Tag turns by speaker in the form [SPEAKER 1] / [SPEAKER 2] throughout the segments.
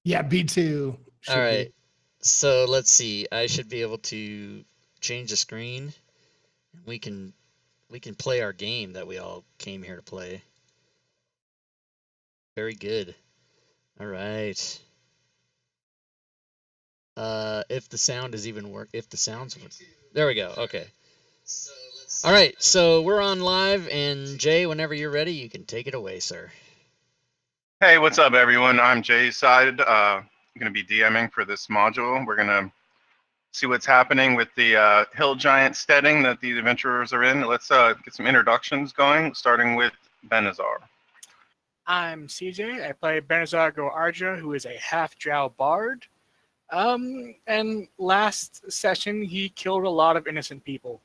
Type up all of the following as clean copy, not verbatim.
[SPEAKER 1] Yeah, B2
[SPEAKER 2] All
[SPEAKER 1] should
[SPEAKER 2] right.
[SPEAKER 1] be.
[SPEAKER 2] So let's see. I should be able to change the screen. We can we can play our game that we all came here to play. Very good. All right. If the sound is even work, if the sounds, there we go. Okay. All right. So we're on live, and Jay, whenever you're ready, you can take it away, sir.
[SPEAKER 3] Hey, what's up, everyone? I'm Jeaucide. I'm going to be DMing for this module. We're going to see what's happening with the hill giant steading that the adventurers are in. Let's get some introductions going, starting with Benazar.
[SPEAKER 4] I'm CJ. I play Benazar Arja, who is a half drow bard. And last session he killed a lot of innocent people.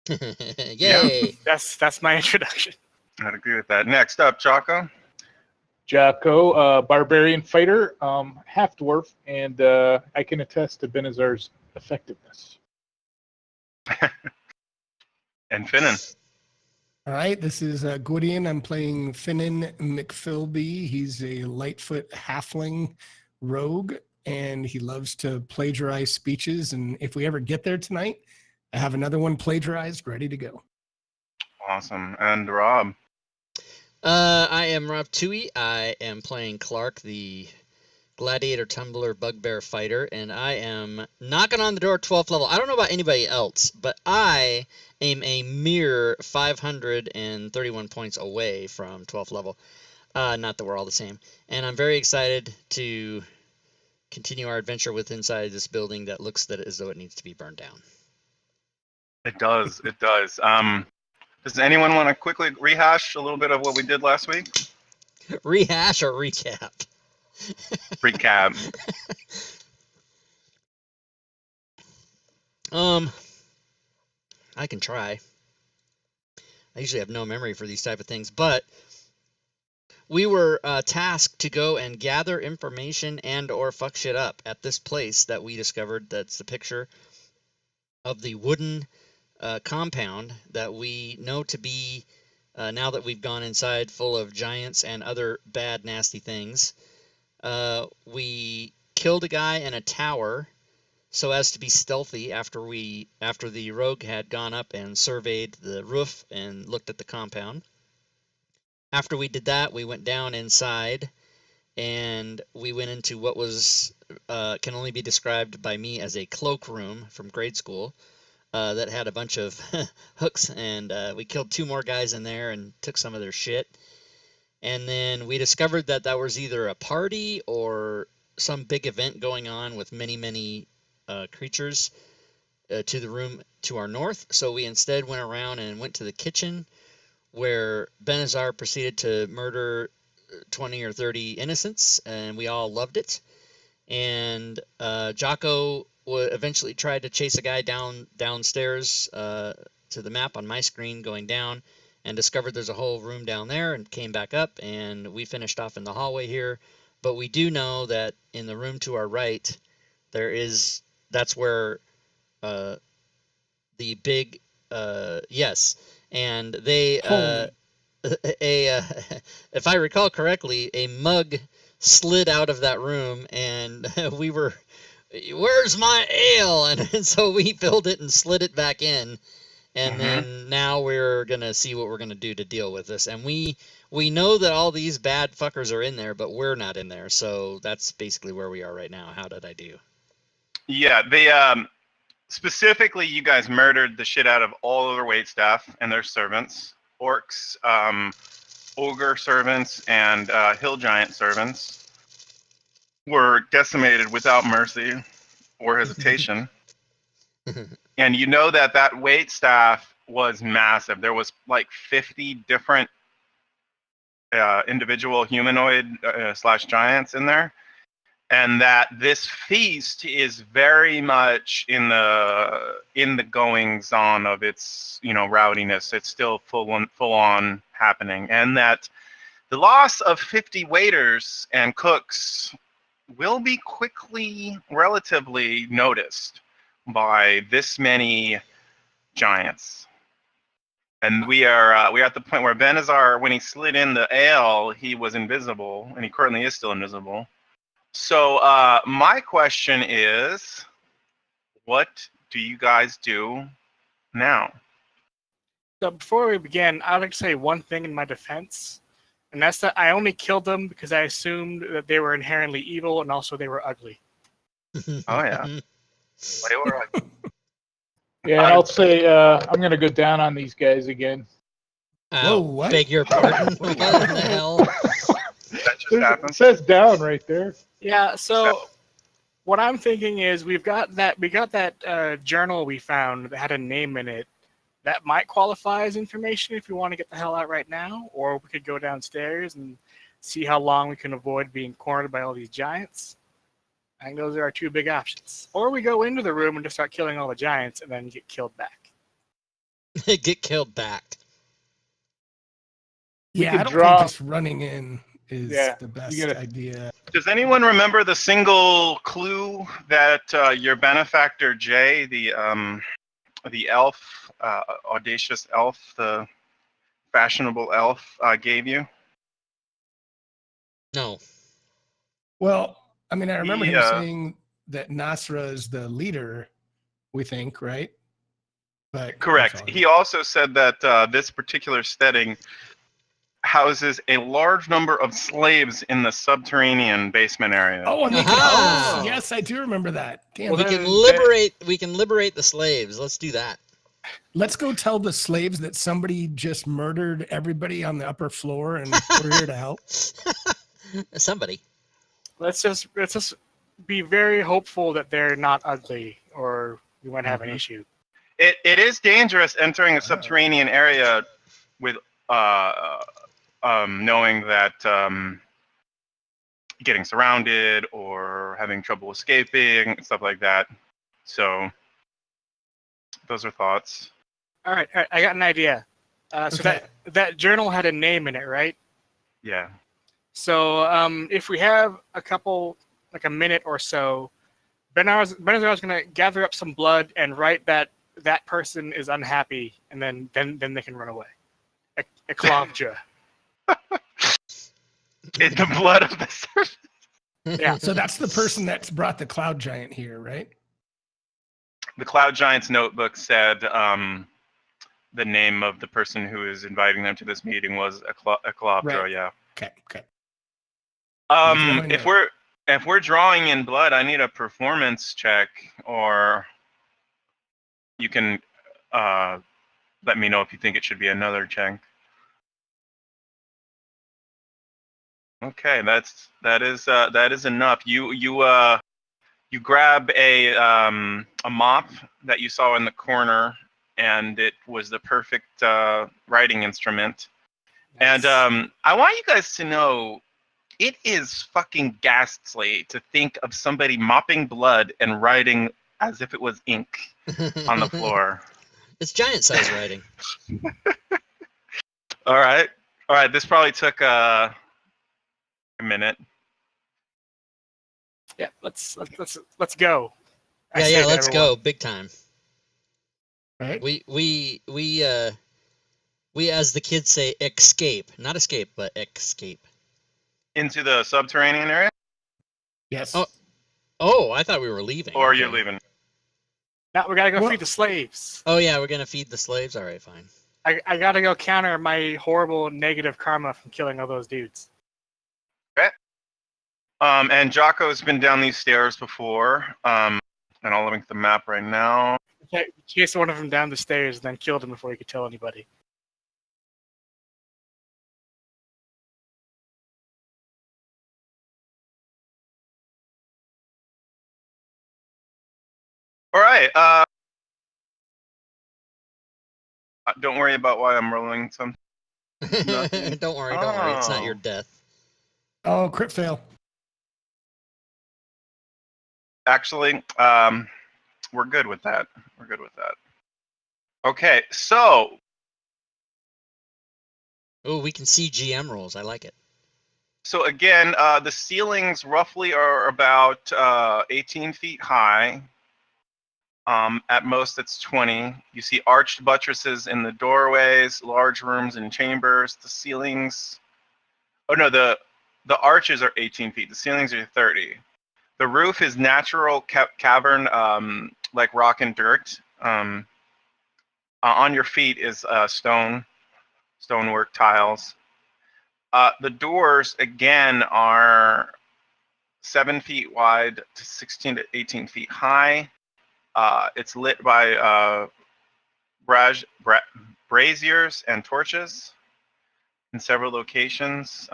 [SPEAKER 3] Yeah,
[SPEAKER 2] Yay!
[SPEAKER 4] That's my introduction.
[SPEAKER 3] I'd agree with that. Next up, Jocko.
[SPEAKER 5] Jocko, barbarian fighter, half dwarf, and I can attest to Benazar's effectiveness.
[SPEAKER 3] And Finnan.
[SPEAKER 1] All right, this is Gwydion. I'm playing Finnan McPhilby. He's a Lightfoot halfling rogue, and he loves to plagiarize speeches. And if we ever get there tonight, I have another one plagiarized ready to go.
[SPEAKER 3] Awesome. And Rob.
[SPEAKER 2] I am Rob Tui. I am playing Clark, the gladiator tumbler bugbear fighter, and I am knocking on the door 12th level. I don't know about anybody else, but I am a mere 531 points away from 12th level. Not that we're all the same. And I'm very excited to continue our adventure with inside this building that looks that as though it needs to be burned down.
[SPEAKER 3] It does. It does. Does anyone want to quickly rehash a little bit of what we did last week?
[SPEAKER 2] Rehash or recap?
[SPEAKER 3] Recap.
[SPEAKER 2] I can try. I usually have no memory for these type of things, but we were tasked to go and gather information and or fuck shit up at this place that we discovered. That's the picture of the wooden compound that we know to be, now that we've gone inside, full of giants and other bad, nasty things. We killed a guy in a tower so as to be stealthy after the rogue had gone up and surveyed the roof and looked at the compound. After we did that, we went down inside and we went into what was can only be described by me as a cloakroom from grade school that had a bunch of hooks, and we killed 2 more guys in there and took some of their shit. And then we discovered that that was either a party or some big event going on with many creatures to the room to our north. So we instead went around and went to the kitchen, where Benazar proceeded to murder 20 or 30 innocents, and we all loved it. And Jocko eventually tried to chase a guy downstairs to the map on my screen going down, and discovered there's a whole room down there, and came back up, and we finished off in the hallway here. But we do know that in the room to our right, that's where the big yes, and they
[SPEAKER 1] Holy.
[SPEAKER 2] a if I recall correctly, a mug slid out of that room, and we were, where's my ale? And so we filled it and slid it back in, and then now we're gonna see what we're gonna do to deal with this. And we know that all these bad fuckers are in there, but we're not in there. So that's basically where we are right now. How did I do?
[SPEAKER 3] Yeah, they specifically, you guys murdered the shit out of all of their waitstaff and their servants, orcs, ogre servants, and hill giant servants were decimated without mercy or hesitation. And you know that that wait staff was massive. There was like 50 different individual humanoid slash giants in there, and that this feast is very much in the goings on of its rowdiness. It's still full on happening, and that the loss of 50 waiters and cooks will be quickly relatively noticed by this many giants. And we're at the point where Benazar, when he slid in the ale, he was invisible, and he currently is still invisible. So my question is, what do you guys do now?
[SPEAKER 4] So before we begin, I'd like to say one thing in my defense, and that's that I only killed them because I assumed that they were inherently evil and also they were ugly.
[SPEAKER 3] Oh yeah. They were like,
[SPEAKER 5] Yeah, and I'll say I'm gonna go down on these guys again.
[SPEAKER 1] Whoa,
[SPEAKER 2] Oh,
[SPEAKER 1] what?
[SPEAKER 2] beg your pardon. What in the hell?
[SPEAKER 3] that just
[SPEAKER 5] It
[SPEAKER 3] happened.
[SPEAKER 5] says down right there.
[SPEAKER 4] Yeah. So what I'm thinking is we got that journal we found that had a name in it. That might qualify as information if we want to get the hell out right now, or we could go downstairs and see how long we can avoid being cornered by all these giants. I think those are our two big options. Or we go into the room and just start killing all the giants and then get killed back.
[SPEAKER 2] Get killed back.
[SPEAKER 1] Yeah,
[SPEAKER 5] could
[SPEAKER 1] I don't
[SPEAKER 5] draw-
[SPEAKER 1] think just running in is
[SPEAKER 5] Yeah,
[SPEAKER 1] the best
[SPEAKER 5] you gotta-
[SPEAKER 1] idea.
[SPEAKER 3] Does anyone remember the single clue that your benefactor Jay, the elf, audacious elf, the fashionable elf, gave you?
[SPEAKER 2] No.
[SPEAKER 1] Well, I mean, I remember
[SPEAKER 3] He,
[SPEAKER 1] him saying that Nasra is the leader, we think, right? But
[SPEAKER 3] Correct.
[SPEAKER 1] that's all.
[SPEAKER 3] He also said that this particular setting houses a large number of slaves in the subterranean basement area.
[SPEAKER 1] Oh, and they could
[SPEAKER 2] Aha!
[SPEAKER 1] host. Yes, I do remember that. Damn.
[SPEAKER 4] Well,
[SPEAKER 2] We
[SPEAKER 4] then
[SPEAKER 2] can liberate. We can liberate the slaves. Let's do that.
[SPEAKER 1] Let's go tell the slaves that somebody just murdered everybody on the upper floor, and we're here to help.
[SPEAKER 2] Somebody.
[SPEAKER 4] let's just be very hopeful that they're not ugly, or we might have an issue.
[SPEAKER 3] It is dangerous entering a subterranean area with knowing that getting surrounded or having trouble escaping, stuff like that. So those are thoughts.
[SPEAKER 4] All right, I got an idea. So
[SPEAKER 1] Okay.
[SPEAKER 4] that journal had a name in it, right?
[SPEAKER 3] Yeah.
[SPEAKER 4] So if we have a couple, like a minute or so, Benazar's going to gather up some blood and write that person is unhappy, and then they can run away. Eklavja.
[SPEAKER 3] In the blood of the serpent.
[SPEAKER 4] Yeah.
[SPEAKER 1] So that's the person that's brought the cloud giant here, right?
[SPEAKER 3] The Cloud Giant's notebook said the name of the person who is inviting them to this meeting was Eklavja,
[SPEAKER 1] Right.
[SPEAKER 3] yeah.
[SPEAKER 1] Okay.
[SPEAKER 3] If we're drawing in blood, I need a performance check, or you can let me know if you think it should be another check. Okay, that is enough. You grab a mop that you saw in the corner, and it was the perfect writing instrument.
[SPEAKER 4] Nice.
[SPEAKER 3] And I want you guys to know, it is fucking ghastly to think of somebody mopping blood and writing as if it was ink on the floor.
[SPEAKER 2] It's giant size writing.
[SPEAKER 3] All right. This probably took a minute.
[SPEAKER 4] Yeah, let's go. I
[SPEAKER 2] Yeah,
[SPEAKER 4] say
[SPEAKER 2] yeah.
[SPEAKER 4] to
[SPEAKER 2] Let's
[SPEAKER 4] everyone.
[SPEAKER 2] go, big time.
[SPEAKER 1] Right.
[SPEAKER 2] We as the kids say, escape. Not escape, but escape.
[SPEAKER 3] Into the subterranean area,
[SPEAKER 1] Yes.
[SPEAKER 2] Oh, I thought we were leaving.
[SPEAKER 3] or
[SPEAKER 2] Okay.
[SPEAKER 3] you're leaving?
[SPEAKER 4] Now we gotta go
[SPEAKER 1] Well-
[SPEAKER 4] feed the slaves.
[SPEAKER 2] Oh yeah, we're gonna feed the slaves. All right, fine.
[SPEAKER 4] I gotta go counter my horrible negative karma from killing all those dudes.
[SPEAKER 3] And Jocko's been down these stairs before. And I'll link the map right now.
[SPEAKER 4] Chased one of them down the stairs and then killed him before he could tell anybody.
[SPEAKER 3] All right. Don't worry about why I'm rolling some. Nothing.
[SPEAKER 2] Don't worry. It's not your
[SPEAKER 3] Oh.
[SPEAKER 2] death.
[SPEAKER 1] Oh, crit fail.
[SPEAKER 3] Actually, we're good with that. Okay, so
[SPEAKER 2] Oh, we can see GM rolls. I like it.
[SPEAKER 3] again, the ceilings roughly are about 18 feet high. At most, it's 20. You see arched buttresses in the doorways, large rooms and chambers. The ceilings. Oh no, the the arches are 18 feet. The ceilings are 30. The roof is natural cavern, like rock and dirt. On your feet is stonework tiles. The doors, again, are 7 feet wide to 16 to 18 feet high. It's lit by braziers and torches in several locations.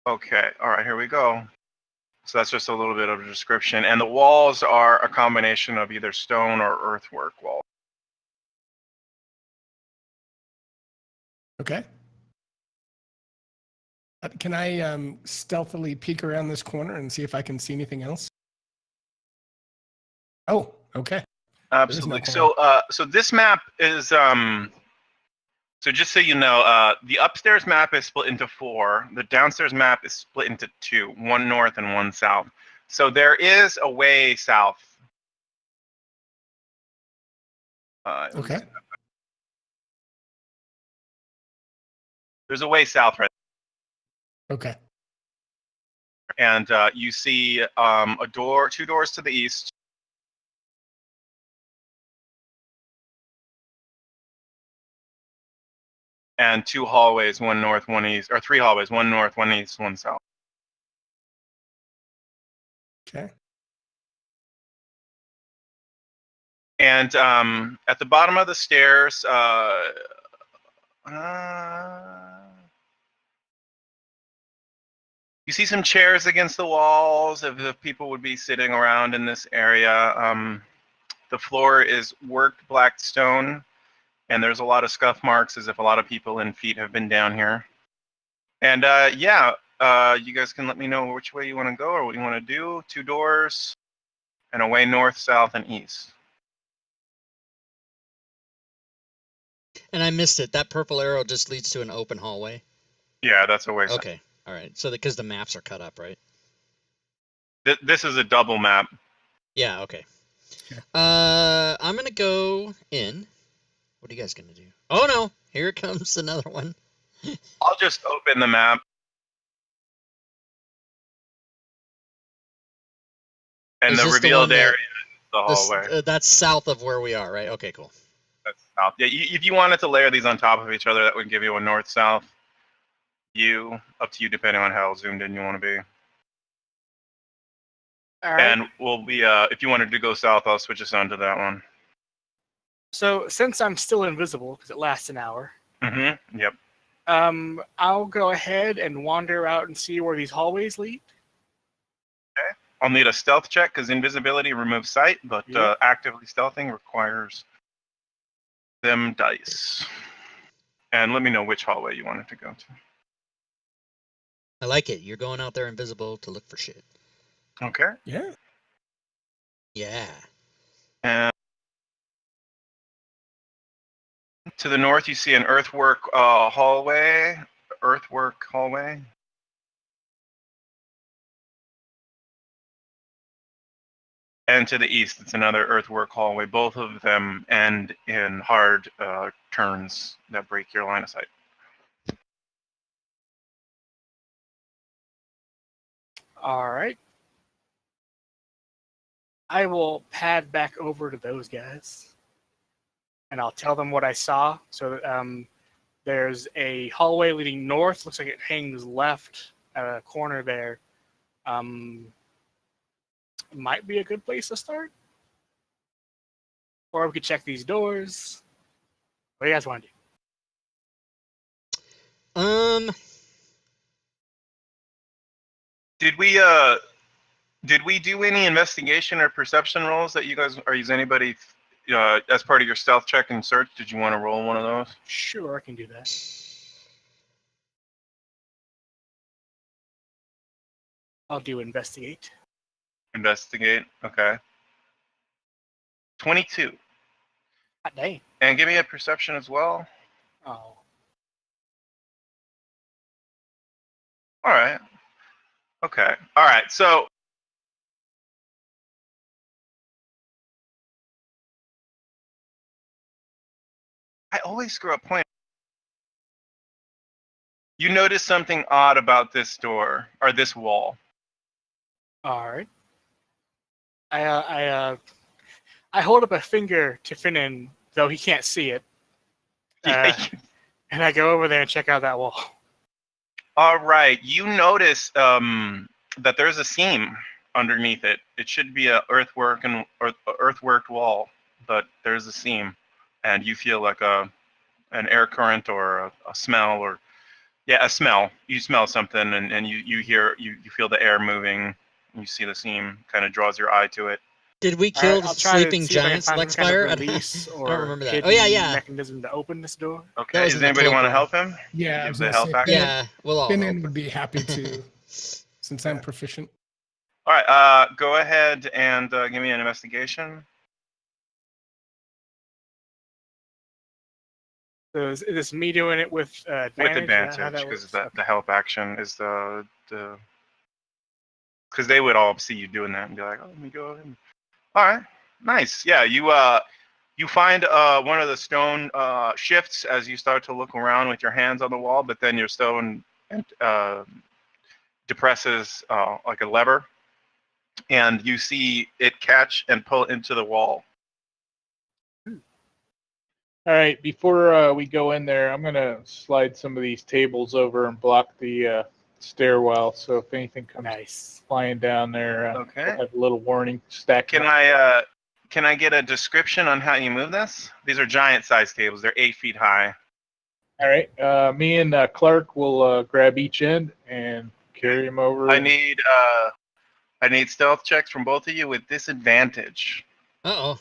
[SPEAKER 3] Okay, all right, here we go. So that's just a little bit of a description. And the walls are a combination of either stone or earthwork walls.
[SPEAKER 1] Okay. Can I stealthily peek around this corner and see if I can see anything else? Oh, okay.
[SPEAKER 3] Absolutely.
[SPEAKER 1] corner.
[SPEAKER 3] So this map is so just so you know, the upstairs map is split into 4. The downstairs map is split into 2, one north and one south. So there is a way south.
[SPEAKER 1] Okay.
[SPEAKER 3] There's a way south right
[SPEAKER 1] Okay.
[SPEAKER 3] there. And you see a door, 2 doors to the east. And 2 hallways, one north, one east, or 3 hallways, one north, one east, one south.
[SPEAKER 1] Okay.
[SPEAKER 3] And at the bottom of the stairs, you see some chairs against the walls if people would be sitting around in this area. The floor is worked black stone, and there's a lot of scuff marks as if a lot of people and feet have been down here. And yeah, you guys can let me know which way you want to go or what you want to do. 2 doors, and a way north, south, and east.
[SPEAKER 2] And I missed it. That purple arrow just leads to an open hallway.
[SPEAKER 3] Yeah, that's a way south.
[SPEAKER 2] Okay. All right. So because the maps are cut up, right?
[SPEAKER 3] This is a double map.
[SPEAKER 2] Yeah. Okay.
[SPEAKER 1] Okay.
[SPEAKER 2] I'm gonna go in. What are you guys gonna do? Oh no! Here comes another one.
[SPEAKER 3] I'll just open the map. And
[SPEAKER 2] Is
[SPEAKER 3] the
[SPEAKER 2] this the
[SPEAKER 3] revealed
[SPEAKER 2] one that-
[SPEAKER 3] area is the hallway.
[SPEAKER 2] That's south of where we are, right? Okay, cool.
[SPEAKER 3] That's south. Yeah, if you wanted to layer these on top of each other, that would give you a north-south view. Up to you, depending on how zoomed in you want to be.
[SPEAKER 4] All right.
[SPEAKER 3] And we'll be, if you wanted to go south, I'll switch us on to that one.
[SPEAKER 4] So since I'm still invisible because it lasts an hour,
[SPEAKER 3] Mm-hmm. Yep.
[SPEAKER 4] I'll go ahead and wander out and see where these hallways lead.
[SPEAKER 3] I'll need a stealth check because invisibility removes sight, but
[SPEAKER 4] Yep.
[SPEAKER 3] actively stealthing requires them dice. And let me know which hallway you wanted to go to.
[SPEAKER 2] I like it. You're going out there invisible to look for shit.
[SPEAKER 3] Okay.
[SPEAKER 1] Yeah.
[SPEAKER 2] Yeah.
[SPEAKER 3] And to the north, you see an earthwork hallway. And to the east, it's another earthwork hallway. Both of them end in hard turns that break your line of sight.
[SPEAKER 4] All right. I will pad back over to those guys, and I'll tell them what I saw. So that, there's a hallway leading north. Looks like it hangs left at a corner there. Might be a good place to start. Or we could check these doors. What do you guys want to do?
[SPEAKER 3] Did we do any investigation or perception rolls that you guys, or use anybody as part of your stealth check and search? Did you want to roll one of those?
[SPEAKER 4] Sure, I can do that. I'll do investigate.
[SPEAKER 3] Investigate. Okay. 22.
[SPEAKER 4] Hot dang.
[SPEAKER 3] And give me a perception as well.
[SPEAKER 4] Oh.
[SPEAKER 3] All right. Okay. All right. So I always screw up point. You notice something odd about this door or this wall.
[SPEAKER 4] All right. I hold up a finger to Finnan, though he can't see it, and I go over there and check out that wall.
[SPEAKER 3] All right. You notice that there's a seam underneath it. It should be a earthworked wall, but there's a seam, and you feel like an air current or a smell or a smell. You smell something, and you feel the air moving. You see the seam kind of draws your eye to it.
[SPEAKER 2] Did we kill
[SPEAKER 4] I'll try to
[SPEAKER 2] sleeping
[SPEAKER 4] see if I can
[SPEAKER 2] giants,
[SPEAKER 4] find
[SPEAKER 2] Lex
[SPEAKER 4] some kind
[SPEAKER 2] Fire?
[SPEAKER 4] of release
[SPEAKER 2] I
[SPEAKER 4] or
[SPEAKER 2] don't remember that.
[SPEAKER 4] hidden
[SPEAKER 2] Oh yeah.
[SPEAKER 4] mechanism to open this door.
[SPEAKER 3] Okay.
[SPEAKER 2] was
[SPEAKER 3] Does
[SPEAKER 2] in the
[SPEAKER 3] anybody want to
[SPEAKER 2] cloak
[SPEAKER 3] help him?
[SPEAKER 1] Yeah, I
[SPEAKER 3] Give
[SPEAKER 1] was
[SPEAKER 3] the
[SPEAKER 1] gonna
[SPEAKER 3] help
[SPEAKER 1] say,
[SPEAKER 3] action?
[SPEAKER 2] Yeah, we'll all
[SPEAKER 1] Finnan
[SPEAKER 2] help.
[SPEAKER 1] would be happy to, since I'm proficient.
[SPEAKER 3] All right. Go ahead and give me an investigation.
[SPEAKER 4] So is this me doing it with advantage?
[SPEAKER 3] With
[SPEAKER 4] Is that how
[SPEAKER 3] advantage,
[SPEAKER 4] that
[SPEAKER 3] because
[SPEAKER 4] works?
[SPEAKER 3] the help action is the because they would all see you doing that and be like, oh, let me go ahead. All right, nice. Yeah, you find one of the stone shifts as you start to look around with your hands on the wall, but then your stone depresses like a lever, and you see it catch and pull into the wall.
[SPEAKER 5] All right, before we go in there, I'm gonna slide some of these tables over and block the stairwell. So if anything comes
[SPEAKER 4] Nice.
[SPEAKER 5] flying down there,
[SPEAKER 3] Okay.
[SPEAKER 5] we'll have a little warning stack.
[SPEAKER 3] Can I get a description on how you move this? These are giant-sized tables. They're 8 feet high.
[SPEAKER 5] All right, me and Clark will grab each end and carry him over.
[SPEAKER 3] I need stealth checks from both of you with disadvantage.
[SPEAKER 2] Uh-oh.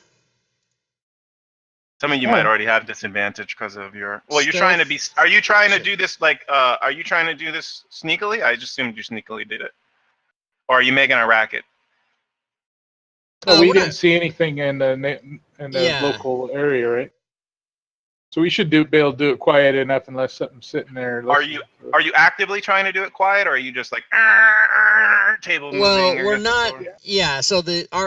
[SPEAKER 3] Some of you might already have disadvantage because of your. Well, you're
[SPEAKER 2] Stealth.
[SPEAKER 3] trying to be. Are you trying to do this like? Are you trying to do this sneakily? I just assumed you sneakily did it. Or are you making a racket?
[SPEAKER 5] Oh, we
[SPEAKER 2] we're
[SPEAKER 5] didn't
[SPEAKER 2] not-
[SPEAKER 5] see anything in the
[SPEAKER 2] Yeah.
[SPEAKER 5] local area, right? So we should be able to do it quiet enough unless something's sitting there.
[SPEAKER 3] Are you actively trying to do it quiet, or are you just like table moving?
[SPEAKER 2] Well, we're
[SPEAKER 3] against the
[SPEAKER 2] not.
[SPEAKER 3] floor?
[SPEAKER 2] Yeah. So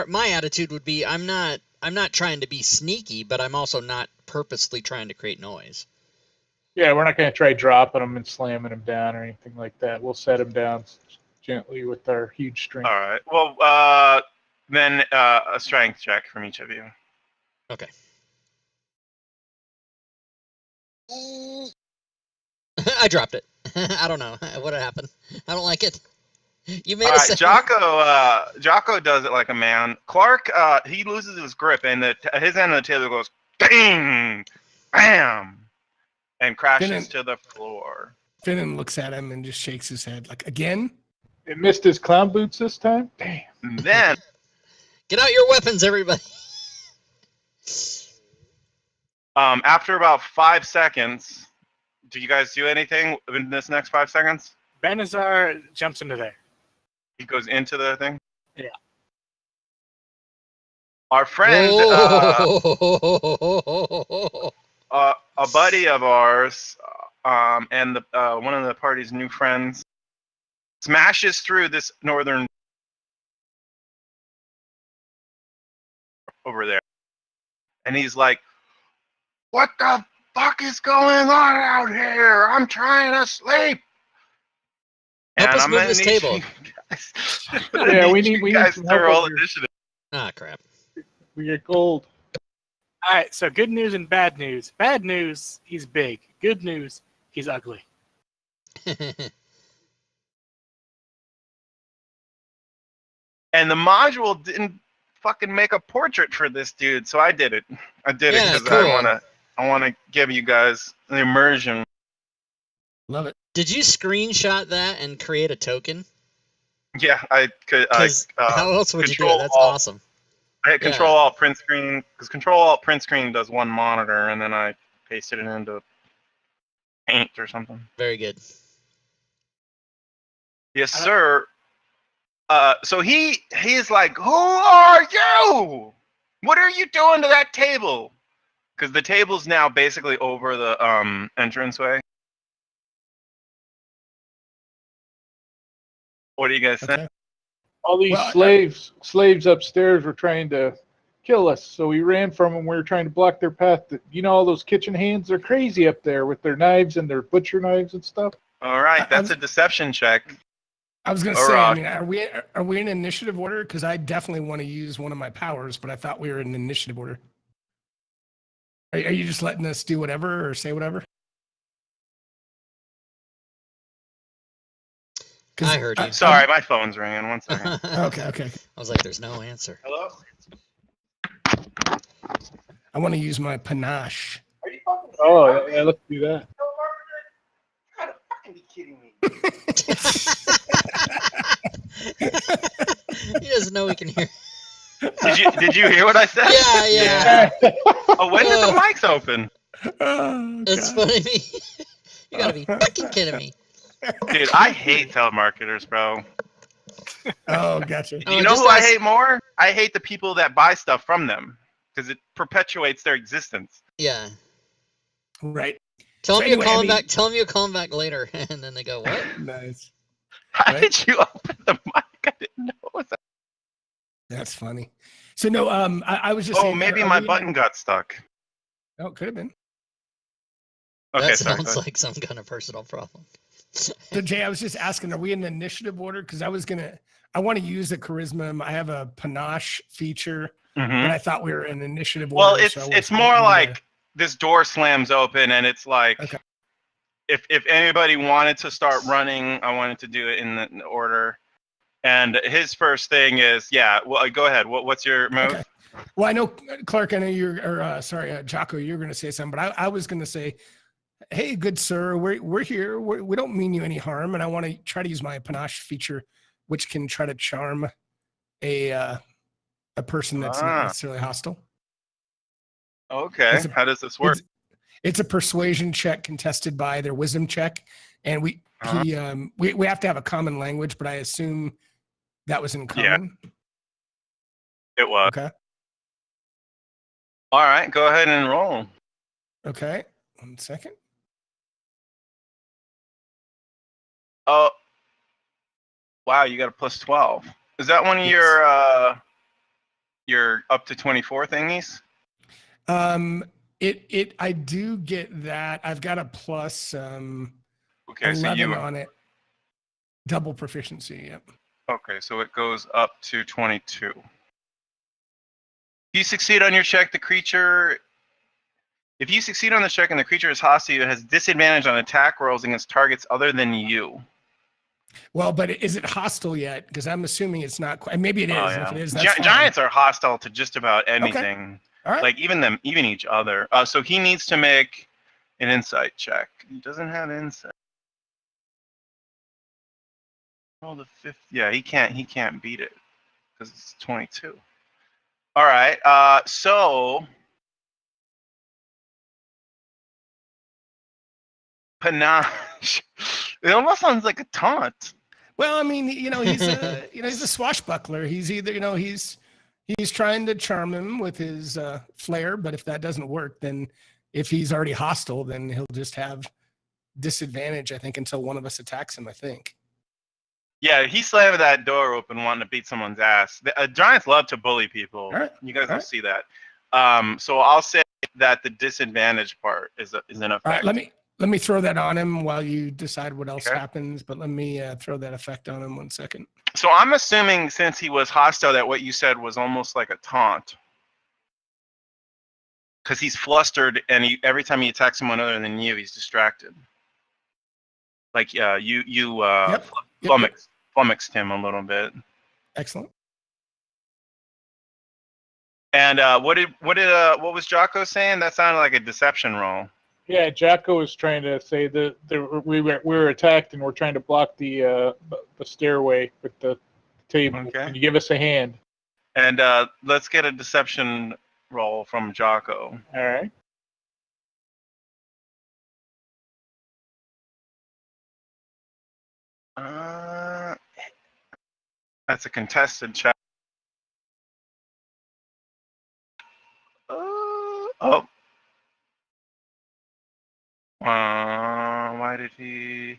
[SPEAKER 2] my attitude would be, I'm not trying to be sneaky, but I'm also not purposely trying to create noise.
[SPEAKER 5] Yeah, we're not going to try dropping them and slamming them down or anything like that. We'll set them down gently with our huge strength.
[SPEAKER 3] All right. Well, then a strength check from each of you.
[SPEAKER 2] Okay. I dropped it. I don't know what happened. I don't like it. You made
[SPEAKER 3] All
[SPEAKER 2] a
[SPEAKER 3] right,
[SPEAKER 2] sound.
[SPEAKER 3] Jocko does it like a man. Clark, he loses his grip, and his end of the table goes, ding, bam, and crashes
[SPEAKER 1] Finnan-
[SPEAKER 3] to the floor.
[SPEAKER 1] Finnan looks at him and just shakes his head, like, again?
[SPEAKER 5] It missed his clown boots this time? Damn.
[SPEAKER 3] And then,
[SPEAKER 2] Get out your weapons, everybody.
[SPEAKER 3] after about 5 seconds, do you guys do anything in this next 5 seconds?
[SPEAKER 4] Benazar jumps into there.
[SPEAKER 3] He goes into the thing?
[SPEAKER 4] Yeah.
[SPEAKER 3] Our friend, a buddy of ours, and one of the party's new friends, smashes through this northern over there, and he's like, "What the fuck is going on out here? I'm trying to sleep."
[SPEAKER 2] Help
[SPEAKER 3] And
[SPEAKER 2] us
[SPEAKER 3] I'm
[SPEAKER 2] move
[SPEAKER 3] gonna
[SPEAKER 2] this
[SPEAKER 3] need
[SPEAKER 2] table.
[SPEAKER 3] you guys- I'm gonna
[SPEAKER 5] Yeah, we
[SPEAKER 3] need
[SPEAKER 5] need
[SPEAKER 3] you guys
[SPEAKER 5] some
[SPEAKER 3] to
[SPEAKER 5] help
[SPEAKER 3] roll
[SPEAKER 5] over here.
[SPEAKER 3] initiative.
[SPEAKER 2] Ah, crap.
[SPEAKER 5] We get gold.
[SPEAKER 4] All right, so good news and bad news. Bad news, he's big. Good news, he's ugly.
[SPEAKER 3] And the module didn't fucking make a portrait for this dude, so I did it. I did it
[SPEAKER 2] Yeah,
[SPEAKER 3] because
[SPEAKER 2] cool.
[SPEAKER 3] I wanna give you guys an immersion.
[SPEAKER 1] Love it.
[SPEAKER 2] Did you screenshot that and create a token?
[SPEAKER 3] Yeah, I could.
[SPEAKER 2] 'Cause how else would you do it?
[SPEAKER 3] Control
[SPEAKER 2] That's
[SPEAKER 3] Alt.
[SPEAKER 2] awesome.
[SPEAKER 3] I hit Control Alt print screen because Control Alt print screen does one monitor, and then I pasted it into Paint or something.
[SPEAKER 2] Very good.
[SPEAKER 3] Yes, sir. So he's like, "Who are you? What are you doing to that table?" Because the table's now basically over the entranceway. What do you guys think?
[SPEAKER 1] Okay.
[SPEAKER 5] All these
[SPEAKER 1] Well,
[SPEAKER 5] slaves upstairs were trying to kill us, so we ran from them. We were trying to block their path. You know, all those kitchen hands, they're crazy up there with their knives and their butcher knives and stuff.
[SPEAKER 3] All right,
[SPEAKER 1] I
[SPEAKER 3] that's
[SPEAKER 1] was-
[SPEAKER 3] a deception check.
[SPEAKER 1] I was going to
[SPEAKER 3] All
[SPEAKER 1] say, I
[SPEAKER 3] right.
[SPEAKER 1] mean, are we in initiative order? Because I definitely want to use one of my powers, but I thought we were in initiative order. Are you just letting us do whatever or say whatever?
[SPEAKER 2] I heard you.
[SPEAKER 3] Sorry, my phone's ringing. 1 second.
[SPEAKER 1] Okay.
[SPEAKER 2] I was like, there's no answer.
[SPEAKER 3] Hello?
[SPEAKER 1] I want to use my panache.
[SPEAKER 3] Are you fucking
[SPEAKER 5] Oh, yeah, let's do that.
[SPEAKER 3] You gotta fucking be kidding me.
[SPEAKER 2] He doesn't know we can hear.
[SPEAKER 3] Did you hear what I said?
[SPEAKER 2] Yeah.
[SPEAKER 3] Oh, when did the mics open?
[SPEAKER 1] Oh,
[SPEAKER 2] It's
[SPEAKER 1] God.
[SPEAKER 2] funny. You gotta be fucking kidding me.
[SPEAKER 3] Dude, I hate telemarketers, bro.
[SPEAKER 1] Oh, gotcha.
[SPEAKER 3] Do you know
[SPEAKER 2] just
[SPEAKER 3] who I
[SPEAKER 2] ask-
[SPEAKER 3] hate more? I hate the people that buy stuff from them because it perpetuates their existence.
[SPEAKER 2] Yeah.
[SPEAKER 1] Right.
[SPEAKER 2] Tell
[SPEAKER 1] So
[SPEAKER 2] them
[SPEAKER 1] anyway,
[SPEAKER 2] you're calling
[SPEAKER 1] I mean-
[SPEAKER 2] back. Tell them you're calling back later, and then they go, "What?"
[SPEAKER 1] Nice.
[SPEAKER 3] How
[SPEAKER 1] Right.
[SPEAKER 3] did you open the mic? I didn't know it was that.
[SPEAKER 1] That's funny. So no, I was just
[SPEAKER 3] Oh,
[SPEAKER 1] saying.
[SPEAKER 3] maybe
[SPEAKER 1] are
[SPEAKER 3] my
[SPEAKER 1] we-
[SPEAKER 3] button got stuck.
[SPEAKER 1] Oh, it could have been.
[SPEAKER 3] Okay,
[SPEAKER 2] That
[SPEAKER 3] sorry.
[SPEAKER 2] sounds
[SPEAKER 3] sorry.
[SPEAKER 2] like some kind of personal problem.
[SPEAKER 1] So Jay, I was just asking, are we in initiative order? Because I want to use a charisma. I have a panache feature,
[SPEAKER 3] Mhm.
[SPEAKER 1] but I thought we were in initiative
[SPEAKER 3] Well,
[SPEAKER 1] order.
[SPEAKER 3] it's
[SPEAKER 1] so I wasn't
[SPEAKER 3] more
[SPEAKER 1] gonna-
[SPEAKER 3] like this door slams open and it's like
[SPEAKER 1] Okay.
[SPEAKER 3] if anybody wanted to start running, I wanted to do it in the order. And his first thing is, yeah. Well, go ahead. What's your move?
[SPEAKER 1] Okay. Well, I know Clark. I know you're, or sorry, Jocko, you're going to say something, but I was going to say, hey, good sir, we're here. We don't mean you any harm, and I want to try to use my panache feature, which can try to charm a person that's not
[SPEAKER 3] Ah.
[SPEAKER 1] necessarily hostile.
[SPEAKER 3] Okay.
[SPEAKER 1] It's a-
[SPEAKER 3] How does this work?
[SPEAKER 1] It's a persuasion check contested by their wisdom check, and we have to have a common language, but I assume that was in
[SPEAKER 3] Yeah.
[SPEAKER 1] common.
[SPEAKER 3] It was.
[SPEAKER 1] Okay.
[SPEAKER 3] All right. Go ahead and roll.
[SPEAKER 1] Okay. 1 second.
[SPEAKER 3] Oh. Wow, you got a plus 12. Is that one of
[SPEAKER 1] Yes.
[SPEAKER 3] your up to 24 thingies?
[SPEAKER 1] I do get that. I've got a plus
[SPEAKER 3] Okay, so
[SPEAKER 1] 11
[SPEAKER 3] you
[SPEAKER 1] on it. Double proficiency. Yep.
[SPEAKER 3] okay, so it goes up to 22. If you succeed on your check, the creature. If you succeed on the check and the creature is hostile, it has disadvantage on attack rolls against targets other than you.
[SPEAKER 1] Well, but is it hostile yet? Because I'm assuming it's not quite. Maybe it is.
[SPEAKER 3] Oh,
[SPEAKER 1] And
[SPEAKER 3] yeah.
[SPEAKER 1] if it is, that's fine.
[SPEAKER 3] Giants are hostile to just about anything.
[SPEAKER 1] All right.
[SPEAKER 3] Like even each other. So he needs to make an insight check. He doesn't have insight. Roll the 5th. Yeah, he can't beat it because it's 22. All right. So panache. It almost sounds like a taunt.
[SPEAKER 1] Well, I mean, he's a he's a swashbuckler. He's either he's trying to charm him with his flair, but if that doesn't work, then if he's already hostile, then he'll just have disadvantage. I think until one of us attacks him. I think.
[SPEAKER 3] Yeah, he slammed that door open wanting to beat someone's ass. The Giants love to bully people.
[SPEAKER 1] All right.
[SPEAKER 3] You guys
[SPEAKER 1] All
[SPEAKER 3] don't
[SPEAKER 1] right.
[SPEAKER 3] see that. So I'll say that the disadvantage part is in effect.
[SPEAKER 1] All right. Let me throw that on him while you decide what else
[SPEAKER 3] Okay.
[SPEAKER 1] happens. But let me throw that effect on him 1 second.
[SPEAKER 3] So I'm assuming since he was hostile that what you said was almost like a taunt. Because he's flustered and every time he attacks someone other than you, he's distracted. Like you
[SPEAKER 1] Yep.
[SPEAKER 3] flummoxed him a little bit.
[SPEAKER 1] Excellent.
[SPEAKER 3] And what was Jocko saying? That sounded like a deception roll.
[SPEAKER 5] Yeah, Jocko was trying to say that we were attacked and we're trying to block the stairway with the table.
[SPEAKER 3] Okay.
[SPEAKER 5] Can you give us a hand?
[SPEAKER 3] And let's get a deception roll from Jocko.
[SPEAKER 5] All right.
[SPEAKER 3] That's a contested check. Oh. Why did he?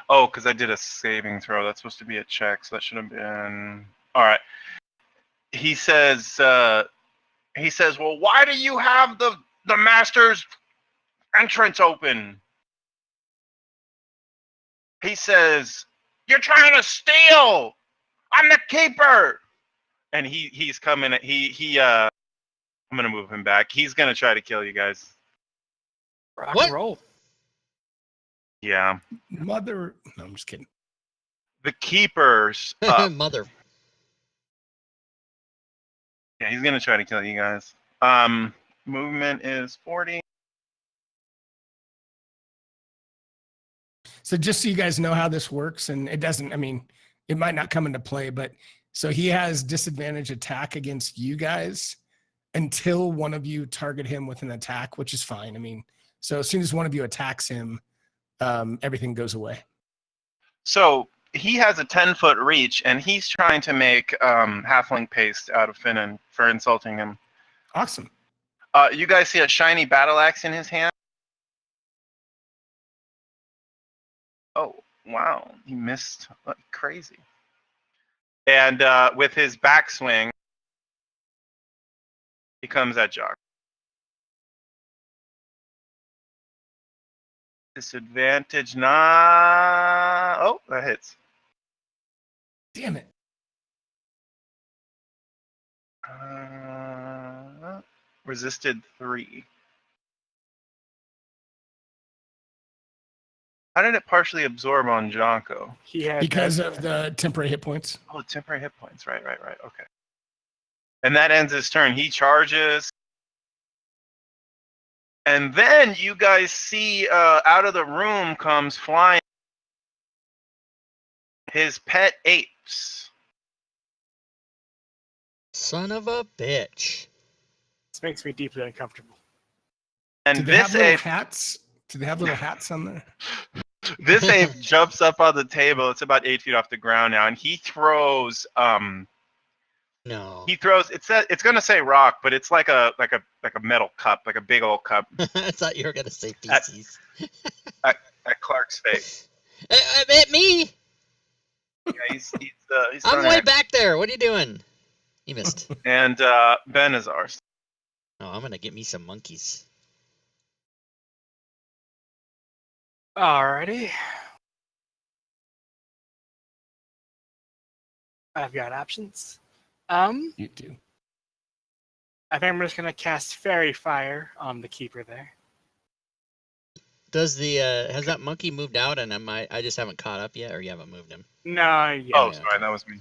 [SPEAKER 3] Oh, because I did a saving throw. That's supposed to be a check, so that should have been. All right. He says. Well, why do you have the master's entrance open? He says, "You're trying to steal. I'm the keeper." And he's coming. I'm gonna move him back. He's gonna try to kill you guys.
[SPEAKER 4] Rock
[SPEAKER 2] What?
[SPEAKER 4] and roll.
[SPEAKER 3] Yeah.
[SPEAKER 1] Mother. No, I'm just kidding.
[SPEAKER 3] The keeper's up.
[SPEAKER 2] Mother.
[SPEAKER 3] Yeah, he's gonna try to kill you guys. Movement is 40.
[SPEAKER 1] So just so you guys know how this works, and it doesn't, I mean, it might not come into play, but so he has disadvantage attack against you guys until one of you target him with an attack, which is fine. I mean, so as soon as one of you attacks him, everything goes away.
[SPEAKER 3] So he has a 10-foot reach, and he's trying to make halfling paste out of Finnan for insulting him.
[SPEAKER 1] Awesome.
[SPEAKER 3] You guys see a shiny battle axe in his hand? Oh, wow. He missed like crazy. And with his backswing, he comes at Jock. Disadvantage, nah. Oh, that hits.
[SPEAKER 1] Damn it.
[SPEAKER 3] Resisted 3. How did it partially absorb on Jonko?
[SPEAKER 4] He had
[SPEAKER 1] Because
[SPEAKER 4] that-
[SPEAKER 1] of the temporary hit points.
[SPEAKER 3] Oh, temporary hit points. Right. Okay. And that ends his turn. He charges. And then you guys see out of the room comes flying his pet apes.
[SPEAKER 2] Son of a bitch.
[SPEAKER 4] This makes me deeply uncomfortable.
[SPEAKER 3] And
[SPEAKER 1] Do they have
[SPEAKER 3] this
[SPEAKER 1] little
[SPEAKER 3] ape,
[SPEAKER 1] hats? Do they have little hats on there?
[SPEAKER 3] this ape jumps up on the table. It's about 8 feet off the ground now, and he throws.
[SPEAKER 2] No.
[SPEAKER 3] He throws. It's gonna say rock, but it's like a metal cup, like a big old cup
[SPEAKER 2] I thought you were gonna say feces.
[SPEAKER 3] at Clark's face.
[SPEAKER 2] Me?
[SPEAKER 3] Yeah, he's
[SPEAKER 2] I'm
[SPEAKER 3] throwing
[SPEAKER 2] way
[SPEAKER 3] it.
[SPEAKER 2] back there. What are you doing? You missed.
[SPEAKER 3] And Ben is ours.
[SPEAKER 2] Oh, I'm gonna get me some monkeys.
[SPEAKER 4] Alrighty. I've got options.
[SPEAKER 1] You do.
[SPEAKER 4] I think I'm just gonna cast Fairy Fire on the keeper there.
[SPEAKER 2] Does the has that monkey moved out and I just haven't caught up yet, or you haven't moved him?
[SPEAKER 4] No, yeah.
[SPEAKER 3] Oh,
[SPEAKER 2] yeah,
[SPEAKER 3] sorry,
[SPEAKER 2] okay.
[SPEAKER 3] that was me.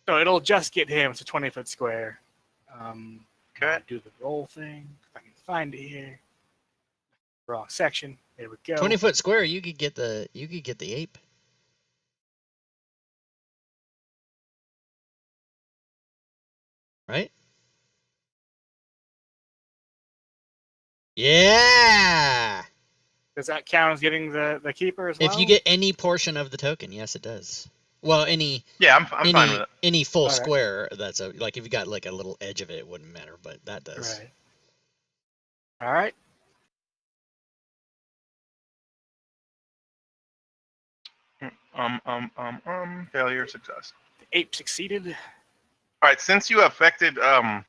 [SPEAKER 4] So it'll just get him. It's a 20-foot square.
[SPEAKER 3] Okay.
[SPEAKER 4] Do the roll thing. If I can find it here. Wrong section. There we go.
[SPEAKER 2] 20-foot square. You could get the ape. Right? Yeah.
[SPEAKER 4] Does that count as getting the keeper as well?
[SPEAKER 2] If you get any portion of the token, yes, it does. Well,
[SPEAKER 3] Yeah, I'm fine with it.
[SPEAKER 2] any full
[SPEAKER 4] Alright.
[SPEAKER 2] square. That's like if you got like a little edge of it, it wouldn't matter, but that does.
[SPEAKER 4] Right. All right.
[SPEAKER 3] Failure, success.
[SPEAKER 4] The ape succeeded.
[SPEAKER 3] All right, since you affected
[SPEAKER 1] I'm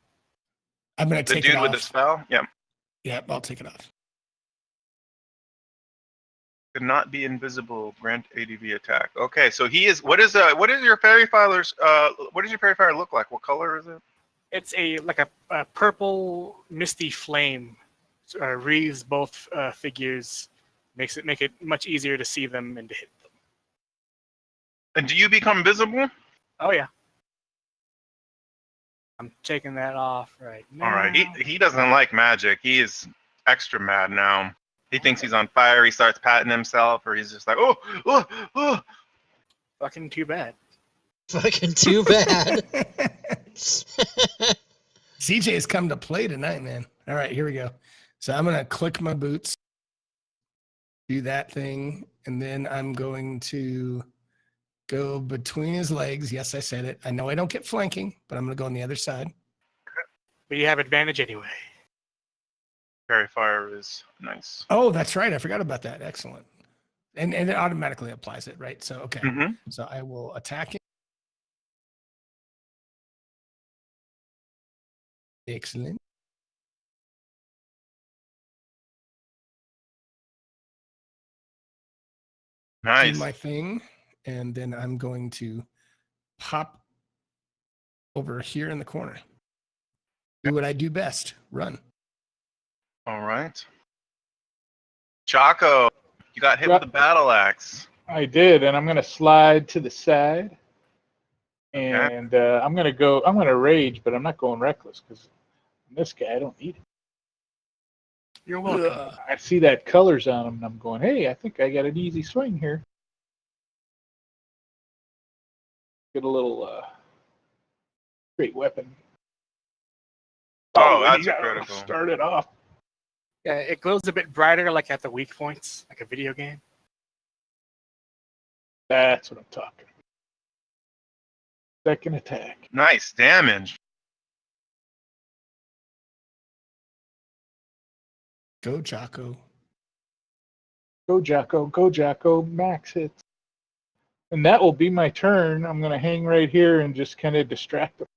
[SPEAKER 1] gonna
[SPEAKER 3] the
[SPEAKER 1] take it
[SPEAKER 3] dude
[SPEAKER 1] off.
[SPEAKER 3] with the spell, yeah,
[SPEAKER 1] Yep, I'll take it off.
[SPEAKER 3] could not be invisible. Grant ADV attack. Okay, so he is. What is your fairy filer's? What does your fairy fire look like? What color is it?
[SPEAKER 4] It's like a purple misty flame. Wreathes both figures. Make it much easier to see them and to hit them.
[SPEAKER 3] And do you become visible?
[SPEAKER 4] Oh yeah. I'm taking that off right now.
[SPEAKER 3] All right. He doesn't like magic. He is extra mad now. He thinks he's on fire. He starts patting himself, or he's just like, oh.
[SPEAKER 4] Fucking too bad.
[SPEAKER 2] Fucking too bad.
[SPEAKER 1] CJ's come to play tonight, man. All right, here we go. So I'm gonna click my boots, do that thing, and then I'm going to go between his legs. Yes, I said it. I know I don't get flanking, but I'm gonna go on the other side.
[SPEAKER 4] But you have advantage anyway.
[SPEAKER 3] Fairy fire is nice.
[SPEAKER 1] Oh, that's right. I forgot about that. Excellent. And it automatically applies it, right? So okay.
[SPEAKER 3] Mm-hmm.
[SPEAKER 1] So I will attack him. Excellent.
[SPEAKER 3] Nice.
[SPEAKER 1] do my thing, and then I'm going to pop over here in the corner. Do what I do best. Run.
[SPEAKER 3] All right. Chaco, you got hit with a battle axe.
[SPEAKER 5] I did, and I'm going to slide to the side.
[SPEAKER 3] Okay.
[SPEAKER 5] And I'm going to rage, but I'm not going reckless because this guy, I don't need it.
[SPEAKER 4] You're welcome.
[SPEAKER 1] Ugh.
[SPEAKER 5] I see that colors on him, and I'm going, hey, I think I got an easy swing here. Get a little great weapon.
[SPEAKER 3] Oh,
[SPEAKER 5] and
[SPEAKER 3] that's
[SPEAKER 5] you
[SPEAKER 3] a
[SPEAKER 5] gotta
[SPEAKER 3] critical.
[SPEAKER 5] Start it off.
[SPEAKER 4] Yeah, it glows a bit brighter, like at the weak points, like a video game.
[SPEAKER 5] That's what I'm talking about. Second attack.
[SPEAKER 3] Nice damage.
[SPEAKER 1] Go, Chaco.
[SPEAKER 5] Go, Jocko. Go, Jocko. Max hits. And that will be my turn. I'm going to hang right here and just kind of distract him.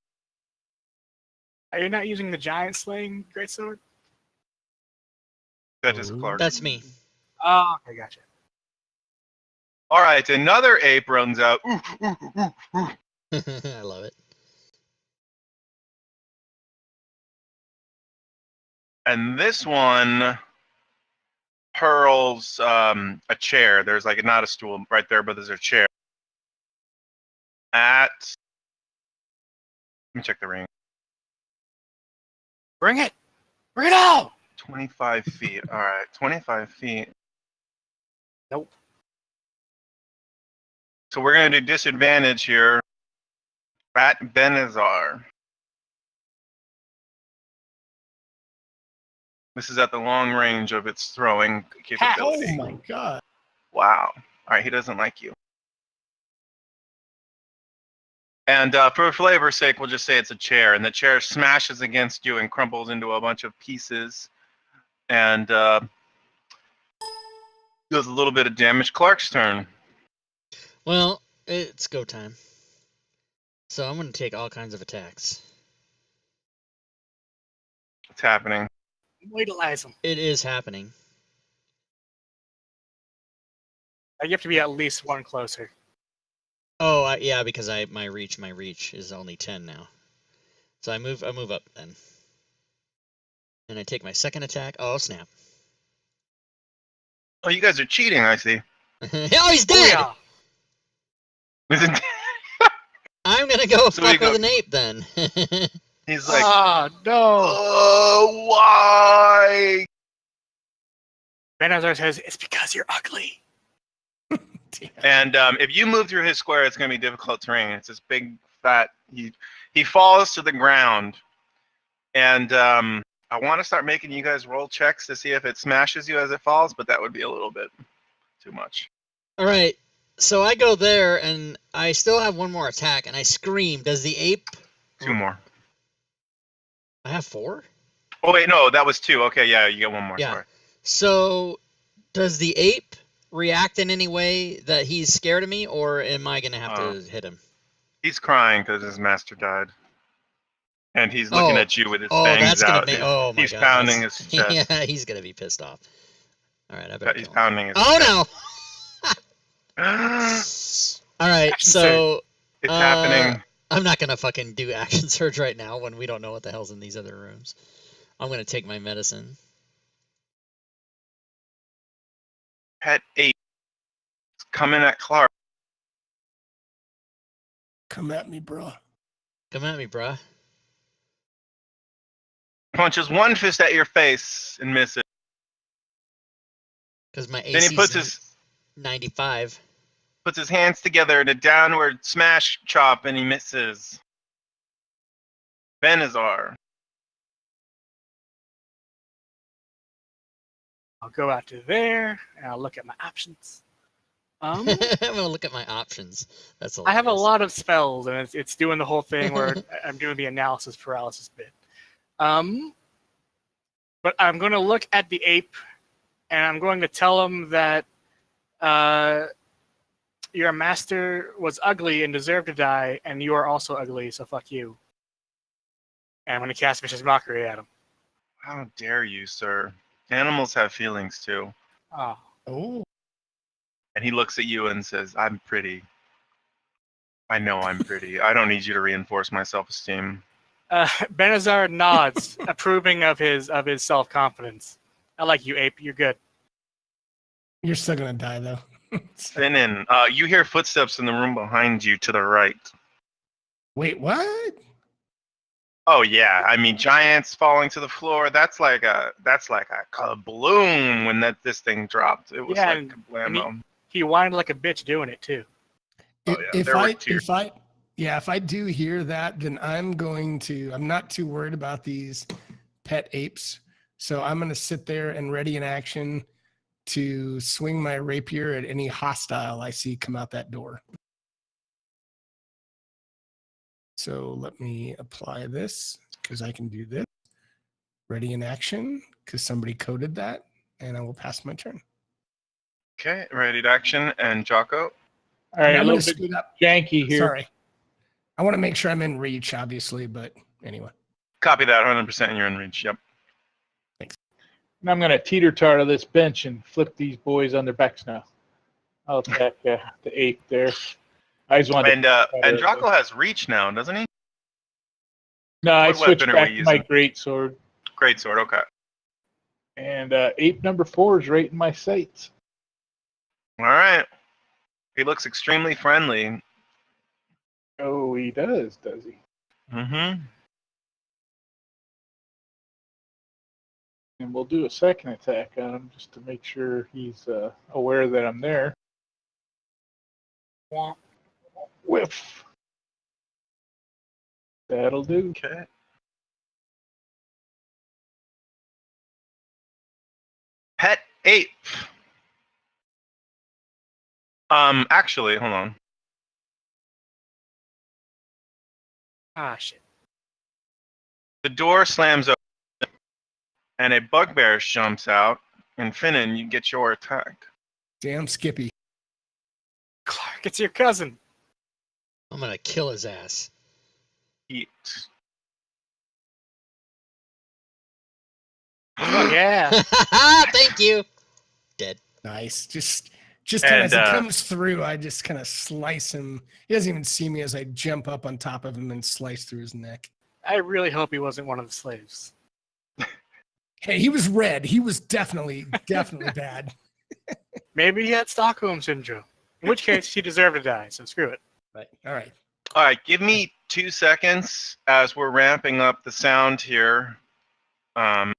[SPEAKER 4] Are you not using the giant slaying greatsword?
[SPEAKER 3] That is
[SPEAKER 1] Oh.
[SPEAKER 3] Clark.
[SPEAKER 2] That's me.
[SPEAKER 4] Oh, okay, gotcha.
[SPEAKER 3] All right, another ape runs out. Ooh, ooh, ooh, ooh.
[SPEAKER 2] I love it.
[SPEAKER 3] And this one hurls a chair. There's like not a stool right there, but there's a chair. Let me check the ring.
[SPEAKER 4] Bring it! Bring it out!
[SPEAKER 3] 25 feet. All right, 25 feet.
[SPEAKER 4] Nope.
[SPEAKER 3] So we're going to do disadvantage here. At Benazar. This is at the long range of its throwing
[SPEAKER 1] Oh
[SPEAKER 3] capability.
[SPEAKER 1] my god.
[SPEAKER 3] Wow. All right, he doesn't like you. And for flavor's sake, we'll just say it's a chair. And the chair smashes against you and crumbles into a bunch of pieces. And does a little bit of damage. Clark's turn.
[SPEAKER 2] Well, it's go time. So I'm going to take all kinds of attacks.
[SPEAKER 3] What's happening?
[SPEAKER 4] Utilize them.
[SPEAKER 2] It is happening.
[SPEAKER 4] You have to be at least one closer.
[SPEAKER 2] Oh, yeah, because my reach is only 10 now. So I move up then. And I take my second attack. Oh, snap.
[SPEAKER 3] Oh, you guys are cheating, I see.
[SPEAKER 2] Oh, he's dead!
[SPEAKER 4] Booyah!
[SPEAKER 2] I'm going to go
[SPEAKER 3] So we
[SPEAKER 2] fuck
[SPEAKER 3] go-
[SPEAKER 2] with an ape then.
[SPEAKER 3] He's like,
[SPEAKER 4] Ah, no!
[SPEAKER 3] oh, why?
[SPEAKER 4] Benazar says, it's because you're ugly.
[SPEAKER 3] And if you move through his square, it's going to be difficult terrain. It's this big, fat. He falls to the ground, and I want to start making you guys roll checks to see if it smashes you as it falls, but that would be a little bit too much.
[SPEAKER 2] All right. So I go there, and I still have one more attack, and I scream. Does the ape...
[SPEAKER 3] 2 more.
[SPEAKER 2] I have 4?
[SPEAKER 3] Oh wait, no, that was 2. Okay, yeah, you get 1 more.
[SPEAKER 2] Yeah.
[SPEAKER 3] Sorry.
[SPEAKER 2] So does the ape react in any way that he's scared of me, or am I going to have to hit him?
[SPEAKER 3] He's crying because his master died, and he's looking at you with his fangs
[SPEAKER 2] that's gonna
[SPEAKER 3] out.
[SPEAKER 2] make. Oh my
[SPEAKER 3] He's
[SPEAKER 2] god!
[SPEAKER 3] pounding his chest.
[SPEAKER 2] Yeah, he's gonna be pissed off. All right, I better.
[SPEAKER 3] He's
[SPEAKER 2] kill him.
[SPEAKER 3] pounding his.
[SPEAKER 2] Oh no!
[SPEAKER 3] It's
[SPEAKER 2] All right,
[SPEAKER 4] Action
[SPEAKER 2] so
[SPEAKER 3] happening.
[SPEAKER 2] I'm not gonna fucking do action surge right now when we don't know what the hell's in these other rooms. I'm gonna take my medicine.
[SPEAKER 3] Pet 8 is coming at Clark.
[SPEAKER 1] Come at me, bro.
[SPEAKER 2] Come at me, bruh.
[SPEAKER 3] Punches one fist at your face and misses.
[SPEAKER 2] Because my AC
[SPEAKER 3] Then he puts
[SPEAKER 2] 95.
[SPEAKER 3] his hands together in a downward smash chop and he misses. Benazar.
[SPEAKER 4] I'll go out to there, and I'll look at my options.
[SPEAKER 2] I'm gonna look at my options. That's
[SPEAKER 4] I have a
[SPEAKER 2] hilarious.
[SPEAKER 4] lot of spells, and it's doing the whole thing where I'm doing the analysis paralysis bit. But I'm going to look at the ape, and I'm going to tell him that your master was ugly and deserved to die, and you are also ugly, so fuck you. And I'm going to cast Vicious Mockery at him.
[SPEAKER 3] How dare you, sir? Animals have feelings too.
[SPEAKER 4] Oh.
[SPEAKER 1] Oh.
[SPEAKER 3] And And he looks at you and says, "I'm pretty. I know I'm pretty. I don't need you to reinforce my self-esteem."
[SPEAKER 4] Benazar nods, approving of his self-confidence. I like you, Ape. You're good.
[SPEAKER 1] You're still gonna die though.
[SPEAKER 3] Finnan, you hear footsteps in the room behind you to the right.
[SPEAKER 1] Wait, what?
[SPEAKER 3] Oh yeah, I mean giants falling to the floor. That's like a kabloom when this thing dropped. It was
[SPEAKER 4] Yeah,
[SPEAKER 3] like
[SPEAKER 4] and
[SPEAKER 3] kablamo.
[SPEAKER 4] He whined like a bitch doing it too.
[SPEAKER 3] Oh, yeah, there were tears.
[SPEAKER 1] If I do hear that, then I'm not too worried about these pet apes. So I'm gonna sit there and ready in action to swing my rapier at any hostile I see come out that door. So let me apply this because I can do this. Ready in action because somebody coded that, and I will pass my turn.
[SPEAKER 3] Okay, ready to action, and Jocko.
[SPEAKER 5] All right,
[SPEAKER 1] I'm
[SPEAKER 5] a
[SPEAKER 1] gonna
[SPEAKER 5] little bit
[SPEAKER 1] scoot up.
[SPEAKER 5] janky here.
[SPEAKER 1] Sorry. I want to make sure I'm in reach, obviously, but anyway.
[SPEAKER 3] Copy that 100%. You're in reach. Yep.
[SPEAKER 5] And I'm going to teeter-totter this bench and flip these boys on their backs now. I'll attack the ape there. I just wanted
[SPEAKER 3] And Jocko has reach now, doesn't he?
[SPEAKER 5] No, I
[SPEAKER 3] what
[SPEAKER 5] switched
[SPEAKER 3] weapon are we
[SPEAKER 5] back to my
[SPEAKER 3] using?
[SPEAKER 5] great sword.
[SPEAKER 3] Great sword. Okay.
[SPEAKER 5] And ape number 4 is right in my sights.
[SPEAKER 3] All right. He looks extremely friendly.
[SPEAKER 5] Oh, he does he?
[SPEAKER 3] Mm-hmm.
[SPEAKER 5] And we'll do a second attack on him just to make sure he's aware that I'm there. Whiff. That'll do.
[SPEAKER 3] Okay. Pet ape. Actually, hold on.
[SPEAKER 4] Ah, shit.
[SPEAKER 3] The door slams open, and a bugbear jumps out. And Finnan, you get your attack.
[SPEAKER 1] Damn Skippy.
[SPEAKER 4] Clark, it's your cousin.
[SPEAKER 2] I'm gonna kill his ass.
[SPEAKER 3] Eat.
[SPEAKER 4] Oh, yeah.
[SPEAKER 2] Thank you. Dead.
[SPEAKER 1] Nice. Just kind of as
[SPEAKER 3] And,
[SPEAKER 1] he comes through, I just kind of slice him. He doesn't even see me as I jump up on top of him and slice through his neck.
[SPEAKER 4] I really hope he wasn't one of the slaves.
[SPEAKER 1] Hey, he was red. He was definitely bad.
[SPEAKER 4] Maybe he had Stockholm syndrome. In which case, he deserved to die. So screw it.
[SPEAKER 1] Right. All right.
[SPEAKER 3] All right, give me 2 seconds as we're ramping up the sound here. I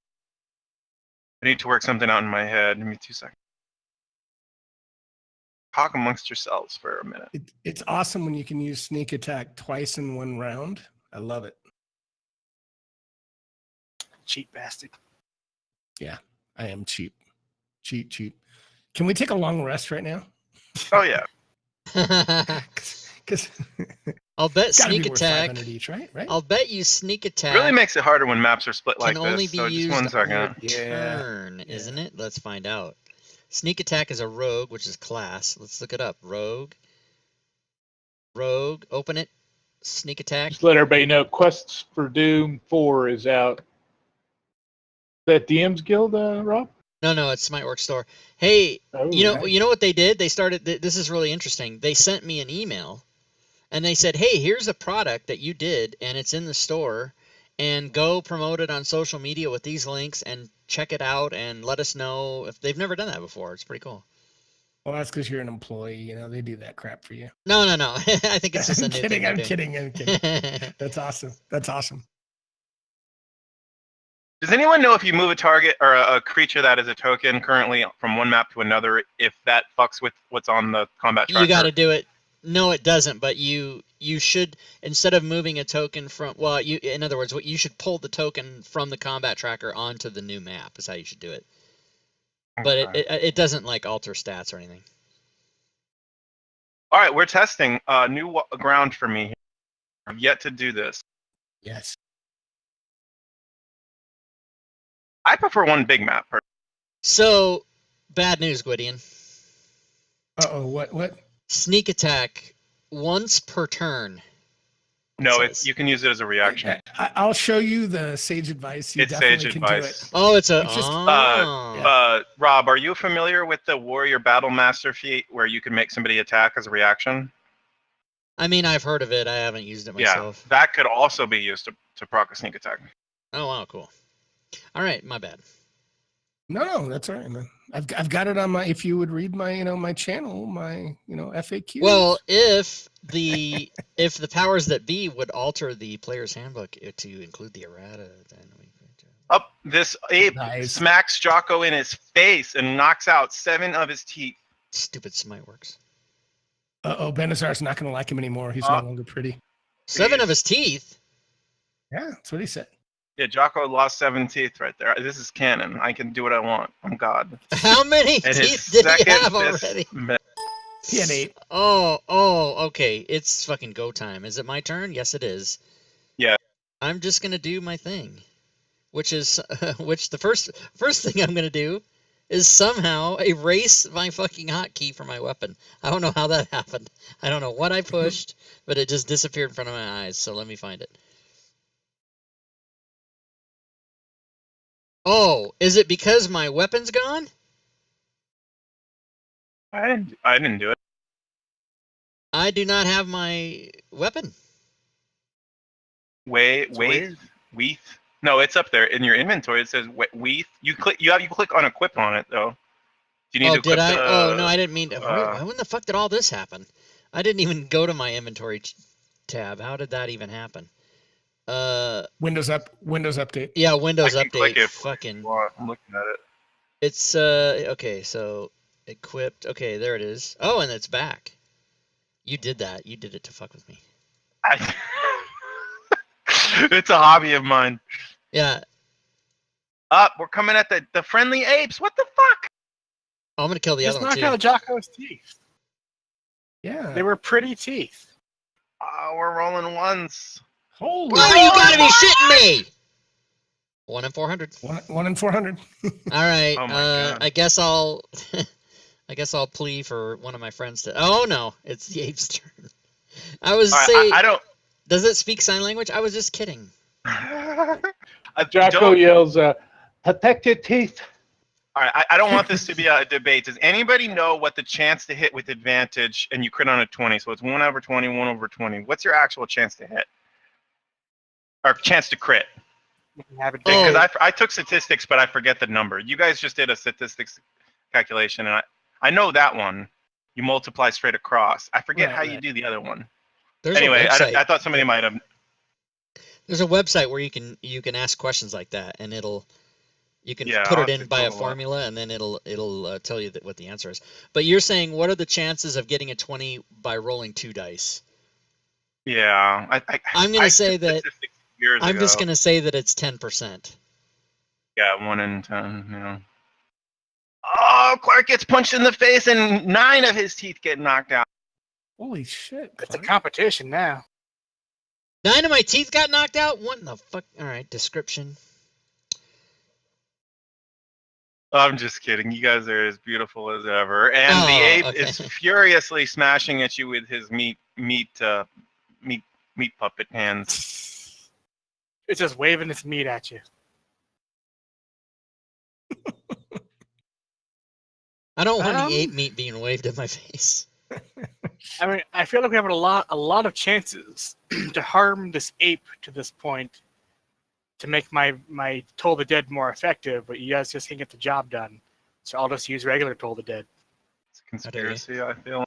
[SPEAKER 3] need to work something out in my head. Give me 2 seconds. Talk amongst yourselves for a minute.
[SPEAKER 1] It's awesome when you can use sneak attack twice in one round. I love it.
[SPEAKER 4] Cheap bastard.
[SPEAKER 1] Yeah, I am cheap. Cheap. Can we take a long rest right now?
[SPEAKER 3] Oh yeah.
[SPEAKER 1] Because
[SPEAKER 2] I'll bet sneak
[SPEAKER 1] worth
[SPEAKER 2] attack.
[SPEAKER 1] 500 each, right?
[SPEAKER 2] I'll bet you sneak attack
[SPEAKER 3] It really makes it harder when maps are split like
[SPEAKER 2] can
[SPEAKER 3] this.
[SPEAKER 2] only be
[SPEAKER 3] So just
[SPEAKER 2] used
[SPEAKER 3] 1
[SPEAKER 2] on
[SPEAKER 3] second.
[SPEAKER 2] your
[SPEAKER 1] Yeah.
[SPEAKER 2] turn, isn't it? Let's find out. Sneak attack is a rogue, which is class. Let's look it up. Rogue. Open it. Sneak attack.
[SPEAKER 5] Just let everybody know Quests for Doom 4 is out. Is that DM's Guild, Rob?
[SPEAKER 2] No, it's Smite Work Store. Hey,
[SPEAKER 5] Oh,
[SPEAKER 2] you know
[SPEAKER 5] nice.
[SPEAKER 2] what they did? They started. This is really interesting. They sent me an email, and they said, "Hey, here's a product that you did, and it's in the store, and go promote it on social media with these links, and check it out, and let us know if they've never done that before. It's pretty cool."
[SPEAKER 1] Well, that's because you're an employee. You know, they do that crap for you.
[SPEAKER 2] No. I think it's just a
[SPEAKER 1] I'm
[SPEAKER 2] new
[SPEAKER 1] kidding.
[SPEAKER 2] thing.
[SPEAKER 1] I'm kidding. That's awesome.
[SPEAKER 3] Does anyone know if you move a target or a creature that is a token currently from one map to another, if that fucks with what's on the combat tracker?
[SPEAKER 2] You got to do it. No, it doesn't. But you should, instead of moving a token from, in other words, what you should pull the token from the combat tracker onto the new map is how you should do it. But
[SPEAKER 3] Okay.
[SPEAKER 2] it doesn't like alter stats or anything.
[SPEAKER 3] All right, we're testing new ground for me. I've yet to do this.
[SPEAKER 1] Yes.
[SPEAKER 3] I prefer one big map.
[SPEAKER 2] So, bad news, Gwydion.
[SPEAKER 1] Uh-oh, what?
[SPEAKER 2] Sneak attack once per turn.
[SPEAKER 3] No,
[SPEAKER 2] says.
[SPEAKER 3] you can use it as a reaction.
[SPEAKER 1] I'll show you the sage advice. You
[SPEAKER 3] It's
[SPEAKER 1] definitely
[SPEAKER 3] sage
[SPEAKER 1] can
[SPEAKER 3] advice.
[SPEAKER 1] do it.
[SPEAKER 2] Oh, it's a.
[SPEAKER 1] It's just-
[SPEAKER 3] Rob, are you familiar with the Warrior Battle Master feat where you can make somebody attack as a reaction?
[SPEAKER 2] I mean, I've heard of it. I haven't used it
[SPEAKER 3] Yeah,
[SPEAKER 2] myself.
[SPEAKER 3] that could also be used to proc a sneak attack.
[SPEAKER 2] Oh wow, cool. All right, my bad.
[SPEAKER 1] No, that's all right, man. I've got it on my. If you would read my my channel, my FAQs.
[SPEAKER 2] Well, if the powers that be would alter the player's handbook to include the errata, then we could.
[SPEAKER 3] Up, this ape
[SPEAKER 1] Nice.
[SPEAKER 3] smacks Jocko in his face and knocks out 7 of his teeth.
[SPEAKER 2] Stupid smite works.
[SPEAKER 1] Benazar's not going to like him anymore. He's no longer pretty.
[SPEAKER 2] 7 of his teeth.
[SPEAKER 1] Yeah, that's what he said.
[SPEAKER 3] Yeah, Jocko lost 7 teeth right there. This is canon. I can do what I want. I'm God.
[SPEAKER 2] How many
[SPEAKER 3] And his
[SPEAKER 2] teeth did he
[SPEAKER 3] second
[SPEAKER 2] have
[SPEAKER 3] fist
[SPEAKER 2] already?
[SPEAKER 1] He had 8.
[SPEAKER 2] Oh, okay. It's fucking go time. Is it my turn? Yes, it is.
[SPEAKER 3] Yeah.
[SPEAKER 2] I'm just gonna do my thing, which is the first thing I'm gonna do is somehow erase my fucking hotkey for my weapon. I don't know how that happened. I don't know what I pushed, but it just disappeared in front of my eyes. So let me find it. Oh, is it because my weapon's gone?
[SPEAKER 3] I didn't do it.
[SPEAKER 2] I do not have my weapon.
[SPEAKER 3] Wait. No, it's up there in your inventory. It says Weath. You click on equip on it though. Do you need to
[SPEAKER 2] Did
[SPEAKER 3] equip
[SPEAKER 2] I?
[SPEAKER 3] the,
[SPEAKER 2] No, I didn't mean to. When the fuck did all this happen? I didn't even go to my inventory tab. How did that even happen?
[SPEAKER 1] Windows update.
[SPEAKER 2] Yeah, Windows
[SPEAKER 3] I can click
[SPEAKER 2] update.
[SPEAKER 3] it.
[SPEAKER 2] Fucking.
[SPEAKER 3] Well, I'm looking at it.
[SPEAKER 2] It's okay. So equipped. Okay, there it is. Oh, and it's back. You did that. You did it to fuck with me.
[SPEAKER 3] It's a hobby of mine.
[SPEAKER 2] Yeah.
[SPEAKER 3] We're coming at the friendly apes. What the fuck?
[SPEAKER 2] I'm gonna kill the
[SPEAKER 4] Just
[SPEAKER 2] other one
[SPEAKER 4] knock
[SPEAKER 2] too.
[SPEAKER 4] out Jocko's teeth.
[SPEAKER 1] Yeah.
[SPEAKER 4] They were pretty teeth.
[SPEAKER 3] We're rolling ones.
[SPEAKER 1] Holy.
[SPEAKER 2] Oh, you gotta be shitting me! 1 in 400.
[SPEAKER 1] 1 in 400.
[SPEAKER 2] All right.
[SPEAKER 3] Oh my God.
[SPEAKER 2] I guess I'll plea for one of my friends to. Oh no, it's the ape's turn. I was saying.
[SPEAKER 3] I don't.
[SPEAKER 2] Does it speak sign language? I was just kidding.
[SPEAKER 5] Jocko yells, protect your teeth.
[SPEAKER 3] All right, I don't want this to be a debate. Does anybody know what the chance to hit with advantage and you crit on a 20? So it's 1 over 20, 1 over 20. What's your actual chance to hit? Or chance to crit?
[SPEAKER 4] Have it
[SPEAKER 2] Oh.
[SPEAKER 3] Because I took statistics, but I forget the number. You guys just did a statistics calculation, and I know that one. You multiply straight across. I forget how you do the other one.
[SPEAKER 2] There's
[SPEAKER 3] Anyway,
[SPEAKER 2] a website.
[SPEAKER 3] I thought somebody might have.
[SPEAKER 2] There's a website where you can ask questions like that, and you can
[SPEAKER 3] Yeah,
[SPEAKER 2] put
[SPEAKER 3] I'll
[SPEAKER 2] it
[SPEAKER 3] have
[SPEAKER 2] in
[SPEAKER 3] to
[SPEAKER 2] by a
[SPEAKER 3] Google it.
[SPEAKER 2] formula, and then it'll tell you what the answer is. But you're saying, what are the chances of getting a 20 by rolling 2 dice?
[SPEAKER 3] Yeah,
[SPEAKER 2] I'm gonna
[SPEAKER 3] I
[SPEAKER 2] say
[SPEAKER 3] did
[SPEAKER 2] that.
[SPEAKER 3] statistics years
[SPEAKER 2] I'm
[SPEAKER 3] ago.
[SPEAKER 2] just gonna say that it's 10%.
[SPEAKER 3] Yeah, 1 in 10. Yeah. Oh, Clark gets punched in the face, and 9 of his teeth get knocked out.
[SPEAKER 1] Holy shit.
[SPEAKER 4] It's a
[SPEAKER 1] Clark.
[SPEAKER 4] competition now.
[SPEAKER 2] 9 of my teeth got knocked out. What in the fuck? All right, description.
[SPEAKER 3] I'm just kidding. You guys are as beautiful as ever, and the ape
[SPEAKER 2] okay.
[SPEAKER 3] is furiously smashing at you with his meat puppet hands.
[SPEAKER 4] It's just waving its meat at you.
[SPEAKER 2] I don't want any ape meat being waved in my face.
[SPEAKER 4] I mean, I feel like we have a lot of chances to harm this ape to this point, to make my Toll the Dead more effective, but you guys just can't get the job done. So I'll just use regular Toll the Dead.
[SPEAKER 3] It's a conspiracy, I feel.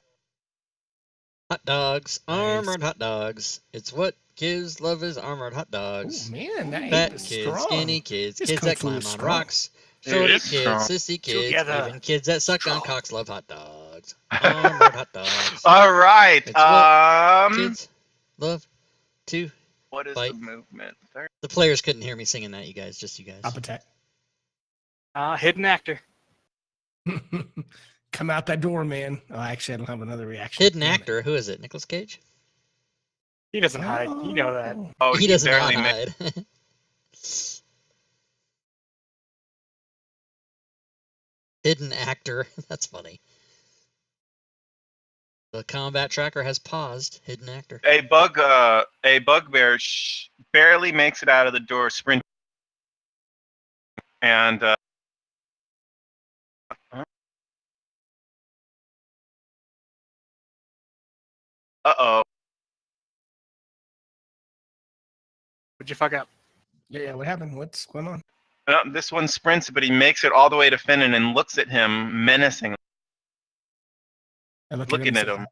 [SPEAKER 2] Hot dogs,
[SPEAKER 1] Nice.
[SPEAKER 2] armored hot dogs. It's what gives love is armored hot
[SPEAKER 1] Oh
[SPEAKER 2] dogs.
[SPEAKER 1] man, that
[SPEAKER 2] Fat
[SPEAKER 1] ape is
[SPEAKER 2] kids,
[SPEAKER 1] strong.
[SPEAKER 2] skinny kids,
[SPEAKER 1] His
[SPEAKER 2] kids
[SPEAKER 1] kung
[SPEAKER 2] that
[SPEAKER 1] fu
[SPEAKER 2] climb on
[SPEAKER 1] is strong.
[SPEAKER 2] rocks,
[SPEAKER 3] It
[SPEAKER 2] shorty
[SPEAKER 3] is
[SPEAKER 2] kids,
[SPEAKER 3] strong.
[SPEAKER 2] sissy kids,
[SPEAKER 4] Together.
[SPEAKER 2] even kids that suck on
[SPEAKER 1] Strong.
[SPEAKER 2] cocks love hot dogs. Armored hot dogs.
[SPEAKER 3] All right.
[SPEAKER 2] It's what kids love to.
[SPEAKER 3] What is
[SPEAKER 2] fight.
[SPEAKER 3] the movement?
[SPEAKER 2] The players couldn't hear me singing that, you guys. Just you guys.
[SPEAKER 1] Up attack.
[SPEAKER 4] Hidden actor.
[SPEAKER 1] Come out that door, man. Oh, actually, I don't have another reaction.
[SPEAKER 2] Hidden
[SPEAKER 1] Damn it.
[SPEAKER 2] actor. Who is it? Nicolas Cage?
[SPEAKER 4] He doesn't hide. You know that.
[SPEAKER 3] Oh,
[SPEAKER 2] He does not
[SPEAKER 3] barely
[SPEAKER 2] hide. Hidden actor. That's funny. The combat tracker has paused. Hidden actor.
[SPEAKER 3] A bugbear barely makes it out of the door, sprint, and uh-oh.
[SPEAKER 4] What'd you fuck up?
[SPEAKER 1] Yeah, what happened? What's going on?
[SPEAKER 3] This one sprints, but he makes it all the way to Finnan and looks at him menacingly,
[SPEAKER 1] I look
[SPEAKER 3] looking
[SPEAKER 1] at
[SPEAKER 3] at
[SPEAKER 1] him.
[SPEAKER 3] him.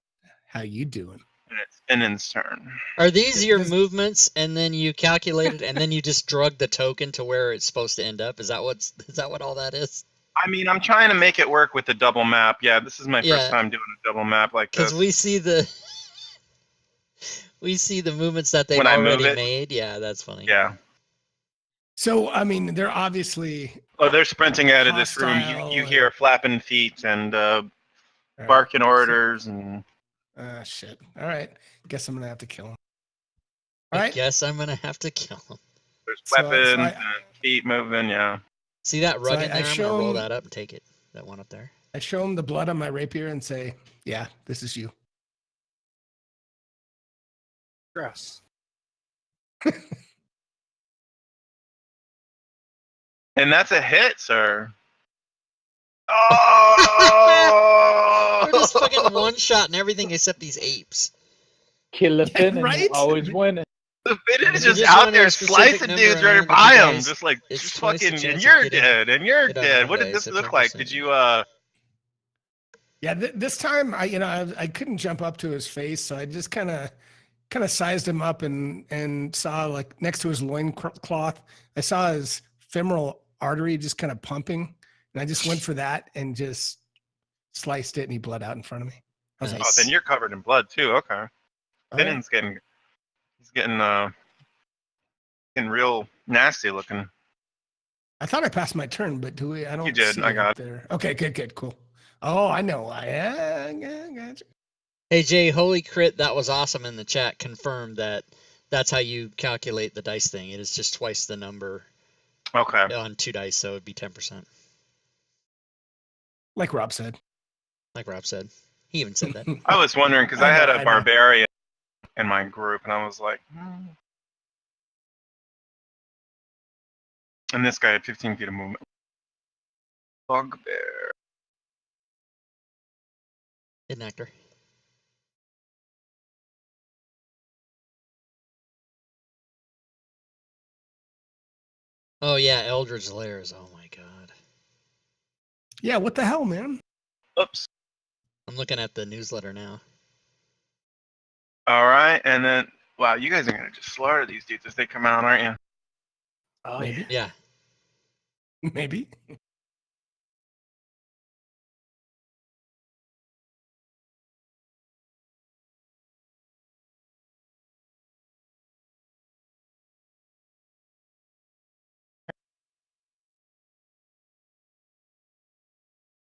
[SPEAKER 1] How you doing?
[SPEAKER 3] And it's Finnan's turn.
[SPEAKER 2] Are these your
[SPEAKER 1] Does-
[SPEAKER 2] movements, and then you calculate it, and then you just drug the token to where it's supposed to end up? Is that what all that is?
[SPEAKER 3] I mean, I'm trying to make it work with the double map. Yeah, this is my
[SPEAKER 2] Yeah.
[SPEAKER 3] first time doing a double map like this.
[SPEAKER 2] Because we see the movements that they've
[SPEAKER 3] When I move
[SPEAKER 2] already
[SPEAKER 3] it?
[SPEAKER 2] made. Yeah, that's funny.
[SPEAKER 3] Yeah.
[SPEAKER 1] So, I mean, they're obviously
[SPEAKER 3] Oh, they're sprinting out of this room.
[SPEAKER 1] Hostile
[SPEAKER 3] You
[SPEAKER 1] and-
[SPEAKER 3] hear flapping feet and
[SPEAKER 1] all right,
[SPEAKER 3] barking orders and
[SPEAKER 1] shit. All right. Guess I'm gonna have to kill him.
[SPEAKER 2] I
[SPEAKER 1] All right.
[SPEAKER 2] guess I'm gonna have to kill him.
[SPEAKER 3] there's
[SPEAKER 1] So-
[SPEAKER 3] weapons
[SPEAKER 1] so I-
[SPEAKER 3] and feet moving. Yeah.
[SPEAKER 2] See that rug
[SPEAKER 1] So
[SPEAKER 2] in
[SPEAKER 1] I
[SPEAKER 2] there? I'm gonna
[SPEAKER 1] show
[SPEAKER 2] roll
[SPEAKER 1] him-
[SPEAKER 2] that up and take it. That one up there.
[SPEAKER 1] I show him the blood on my rapier and say, "Yeah, this is you."
[SPEAKER 4] Gross.
[SPEAKER 3] And that's a hit, sir. Oh!
[SPEAKER 2] We're just fucking one shot and everything except these apes.
[SPEAKER 5] Kill a
[SPEAKER 1] Yeah,
[SPEAKER 5] Finn and
[SPEAKER 1] right?
[SPEAKER 5] always winning.
[SPEAKER 3] The Finn is
[SPEAKER 2] You
[SPEAKER 3] just
[SPEAKER 2] just
[SPEAKER 3] out
[SPEAKER 2] want
[SPEAKER 3] there
[SPEAKER 2] a specific
[SPEAKER 3] slicing
[SPEAKER 2] number
[SPEAKER 3] dudes
[SPEAKER 2] and
[SPEAKER 3] right
[SPEAKER 2] remember
[SPEAKER 3] by
[SPEAKER 2] you
[SPEAKER 3] him,
[SPEAKER 2] guys-
[SPEAKER 3] just like
[SPEAKER 2] it's
[SPEAKER 3] just
[SPEAKER 2] twice the
[SPEAKER 3] fucking,
[SPEAKER 2] chance
[SPEAKER 3] and
[SPEAKER 2] of
[SPEAKER 3] you're
[SPEAKER 2] getting
[SPEAKER 3] dead, and you're
[SPEAKER 2] hit on
[SPEAKER 3] dead.
[SPEAKER 2] one
[SPEAKER 3] What did
[SPEAKER 2] dice
[SPEAKER 3] this
[SPEAKER 2] at
[SPEAKER 3] look like?
[SPEAKER 2] 10%.
[SPEAKER 3] Did you
[SPEAKER 1] Yeah, this time I couldn't jump up to his face, so I just kind of sized him up and saw like next to his loincloth, I saw his femoral artery just kind of pumping, and I just went for that and just sliced it, and he bled out in front of me. I was
[SPEAKER 3] Oh,
[SPEAKER 2] Nice.
[SPEAKER 3] then you're covered in blood too. Okay.
[SPEAKER 1] like, "Oh,
[SPEAKER 3] Finnan's getting real nasty looking.
[SPEAKER 1] I thought I passed my turn, but do we? I don't.
[SPEAKER 3] did,
[SPEAKER 1] See
[SPEAKER 3] I
[SPEAKER 1] it
[SPEAKER 3] got
[SPEAKER 1] up there. Okay, good, cool. Oh, I know. Yeah, gotcha.
[SPEAKER 2] Hey Jay, holy crit, that was awesome in the chat. Confirmed that that's how you calculate the dice thing. It is just twice the number
[SPEAKER 3] Okay.
[SPEAKER 2] on 2 dice, so it'd be 10%.
[SPEAKER 1] Like Rob said.
[SPEAKER 2] Like Rob said. He even said that.
[SPEAKER 3] I was wondering because I
[SPEAKER 1] I
[SPEAKER 3] had
[SPEAKER 1] know,
[SPEAKER 3] a
[SPEAKER 1] I know.
[SPEAKER 3] barbarian in my group, and I was like, and this guy had 15 feet of movement. Bugbear.
[SPEAKER 2] Hidden actor. Oh yeah, Eldridge Lairs. Oh my god.
[SPEAKER 1] Yeah, what the hell, man?
[SPEAKER 3] Oops.
[SPEAKER 2] I'm looking at the newsletter now.
[SPEAKER 3] All right, and then wow, you guys are gonna just slaughter these dudes as they come out, aren't you?
[SPEAKER 4] Oh
[SPEAKER 1] Maybe.
[SPEAKER 4] yeah.
[SPEAKER 2] Yeah.
[SPEAKER 1] Maybe.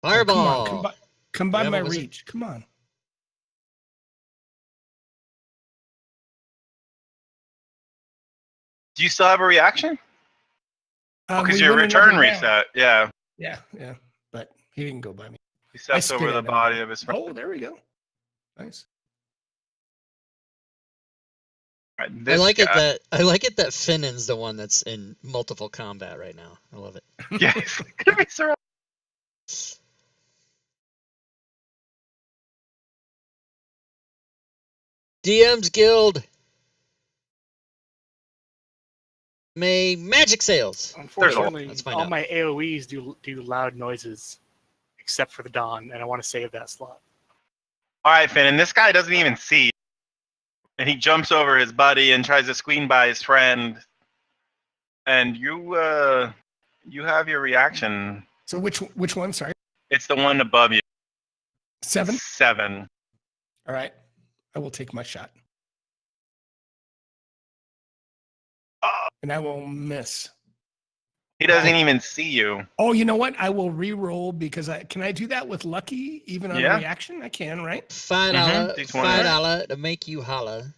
[SPEAKER 2] Fireball.
[SPEAKER 1] Come by
[SPEAKER 2] have
[SPEAKER 1] my
[SPEAKER 2] a wizard?
[SPEAKER 1] reach. Come on.
[SPEAKER 3] Do you still have a reaction? Because
[SPEAKER 1] We
[SPEAKER 3] your
[SPEAKER 1] went another
[SPEAKER 3] return
[SPEAKER 1] round.
[SPEAKER 3] reset. Yeah.
[SPEAKER 1] Yeah. But he didn't go by me.
[SPEAKER 3] He steps
[SPEAKER 1] spit
[SPEAKER 3] over
[SPEAKER 1] at
[SPEAKER 3] the
[SPEAKER 1] him.
[SPEAKER 3] body of his friend.
[SPEAKER 1] Oh, there we go. Nice.
[SPEAKER 3] Right,
[SPEAKER 2] I
[SPEAKER 3] this
[SPEAKER 2] like
[SPEAKER 3] guy.
[SPEAKER 2] I like it that Finnan's the one that's in multiple combat right now. I love it.
[SPEAKER 3] Yeah, he's gonna be surrounded.
[SPEAKER 2] DM's Guild. May magic sales.
[SPEAKER 4] Unfortunately,
[SPEAKER 2] Let's find
[SPEAKER 4] all
[SPEAKER 2] out.
[SPEAKER 4] my AOE's do loud noises, except for the dawn, and I want to save that slot.
[SPEAKER 3] All right, Finn, and this guy doesn't even see. And he jumps over his buddy and tries to squeam by his friend. And you have your reaction.
[SPEAKER 1] So which one? Sorry.
[SPEAKER 3] It's the one above you.
[SPEAKER 1] 7.
[SPEAKER 3] 7.
[SPEAKER 1] All right. I will take my shot. And I will miss.
[SPEAKER 3] He doesn't even see you.
[SPEAKER 1] Oh, you know what? I will re-roll because can I do that with lucky even on
[SPEAKER 3] Yeah.
[SPEAKER 1] a reaction? I can, right?
[SPEAKER 2] $5,
[SPEAKER 3] D20.
[SPEAKER 2] $5 to make you holla.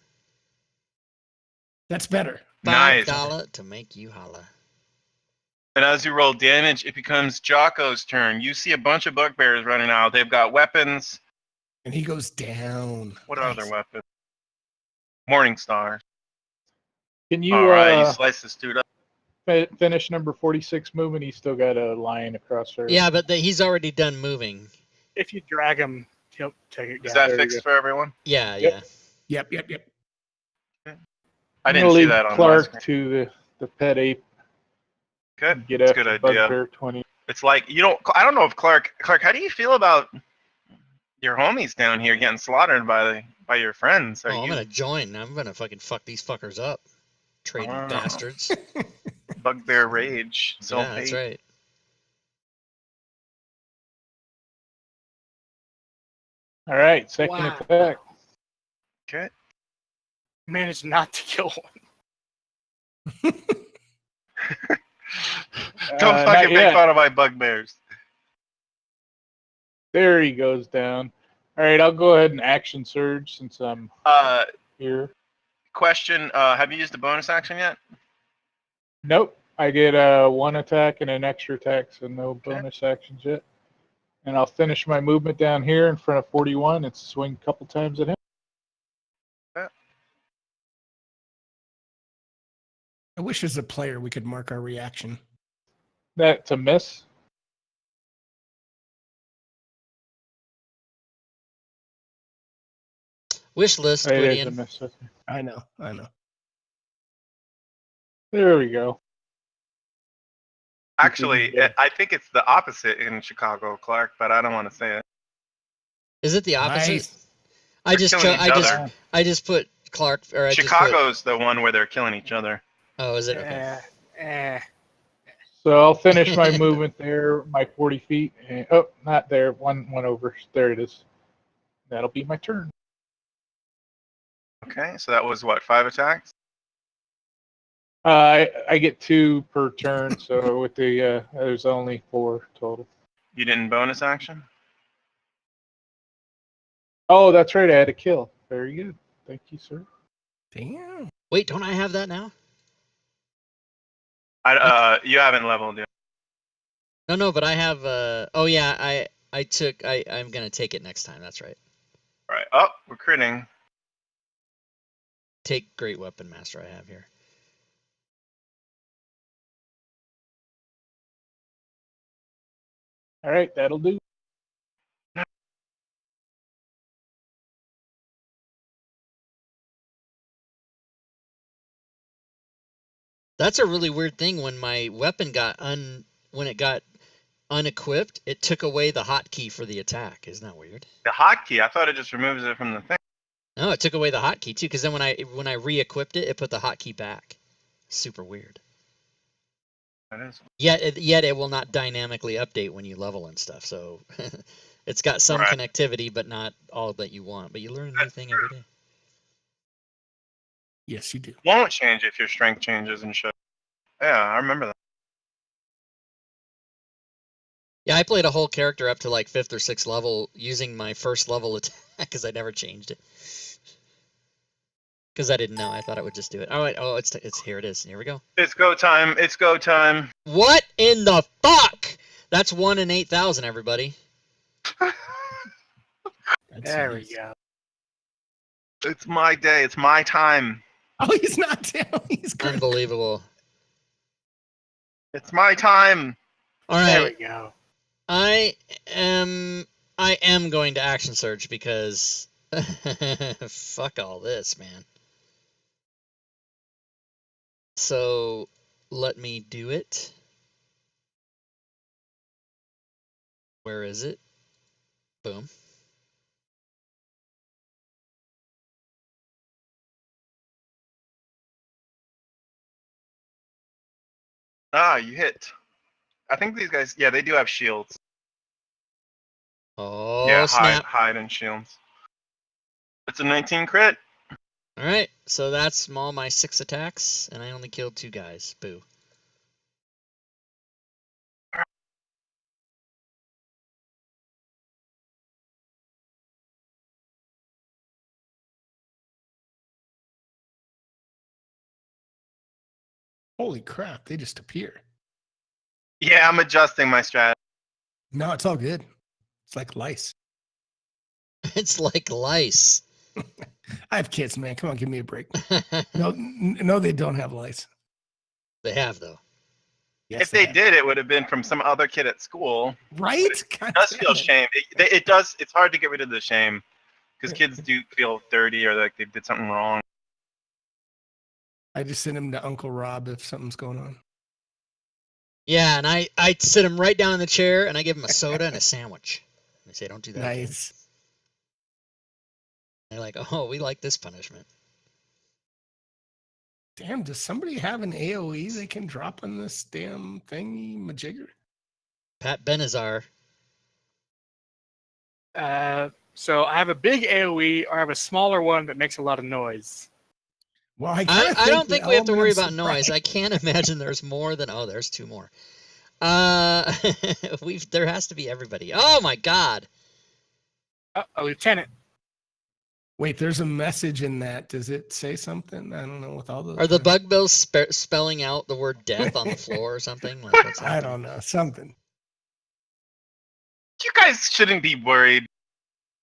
[SPEAKER 1] That's better.
[SPEAKER 3] Nice.
[SPEAKER 2] $5 to make you holla.
[SPEAKER 3] And as you roll damage, it becomes Jocko's turn. You see a bunch of bugbears running out. They've got weapons.
[SPEAKER 1] And he goes down.
[SPEAKER 3] What
[SPEAKER 1] Nice.
[SPEAKER 3] other weapon? Morning Star.
[SPEAKER 5] Can you
[SPEAKER 3] All right, you slice this dude up.
[SPEAKER 5] finish number 46 movement? He's still got a lion across her.
[SPEAKER 2] Yeah, but he's already done moving.
[SPEAKER 4] If you drag him, he'll take it
[SPEAKER 3] Is
[SPEAKER 4] down.
[SPEAKER 3] that
[SPEAKER 5] there you
[SPEAKER 3] fixed
[SPEAKER 5] go.
[SPEAKER 3] for everyone?
[SPEAKER 2] Yeah,
[SPEAKER 5] Yep.
[SPEAKER 2] yeah.
[SPEAKER 1] Yep.
[SPEAKER 3] I
[SPEAKER 5] I'm
[SPEAKER 3] didn't
[SPEAKER 5] gonna
[SPEAKER 3] see
[SPEAKER 5] leave
[SPEAKER 3] that on my
[SPEAKER 5] Clark
[SPEAKER 3] screen.
[SPEAKER 5] to the pet ape.
[SPEAKER 3] Good.
[SPEAKER 5] Get
[SPEAKER 3] That's a
[SPEAKER 5] after
[SPEAKER 3] good idea.
[SPEAKER 5] Bugbear 20.
[SPEAKER 3] It's like you don't. I don't know if Clark, how do you feel about your homies down here getting slaughtered by your friends? Are
[SPEAKER 2] Oh, I'm
[SPEAKER 3] you
[SPEAKER 2] gonna join. I'm gonna fucking fuck these fuckers up. Trading
[SPEAKER 3] Oh.
[SPEAKER 2] bastards.
[SPEAKER 3] Bugbear Rage?
[SPEAKER 2] Yeah, that's right.
[SPEAKER 5] All right, second
[SPEAKER 4] Wow.
[SPEAKER 5] attack.
[SPEAKER 3] Okay.
[SPEAKER 4] Managed not to kill one.
[SPEAKER 3] Don't
[SPEAKER 5] Not
[SPEAKER 3] fucking make
[SPEAKER 5] yet.
[SPEAKER 3] fun of my bugbears.
[SPEAKER 5] There he goes down. All right, I'll go ahead and action surge since I'm here.
[SPEAKER 3] Question: have you used a bonus action yet?
[SPEAKER 5] Nope, I get one attack and an extra attack, so no bonus actions yet. And I'll finish my movement down here in front of 41 and swing a couple times at him.
[SPEAKER 1] I wish as a player we could mark our reaction.
[SPEAKER 5] That's a miss.
[SPEAKER 2] Wish list,
[SPEAKER 5] Right, there's a
[SPEAKER 2] Gwydion.
[SPEAKER 5] miss. Okay.
[SPEAKER 1] I know.
[SPEAKER 5] There we go.
[SPEAKER 3] Actually, I think it's the opposite in Chicago, Clark, but I don't want to say it.
[SPEAKER 2] Is it the opposite?
[SPEAKER 1] Nice.
[SPEAKER 2] I just
[SPEAKER 3] killing each other.
[SPEAKER 2] I just put Clark or I just
[SPEAKER 3] Chicago's the one where they're killing each other.
[SPEAKER 2] put, oh, is it? Okay.
[SPEAKER 5] So I'll finish my movement there, my 40 feet. And, oh, not there. One over. There it is. That'll be my turn.
[SPEAKER 3] Okay, so that was what, 5 attacks?
[SPEAKER 5] I get 2 per turn, so with the there's only 4 total.
[SPEAKER 3] You didn't bonus action?
[SPEAKER 5] Oh, that's right. I had a kill. Very good. Thank you, sir.
[SPEAKER 1] Damn.
[SPEAKER 2] Wait, don't I have that now?
[SPEAKER 3] You haven't leveled yet.
[SPEAKER 2] No, but I have. Oh yeah, I'm gonna take it next time. That's right.
[SPEAKER 3] All right. Oh, we're critting.
[SPEAKER 2] Take Great Weapon Master. I have here.
[SPEAKER 5] All right, that'll do.
[SPEAKER 2] That's a really weird thing. When my weapon when it got unequipped, it took away the hotkey for the attack. Isn't that weird?
[SPEAKER 3] The hotkey, I thought it just removes it from the thing.
[SPEAKER 2] No, it took away the hotkey too. Because then when I re-equipped it, it put the hotkey back. Super weird.
[SPEAKER 3] That is.
[SPEAKER 2] Yet it will not dynamically update when you level and stuff. So it's got some
[SPEAKER 3] Right.
[SPEAKER 2] connectivity, but not all that you want. But you learn a new thing every day.
[SPEAKER 1] Yes, you do.
[SPEAKER 3] Won't change if your strength changes and shit. Yeah, I remember that.
[SPEAKER 2] Yeah, I played a whole character up to like 5th or 6th level using my first level attack because I never changed it. Because I didn't know. I thought it would just do it. All right. Oh, it's here. It is. Here we go.
[SPEAKER 3] It's go time. It's go time.
[SPEAKER 2] What in the fuck? That's 1 in 8,000, everybody.
[SPEAKER 1] That's
[SPEAKER 4] There we
[SPEAKER 1] nice.
[SPEAKER 4] go.
[SPEAKER 3] It's my day. It's my time.
[SPEAKER 1] Oh, he's not down. He's good.
[SPEAKER 2] Unbelievable.
[SPEAKER 3] It's my time.
[SPEAKER 2] All
[SPEAKER 4] There
[SPEAKER 2] right.
[SPEAKER 4] we go.
[SPEAKER 2] I am going to action surge because fuck all this, man. So let me do it. Where is it? Boom.
[SPEAKER 3] Ah, you hit. I think these guys, yeah, they do have shields.
[SPEAKER 2] Oh,
[SPEAKER 3] Yeah,
[SPEAKER 2] snap.
[SPEAKER 3] hide and shields. It's a 19 crit.
[SPEAKER 2] All right, so that's all my 6 attacks, and I only killed 2 guys. Boo.
[SPEAKER 1] Holy crap, they just appear.
[SPEAKER 3] Yeah, I'm adjusting my strat.
[SPEAKER 1] No, it's all good. It's like lice.
[SPEAKER 2] It's like lice.
[SPEAKER 1] I have kids, man. Come on, give me a break. No, they don't have lice.
[SPEAKER 2] They have though.
[SPEAKER 1] Yes,
[SPEAKER 3] If they
[SPEAKER 1] have.
[SPEAKER 3] did, it would have been from some other kid at school.
[SPEAKER 1] Right? God
[SPEAKER 3] It does
[SPEAKER 1] damn
[SPEAKER 3] feel
[SPEAKER 1] it.
[SPEAKER 3] shame. It does. It's hard to get rid of the shame because kids do feel dirty or like they did something wrong.
[SPEAKER 1] I just send him to Uncle Rob if something's going on.
[SPEAKER 2] Yeah, and I sit him right down in the chair and I give him a soda and a sandwich. I say, don't do that. Again.
[SPEAKER 1] Nice.
[SPEAKER 2] They're like, oh, we like this punishment.
[SPEAKER 1] Damn, does somebody have an AoE they can drop on this damn thingy majigger?
[SPEAKER 2] Pat Benazar.
[SPEAKER 4] So I have a big AoE, or I have a smaller one that makes a lot of noise.
[SPEAKER 1] Well, I
[SPEAKER 2] don't think we have to worry about
[SPEAKER 1] surprised.
[SPEAKER 2] noise. I can't imagine there's more than there's two more. There has to be everybody. Oh my god.
[SPEAKER 4] A lieutenant.
[SPEAKER 1] Wait, there's a message in that. Does it say something? I don't know. With all those,
[SPEAKER 2] Are the bug bills spelling out the word death on the floor or something? Like, what's
[SPEAKER 1] I
[SPEAKER 2] happening?
[SPEAKER 1] don't know. Something.
[SPEAKER 3] You guys shouldn't be worried.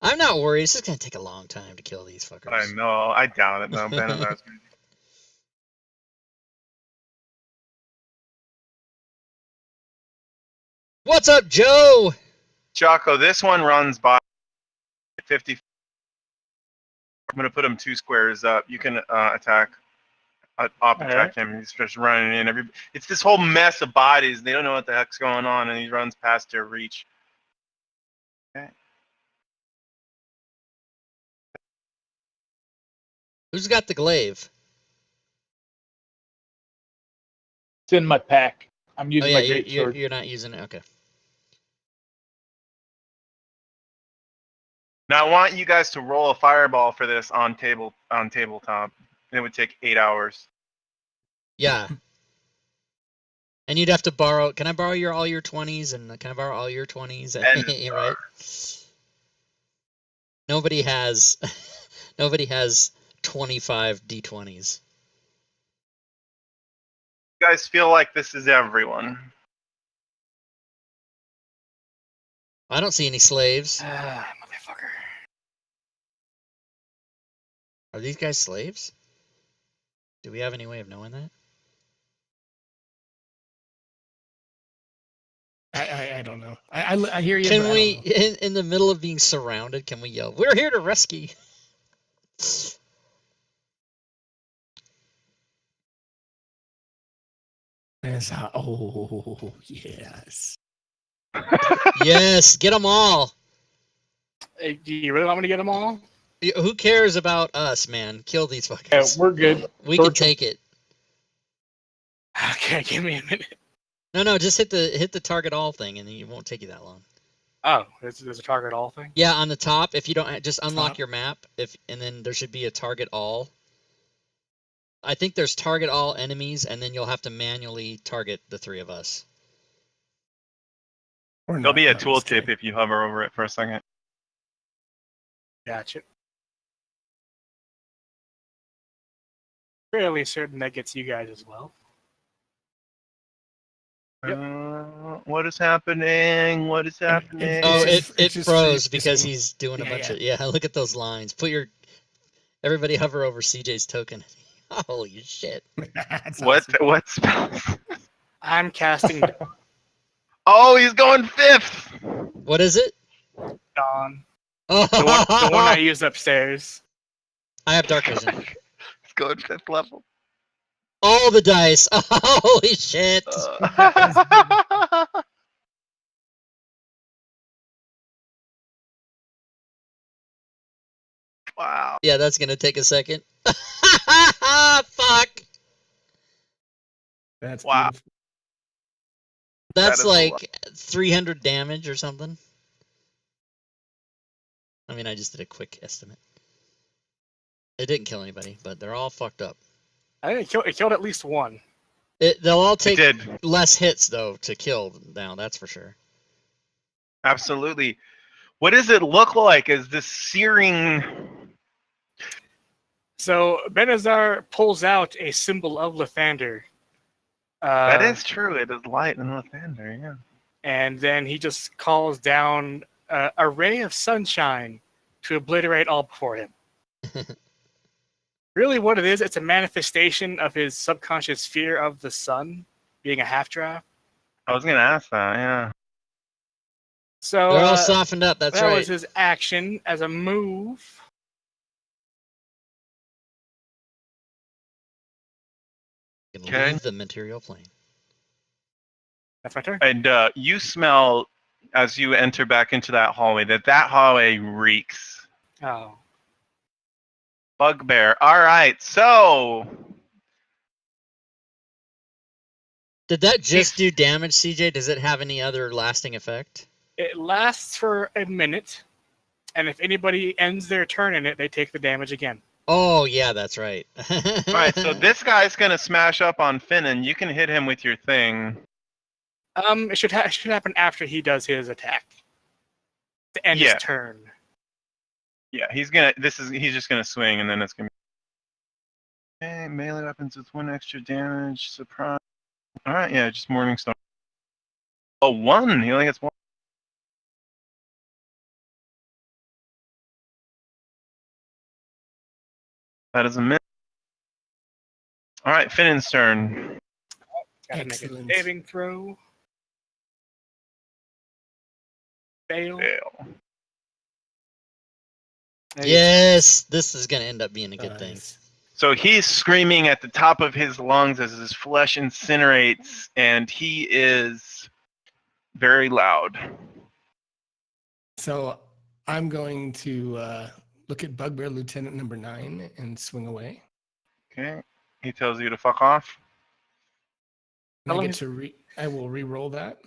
[SPEAKER 2] I'm not worried. It's just gonna take a long time to kill these fuckers.
[SPEAKER 3] I know. I doubt it though. Benazar's gonna-
[SPEAKER 2] What's up, Joe?
[SPEAKER 3] Jocko, this one runs by 50. I'm gonna put him 2 squares up. You can attack. Op attack
[SPEAKER 5] Alright.
[SPEAKER 3] him. He's just running in. It's this whole mess of bodies. They don't know what the heck's going on, and he runs past their reach. Okay.
[SPEAKER 2] Who's got the glaive?
[SPEAKER 5] It's in my pack. I'm
[SPEAKER 2] Oh
[SPEAKER 5] using
[SPEAKER 2] yeah,
[SPEAKER 5] my great sword.
[SPEAKER 2] you're not using it. Okay.
[SPEAKER 3] Now I want you guys to roll a fireball for this on tabletop. It would take 8 hours.
[SPEAKER 2] Yeah. And you'd have to borrow. Can I borrow all your 20s? And can I borrow all your 20s?
[SPEAKER 3] And
[SPEAKER 2] right. Nobody has. Nobody has 25 d20s.
[SPEAKER 3] You guys feel like this is everyone.
[SPEAKER 2] I don't see any slaves.
[SPEAKER 4] Motherfucker.
[SPEAKER 2] Are these guys slaves? Do we have any way of knowing that?
[SPEAKER 1] I don't know. I hear you.
[SPEAKER 2] Can
[SPEAKER 1] but I
[SPEAKER 2] we,
[SPEAKER 1] don't know.
[SPEAKER 2] in the middle of being surrounded, can we yell, "We're here to rescue"?
[SPEAKER 1] Oh yes.
[SPEAKER 2] Yes, get them all.
[SPEAKER 4] Hey, do you really want me to get them all?
[SPEAKER 2] Who cares about us, man? Kill these
[SPEAKER 5] Yeah,
[SPEAKER 2] fuckers.
[SPEAKER 5] we're good.
[SPEAKER 2] We can
[SPEAKER 5] Torture.
[SPEAKER 2] take it.
[SPEAKER 4] Okay, give me a minute.
[SPEAKER 2] No, just hit the target all thing, and it won't take you that long.
[SPEAKER 4] Oh, there's a target all thing?
[SPEAKER 2] Yeah, on the top, if you don't just unlock
[SPEAKER 1] Top.
[SPEAKER 2] your map, and then there should be a target all. I think there's target all enemies, and then you'll have to manually target the 3 of us.
[SPEAKER 1] Or
[SPEAKER 3] There'll
[SPEAKER 1] not,
[SPEAKER 3] be a
[SPEAKER 1] no, just
[SPEAKER 3] tooltip
[SPEAKER 1] kidding.
[SPEAKER 3] if you hover over it for a second.
[SPEAKER 4] Gotcha. Fairly certain that gets you guys as well. Yep.
[SPEAKER 3] What is happening? What is happening?
[SPEAKER 2] Oh,
[SPEAKER 1] It's
[SPEAKER 2] it
[SPEAKER 1] just
[SPEAKER 2] froze
[SPEAKER 1] free
[SPEAKER 2] because
[SPEAKER 1] fishing.
[SPEAKER 2] he's doing a
[SPEAKER 1] Yeah,
[SPEAKER 2] bunch
[SPEAKER 1] yeah.
[SPEAKER 2] of look at those lines. Everybody hover over CJ's token. Holy shit!
[SPEAKER 1] That's
[SPEAKER 3] What?
[SPEAKER 1] awesome.
[SPEAKER 3] What spells?
[SPEAKER 4] I'm casting
[SPEAKER 3] Oh, he's going 5th.
[SPEAKER 2] What is it?
[SPEAKER 4] Dawn.
[SPEAKER 2] Oh,
[SPEAKER 4] The one I used upstairs.
[SPEAKER 2] I have dark vision.
[SPEAKER 3] He's going 5th level.
[SPEAKER 2] All the dice. Holy shit!
[SPEAKER 3] Wow.
[SPEAKER 2] Yeah, that's gonna take a second. Fuck.
[SPEAKER 1] That's
[SPEAKER 3] Wow.
[SPEAKER 1] beautiful.
[SPEAKER 2] That's
[SPEAKER 3] is a lot.
[SPEAKER 2] like 300 damage or something. I mean, I just did a quick estimate. It didn't kill anybody, but they're all fucked up.
[SPEAKER 4] I think it killed at least one.
[SPEAKER 2] They'll all
[SPEAKER 3] It
[SPEAKER 2] take
[SPEAKER 3] did.
[SPEAKER 2] less hits though to kill now. That's for sure.
[SPEAKER 3] Absolutely. What does it look like? Is this searing?
[SPEAKER 4] So Benazar pulls out a symbol of Lathander.
[SPEAKER 3] That is true. It is light and lavender. Yeah.
[SPEAKER 4] And then he just calls down a ray of sunshine to obliterate all before him. Really, what it is, it's a manifestation of his subconscious fear of the sun being a half-draft.
[SPEAKER 3] I was gonna ask that. Yeah.
[SPEAKER 4] So
[SPEAKER 2] They're all softened up. That's
[SPEAKER 4] that
[SPEAKER 2] right.
[SPEAKER 4] was his action. As a move,
[SPEAKER 2] You can
[SPEAKER 3] Okay.
[SPEAKER 2] leave the material plane.
[SPEAKER 4] that's my turn.
[SPEAKER 3] And you smell as you enter back into that hallway that hallway reeks.
[SPEAKER 4] Oh,
[SPEAKER 3] Bugbear. All right, so
[SPEAKER 2] Did that just do damage, CJ? Does it have any other lasting effect?
[SPEAKER 4] it lasts for a minute, and if anybody ends their turn in it, they take the damage again.
[SPEAKER 2] Oh, yeah, that's right.
[SPEAKER 3] all right, so this guy's gonna smash up on Finn, and you can hit him with your thing.
[SPEAKER 4] It should happen after he does his attack to end
[SPEAKER 3] Yeah.
[SPEAKER 4] his turn.
[SPEAKER 3] Yeah, he's just gonna swing, and then it's gonna be okay, melee weapons with 1 extra damage. Surprise. All right, yeah, just Morningstar. Oh, 1. He only gets 1. That is a miss. All right, Finn's turn.
[SPEAKER 4] Gotta make a
[SPEAKER 1] Excellent.
[SPEAKER 4] saving throw. Fail.
[SPEAKER 3] Fail.
[SPEAKER 2] Yes, this is going to end up being a good thing.
[SPEAKER 1] Nice.
[SPEAKER 3] So he's screaming at the top of his lungs as his flesh incinerates, and he is very loud.
[SPEAKER 1] So I'm going to look at Bugbear Lieutenant number 9 and swing away.
[SPEAKER 3] Okay. He tells you to fuck off.
[SPEAKER 1] And
[SPEAKER 4] How
[SPEAKER 1] I
[SPEAKER 4] long
[SPEAKER 1] get to I will re-roll that.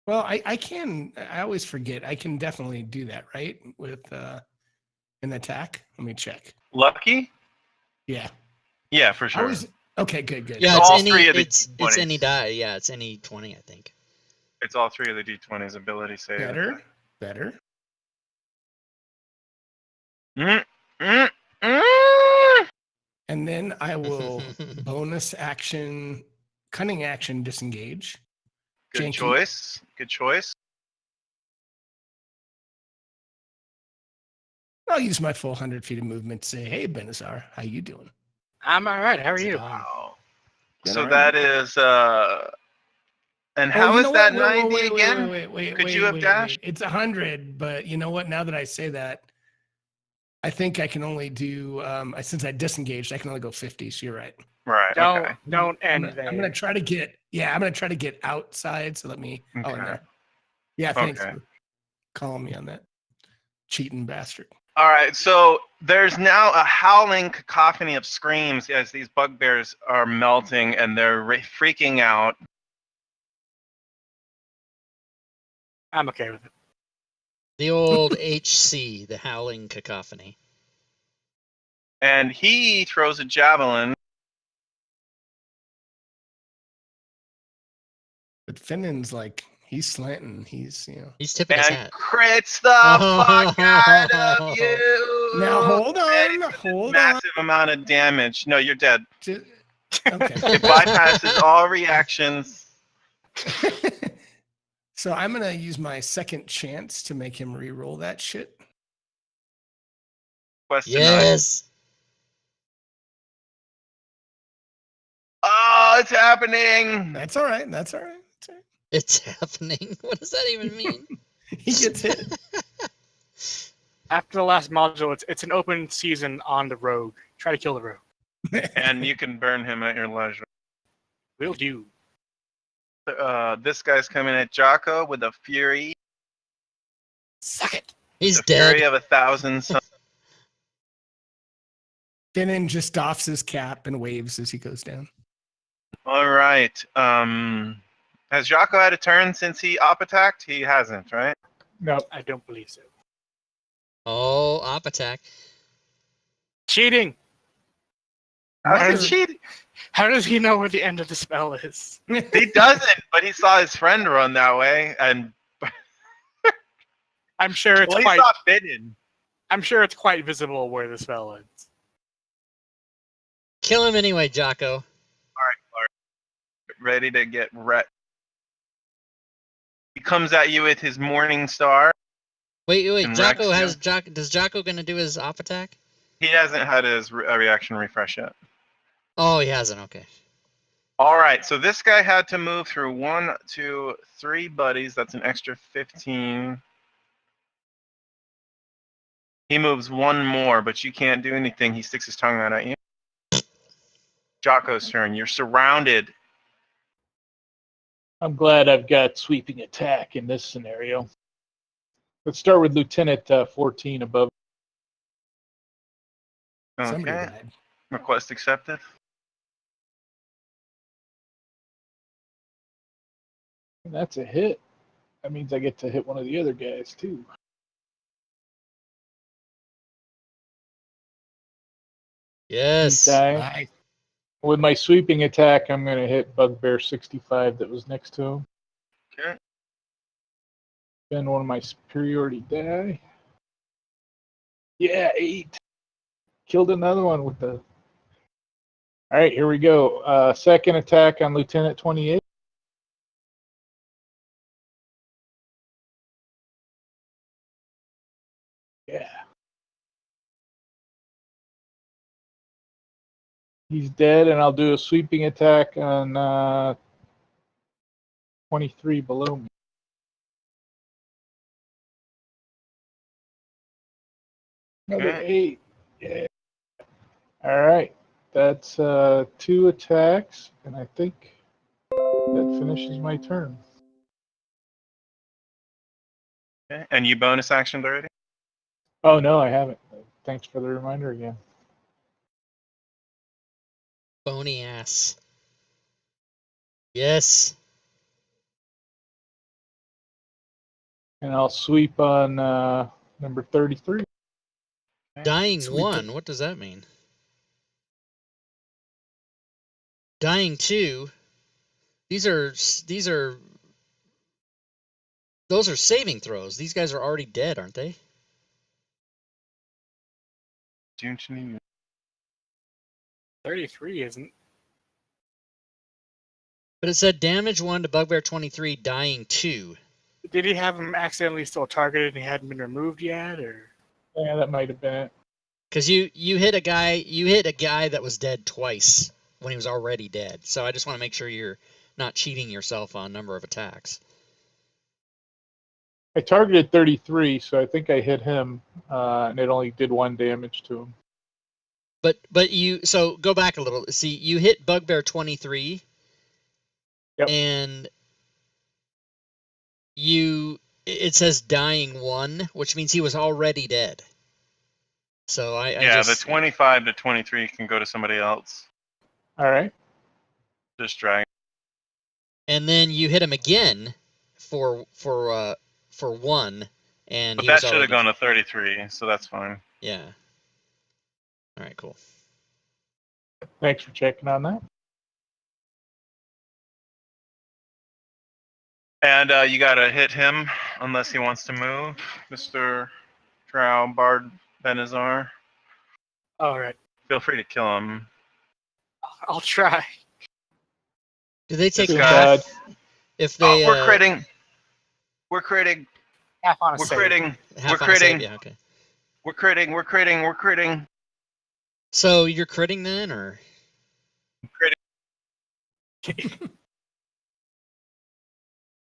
[SPEAKER 1] Well, I can. I always forget. I can definitely do that, right? With an attack. Let me check.
[SPEAKER 3] Lucky?
[SPEAKER 1] Yeah.
[SPEAKER 3] Yeah, for
[SPEAKER 1] I
[SPEAKER 3] sure.
[SPEAKER 1] was okay. Good.
[SPEAKER 2] Yeah,
[SPEAKER 3] It's
[SPEAKER 2] it's
[SPEAKER 3] all
[SPEAKER 2] any,
[SPEAKER 3] three of the
[SPEAKER 2] it's
[SPEAKER 3] D20s.
[SPEAKER 2] any die. Yeah, it's any 20, I think.
[SPEAKER 3] It's all 3 of the D20's ability save.
[SPEAKER 1] Better.
[SPEAKER 3] Mm, mm, mm.
[SPEAKER 1] And then I will bonus action, cunning action, disengage.
[SPEAKER 3] Good
[SPEAKER 1] Janky.
[SPEAKER 3] choice. Good choice.
[SPEAKER 1] I'll use my full 100 feet of movement to say, "Hey, Benazar, how you doing?"
[SPEAKER 4] I'm all right. How are you?
[SPEAKER 3] Wow.
[SPEAKER 1] Been
[SPEAKER 3] So
[SPEAKER 1] around.
[SPEAKER 3] that is and
[SPEAKER 1] Oh,
[SPEAKER 3] how
[SPEAKER 1] you
[SPEAKER 3] is
[SPEAKER 1] know what?
[SPEAKER 3] that
[SPEAKER 1] Wait,
[SPEAKER 3] 90
[SPEAKER 1] wait,
[SPEAKER 3] again?
[SPEAKER 1] Wait,
[SPEAKER 3] Could you have dashed?
[SPEAKER 1] It's 100, but you know what? Now that I say that, I think I can only do since I disengaged, I can only go 50. So you're right.
[SPEAKER 3] Right. Okay.
[SPEAKER 4] Don't end
[SPEAKER 1] I'm
[SPEAKER 4] there.
[SPEAKER 1] gonna try to get I'm gonna try to get outside. So let me in
[SPEAKER 3] Okay.
[SPEAKER 1] there. Yeah, thanks
[SPEAKER 3] Okay.
[SPEAKER 1] for calling me on that. Cheating bastard.
[SPEAKER 3] All right, so there's now a howling cacophony of screams as these bugbears are melting and they're freaking out.
[SPEAKER 4] I'm okay with it.
[SPEAKER 2] The old HC, the howling cacophony.
[SPEAKER 3] And he throws a javelin.
[SPEAKER 1] But Finnan's like he's slanting. He's
[SPEAKER 2] He's tipping his
[SPEAKER 3] And
[SPEAKER 2] hat.
[SPEAKER 3] crits the fuck out of you.
[SPEAKER 1] Now hold
[SPEAKER 3] And
[SPEAKER 1] on, hold on.
[SPEAKER 3] massive amount of damage. No, you're dead.
[SPEAKER 1] Okay.
[SPEAKER 3] It bypasses all reactions.
[SPEAKER 1] So I'm gonna use my second chance to make him re-roll that shit.
[SPEAKER 3] Question 9.
[SPEAKER 2] Yes.
[SPEAKER 3] Oh, it's happening.
[SPEAKER 1] That's all right. That's all right. That's all right.
[SPEAKER 2] It's happening. What does that even mean?
[SPEAKER 1] He gets hit.
[SPEAKER 4] After the last module, it's an open season on the rogue. Try to kill the rogue.
[SPEAKER 3] And you can burn him at your leisure.
[SPEAKER 4] Will do.
[SPEAKER 3] This guy's coming at Jocko with a fury.
[SPEAKER 4] Suck it.
[SPEAKER 2] He's
[SPEAKER 3] The fury
[SPEAKER 2] dead.
[SPEAKER 3] of 1,000 suns.
[SPEAKER 1] Finnan just doffs his cap and waves as he goes down.
[SPEAKER 3] All right. Has Jocko had a turn since he op attacked? He hasn't, right?
[SPEAKER 5] Nope.
[SPEAKER 4] I don't believe so.
[SPEAKER 2] Oh, op attack.
[SPEAKER 4] Cheating.
[SPEAKER 3] How's he cheating?
[SPEAKER 4] How does he know where the end of the spell is?
[SPEAKER 3] He doesn't, but he saw his friend run that way, and
[SPEAKER 4] I'm sure it's
[SPEAKER 3] well, he's
[SPEAKER 4] quite.
[SPEAKER 3] not bidden.
[SPEAKER 4] I'm sure it's quite visible where the spell ends.
[SPEAKER 2] Kill him anyway, Jocko.
[SPEAKER 3] All right, Clark. Ready to get wrecked. He comes at you with his morning star.
[SPEAKER 2] Wait.
[SPEAKER 3] And
[SPEAKER 2] Jocko
[SPEAKER 3] Rex,
[SPEAKER 2] does Jocko gonna do his off attack?
[SPEAKER 3] he hasn't had his reaction refresh yet.
[SPEAKER 2] Oh, he hasn't. Okay.
[SPEAKER 3] All right, so this guy had to move through 1, 2, 3 buddies. That's an extra 15. He moves one more, but you can't do anything. He sticks his tongue out at you. Jocko's turn. You're surrounded.
[SPEAKER 5] I'm glad I've got sweeping attack in this scenario. Let's start with Lieutenant 14 above.
[SPEAKER 1] Somebody
[SPEAKER 3] Okay.
[SPEAKER 1] died.
[SPEAKER 3] Request accepted.
[SPEAKER 5] And that's a hit. That means I get to hit one of the other guys too.
[SPEAKER 2] Yes.
[SPEAKER 5] Die.
[SPEAKER 1] Nice.
[SPEAKER 5] With my sweeping attack, I'm going to hit Bugbear 65 that was next to him.
[SPEAKER 3] Okay.
[SPEAKER 5] Spend one of my superiority die. Yeah, 8. Killed another one with the... All right, here we go. Second attack on Lieutenant 28. Yeah. He's dead, and I'll do a sweeping attack on 23 below me. Another
[SPEAKER 3] Okay.
[SPEAKER 5] 8. Yeah. All right. That's 2 attacks, and I think that finishes my turn.
[SPEAKER 3] Okay. And you bonus actioned already?
[SPEAKER 5] Oh, no, I haven't. Thanks for the reminder again.
[SPEAKER 2] Bony ass. Yes.
[SPEAKER 5] And I'll sweep on number 33.
[SPEAKER 2] Dying
[SPEAKER 1] Sweep it.
[SPEAKER 2] 1. What does that mean? Dying 2. Those are saving throws. These guys are already dead, aren't they?
[SPEAKER 3] Don't you need
[SPEAKER 4] 33 isn't.
[SPEAKER 2] But it said damage 1 to Bugbear 23, dying 2.
[SPEAKER 4] Did he have him accidentally still targeted and he hadn't been removed yet, or?
[SPEAKER 5] Yeah, that might have been it.
[SPEAKER 2] Because you hit a guy that was dead twice when he was already dead. So I just want to make sure you're not cheating yourself on number of attacks.
[SPEAKER 5] I targeted 33, so I think I hit him, and it only did 1 damage to him.
[SPEAKER 2] But you so go back a little. See, you hit Bugbear 23.
[SPEAKER 5] Yep.
[SPEAKER 2] And it says dying 1, which means he was already dead. So
[SPEAKER 3] the 25 to 23 can go to somebody else.
[SPEAKER 5] All right.
[SPEAKER 3] Just drag.
[SPEAKER 2] And then you hit him again for 1, and
[SPEAKER 3] But
[SPEAKER 2] he
[SPEAKER 3] that
[SPEAKER 2] was
[SPEAKER 3] should have
[SPEAKER 2] already,
[SPEAKER 3] gone to 33, so that's fine.
[SPEAKER 2] yeah. All right, cool.
[SPEAKER 5] Thanks for checking on that.
[SPEAKER 3] And you gotta hit him unless he wants to move, Mr. Drow Bard Benazar.
[SPEAKER 4] All right,
[SPEAKER 3] Feel free to kill him.
[SPEAKER 4] I'll try.
[SPEAKER 2] Do they take
[SPEAKER 3] This
[SPEAKER 5] guy-
[SPEAKER 2] half if they?
[SPEAKER 3] We're critting. We're critting.
[SPEAKER 4] Half on a
[SPEAKER 3] We're
[SPEAKER 4] save.
[SPEAKER 3] critting.
[SPEAKER 2] half
[SPEAKER 3] we're
[SPEAKER 2] on a save?
[SPEAKER 3] critting.
[SPEAKER 2] Yeah, okay.
[SPEAKER 3] We're critting. We're critting. We're critting.
[SPEAKER 2] So you're critting then, or?
[SPEAKER 3] Critting.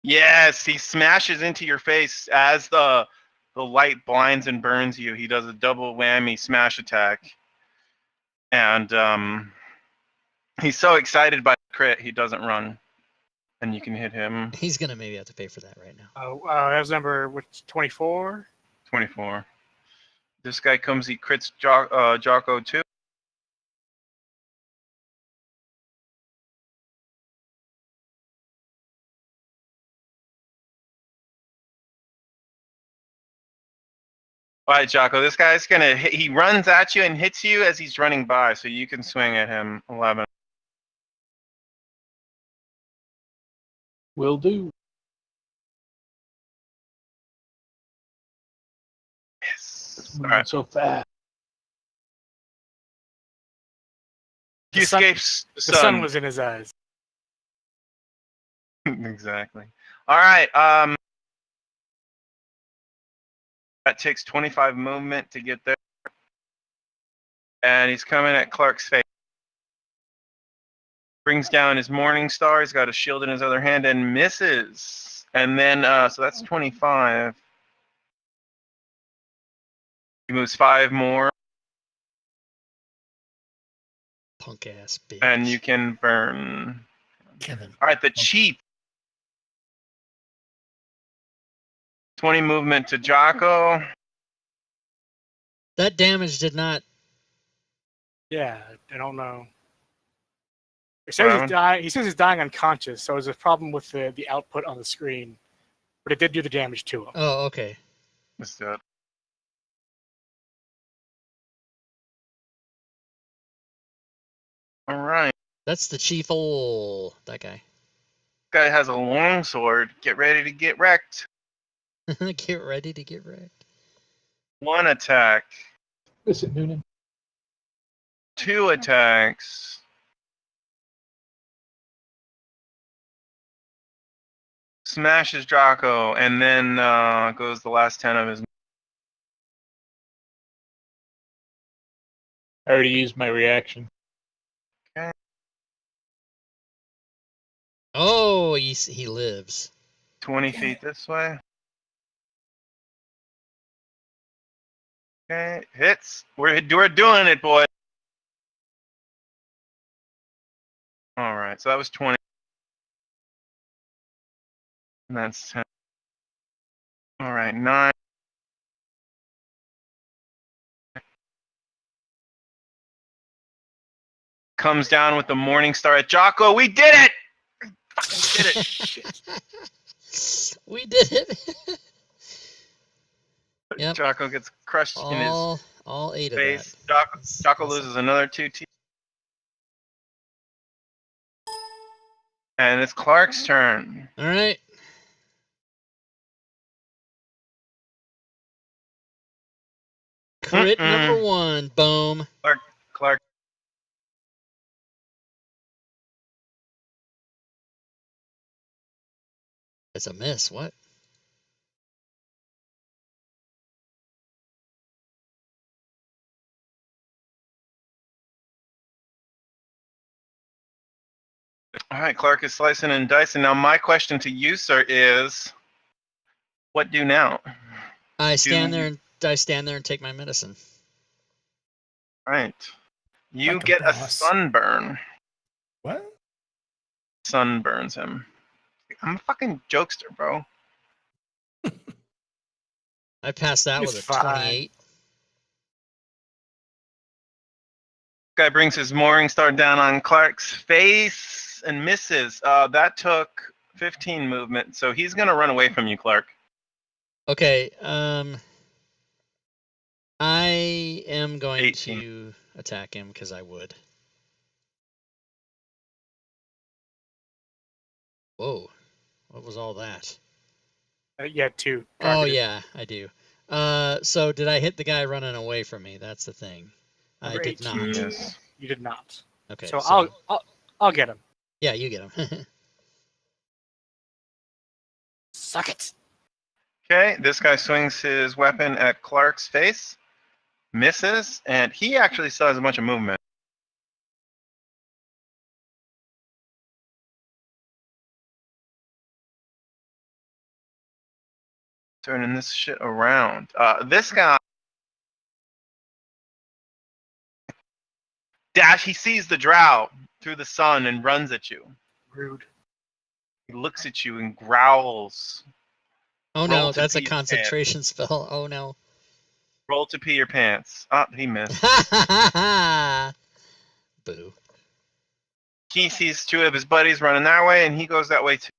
[SPEAKER 3] Yes, he smashes into your face as the light blinds and burns you. He does a double whammy smash attack. And he's so excited by the crit, he doesn't run. And you can hit him.
[SPEAKER 2] He's gonna maybe have to pay for that right now.
[SPEAKER 4] Oh, that was number 24.
[SPEAKER 3] 24. This guy comes, he crits Jocko too. All right, Jocko, this guy's gonna hit, he runs at you and hits you as he's running by, so you can swing at him. 11.
[SPEAKER 5] Will do.
[SPEAKER 3] Yes.
[SPEAKER 5] It's
[SPEAKER 3] All
[SPEAKER 5] moving
[SPEAKER 3] right.
[SPEAKER 5] so fast.
[SPEAKER 3] He
[SPEAKER 4] The sun-
[SPEAKER 3] escapes the
[SPEAKER 4] The
[SPEAKER 3] sun.
[SPEAKER 4] sun was in his eyes.
[SPEAKER 3] Exactly. All right. That takes 25 movement to get there. And he's coming at Clark's face. Brings down his Morning Star. He's got a shield in his other hand and misses. And then, so that's 25. He moves 5 more.
[SPEAKER 2] Punk ass bitch.
[SPEAKER 3] And you can burn.
[SPEAKER 1] Kevin.
[SPEAKER 3] All right, the Chief. 20 movement to Jocko.
[SPEAKER 2] That damage did not.
[SPEAKER 4] Yeah, I don't know. He says he's dying. He says he's dying unconscious, so there's a problem with the output on the screen. But it did do the damage to him.
[SPEAKER 2] Oh, okay.
[SPEAKER 3] Let's do it. All right.
[SPEAKER 2] That's the chief. That guy.
[SPEAKER 3] Guy has a long sword. Get ready to get wrecked.
[SPEAKER 2] Get ready to get wrecked.
[SPEAKER 3] 1 attack.
[SPEAKER 5] Listen, Noonan.
[SPEAKER 3] 2 attacks. Smashes Jocko, and then goes the last 10 of his.
[SPEAKER 5] I already used my reaction.
[SPEAKER 2] Oh, he lives.
[SPEAKER 3] 20 feet this way. Okay, hits. We're doing it, boy. All right, so that was 20. And that's 10. All right, 9. Comes down with the Morning Star at Jocko. We did it! Fucking did it.
[SPEAKER 2] We did it. Yep.
[SPEAKER 3] Jocko gets crushed in his
[SPEAKER 2] all 8
[SPEAKER 3] face.
[SPEAKER 2] of that.
[SPEAKER 3] Jocko loses another 2 teeth. And it's Clark's turn.
[SPEAKER 2] All right. Crit number 1. Boom.
[SPEAKER 3] Clark.
[SPEAKER 2] It's a miss. What?
[SPEAKER 3] All right, Clark is slicing and dicing. Now, my question to you, sir, is, what do now?
[SPEAKER 2] I stand there and take my medicine.
[SPEAKER 3] Right. You
[SPEAKER 1] Like a
[SPEAKER 3] get a
[SPEAKER 1] boss.
[SPEAKER 3] sunburn.
[SPEAKER 1] What?
[SPEAKER 3] Sunburns him. I'm a fucking jokester, bro.
[SPEAKER 2] I passed that
[SPEAKER 4] It's
[SPEAKER 2] with a
[SPEAKER 4] fine.
[SPEAKER 2] 28.
[SPEAKER 3] Guy brings his Morning Star down on Clark's face and misses. That took 15 movement, so he's gonna run away from you, Clark.
[SPEAKER 2] Okay. I am going
[SPEAKER 3] 18.
[SPEAKER 2] to attack him because I would. Whoa. What was all that?
[SPEAKER 4] Yeah, 2.
[SPEAKER 2] Oh,
[SPEAKER 4] targeted.
[SPEAKER 2] yeah, I do. So did I hit the guy running away from me? That's the thing. I
[SPEAKER 4] Number
[SPEAKER 2] did
[SPEAKER 4] 18.
[SPEAKER 2] not.
[SPEAKER 3] Yes.
[SPEAKER 4] You did not.
[SPEAKER 2] Okay.
[SPEAKER 4] So I'll get him.
[SPEAKER 2] Yeah, you get him.
[SPEAKER 4] Suck it.
[SPEAKER 3] Okay, this guy swings his weapon at Clark's face, misses, and he actually still has a bunch of movement. Turning this shit around. This guy he sees the drow through the sun and runs at you.
[SPEAKER 4] Rude.
[SPEAKER 3] He looks at you and growls.
[SPEAKER 2] Oh
[SPEAKER 3] Roll
[SPEAKER 2] no,
[SPEAKER 3] to
[SPEAKER 2] that's a
[SPEAKER 3] pee your
[SPEAKER 2] concentration spell. Oh no.
[SPEAKER 3] Roll to pee your pants. He missed.
[SPEAKER 2] Boo.
[SPEAKER 3] He sees 2 of his buddies running that way, and he goes that way too.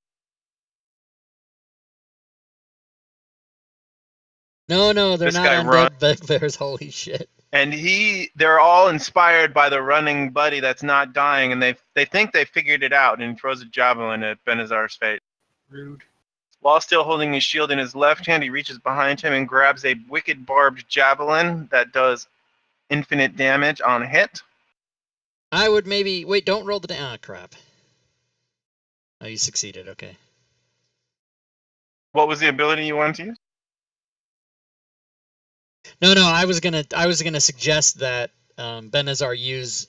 [SPEAKER 2] No, they're
[SPEAKER 3] This
[SPEAKER 2] not
[SPEAKER 3] guy
[SPEAKER 2] undead bugbears. Holy shit.
[SPEAKER 3] And they're all inspired by the running buddy that's not dying, and they think they figured it out, and he throws a javelin at Benazar's face.
[SPEAKER 4] Rude.
[SPEAKER 3] While still holding his shield in his left hand, he reaches behind him and grabs a wicked barbed javelin that does infinite damage on hit.
[SPEAKER 2] I would maybe wait. Don't roll the crap. Oh, you succeeded. Okay.
[SPEAKER 3] What was the ability you wanted to use?
[SPEAKER 2] No, I was gonna suggest that Benazar use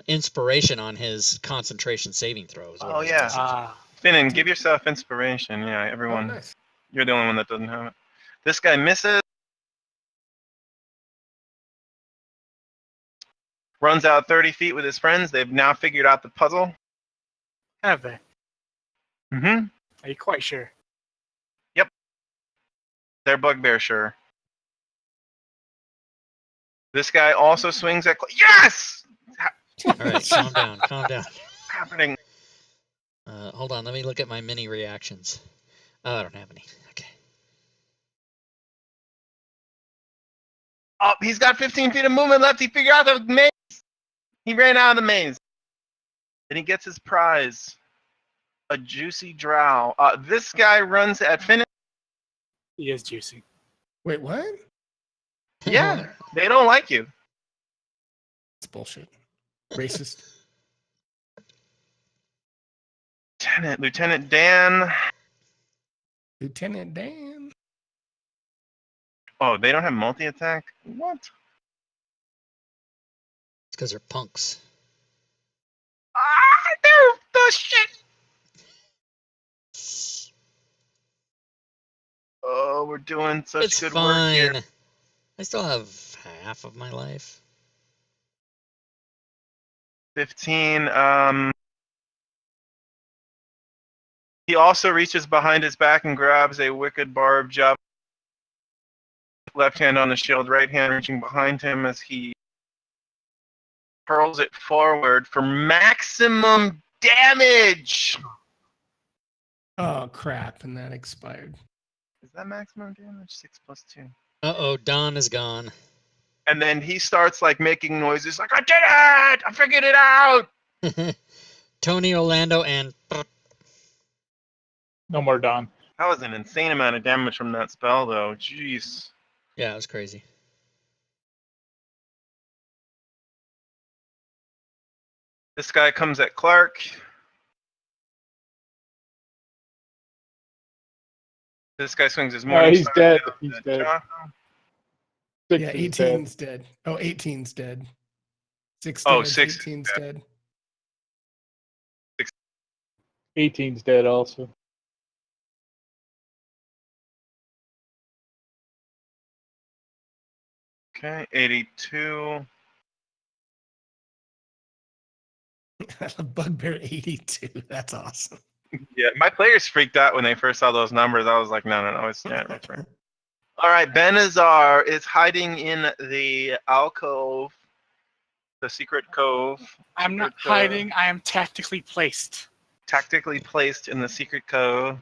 [SPEAKER 2] inspiration on his concentration saving throws.
[SPEAKER 3] Oh, yeah. Finnan, give yourself inspiration. Yeah,
[SPEAKER 1] Oh,
[SPEAKER 3] everyone.
[SPEAKER 1] nice.
[SPEAKER 3] You're the only one that doesn't have it. This guy misses. Runs out 30 feet with his friends. They've now figured out the puzzle.
[SPEAKER 4] Have they?
[SPEAKER 3] Mm-hmm.
[SPEAKER 4] Are you quite sure?
[SPEAKER 3] They're bugbear sure. This guy also swings at. Yes!
[SPEAKER 2] All right, calm down.
[SPEAKER 3] What's happening?
[SPEAKER 2] Hold on, let me look at my mini reactions. Oh, I don't have any. Okay.
[SPEAKER 3] Oh, he's got 15 feet of movement left. He figured out the maze. He ran out of the maze. And he gets his prize. A juicy drow. This guy runs at Finnan.
[SPEAKER 4] He is juicy.
[SPEAKER 1] Wait, what?
[SPEAKER 3] Yeah, they don't like you.
[SPEAKER 1] It's bullshit. Racist.
[SPEAKER 3] Lieutenant Dan.
[SPEAKER 1] Lieutenant Dan.
[SPEAKER 3] Oh, they don't have multi-attack? What?
[SPEAKER 2] It's because they're punks.
[SPEAKER 3] They're the shit. Oh, we're doing such
[SPEAKER 2] It's
[SPEAKER 3] good work here.
[SPEAKER 2] fine. I still have half of my life.
[SPEAKER 3] 15. He also reaches behind his back and grabs a wicked barb jab. Left hand on the shield, right hand reaching behind him as he hurls it forward for maximum damage.
[SPEAKER 1] Oh, crap. And that expired.
[SPEAKER 3] Is that maximum damage? 6 plus 2.
[SPEAKER 2] Uh-oh, Don is gone.
[SPEAKER 3] And then he starts like making noises like, I did it! I figured it out!
[SPEAKER 2] Tony, Orlando, and...
[SPEAKER 5] No more Don.
[SPEAKER 3] That was an insane amount of damage from that spell, though. Jeez.
[SPEAKER 2] Yeah, it was crazy.
[SPEAKER 3] This guy comes at Clark. This guy swings his morning
[SPEAKER 5] he's
[SPEAKER 3] star
[SPEAKER 5] dead.
[SPEAKER 3] down
[SPEAKER 5] He's
[SPEAKER 3] to
[SPEAKER 5] dead.
[SPEAKER 3] Jocko.
[SPEAKER 1] Yeah,
[SPEAKER 5] 16's dead.
[SPEAKER 1] 18's dead. Oh, 18's dead. 6
[SPEAKER 3] Oh,
[SPEAKER 1] dead.
[SPEAKER 3] 6
[SPEAKER 1] 18's dead.
[SPEAKER 5] 18's dead also.
[SPEAKER 3] Okay, 82.
[SPEAKER 1] Bugbear 82. That's awesome.
[SPEAKER 3] Yeah, my players freaked out when they first saw those numbers. I was like, no, it's not. That's right. All right, Benazar is hiding in the alcove, the secret cove.
[SPEAKER 4] I'm not
[SPEAKER 3] Secret,
[SPEAKER 4] hiding. I am tactically placed.
[SPEAKER 3] Tactically placed in the secret cove.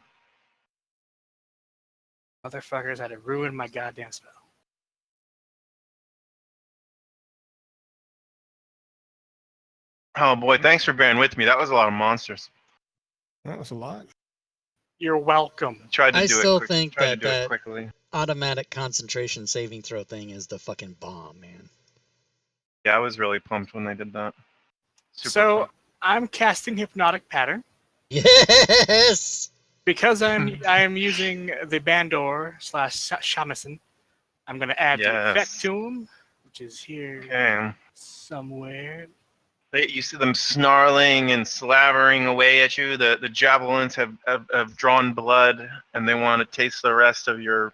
[SPEAKER 4] Motherfuckers had to ruin my goddamn spell.
[SPEAKER 3] Oh boy, thanks for bearing with me. That was a lot of monsters.
[SPEAKER 1] That was a lot.
[SPEAKER 4] You're welcome.
[SPEAKER 3] Tried to
[SPEAKER 2] I
[SPEAKER 3] do
[SPEAKER 2] still
[SPEAKER 3] it quick,
[SPEAKER 2] think
[SPEAKER 3] tried
[SPEAKER 2] that
[SPEAKER 3] to do it
[SPEAKER 2] that
[SPEAKER 3] quickly.
[SPEAKER 2] automatic concentration saving throw thing is the fucking bomb, man.
[SPEAKER 3] Yeah, I was really pumped when they did that. Super
[SPEAKER 4] So
[SPEAKER 3] pumped.
[SPEAKER 4] I'm casting Hypnotic Pattern
[SPEAKER 2] Yes!
[SPEAKER 4] because I'm using the Bandor / Shamisen. I'm gonna add the effect
[SPEAKER 3] Yes.
[SPEAKER 4] to him, which is here
[SPEAKER 3] Okay.
[SPEAKER 4] somewhere.
[SPEAKER 3] You see them snarling and slavering away at you. The javelins have drawn blood, and they want to taste the rest of your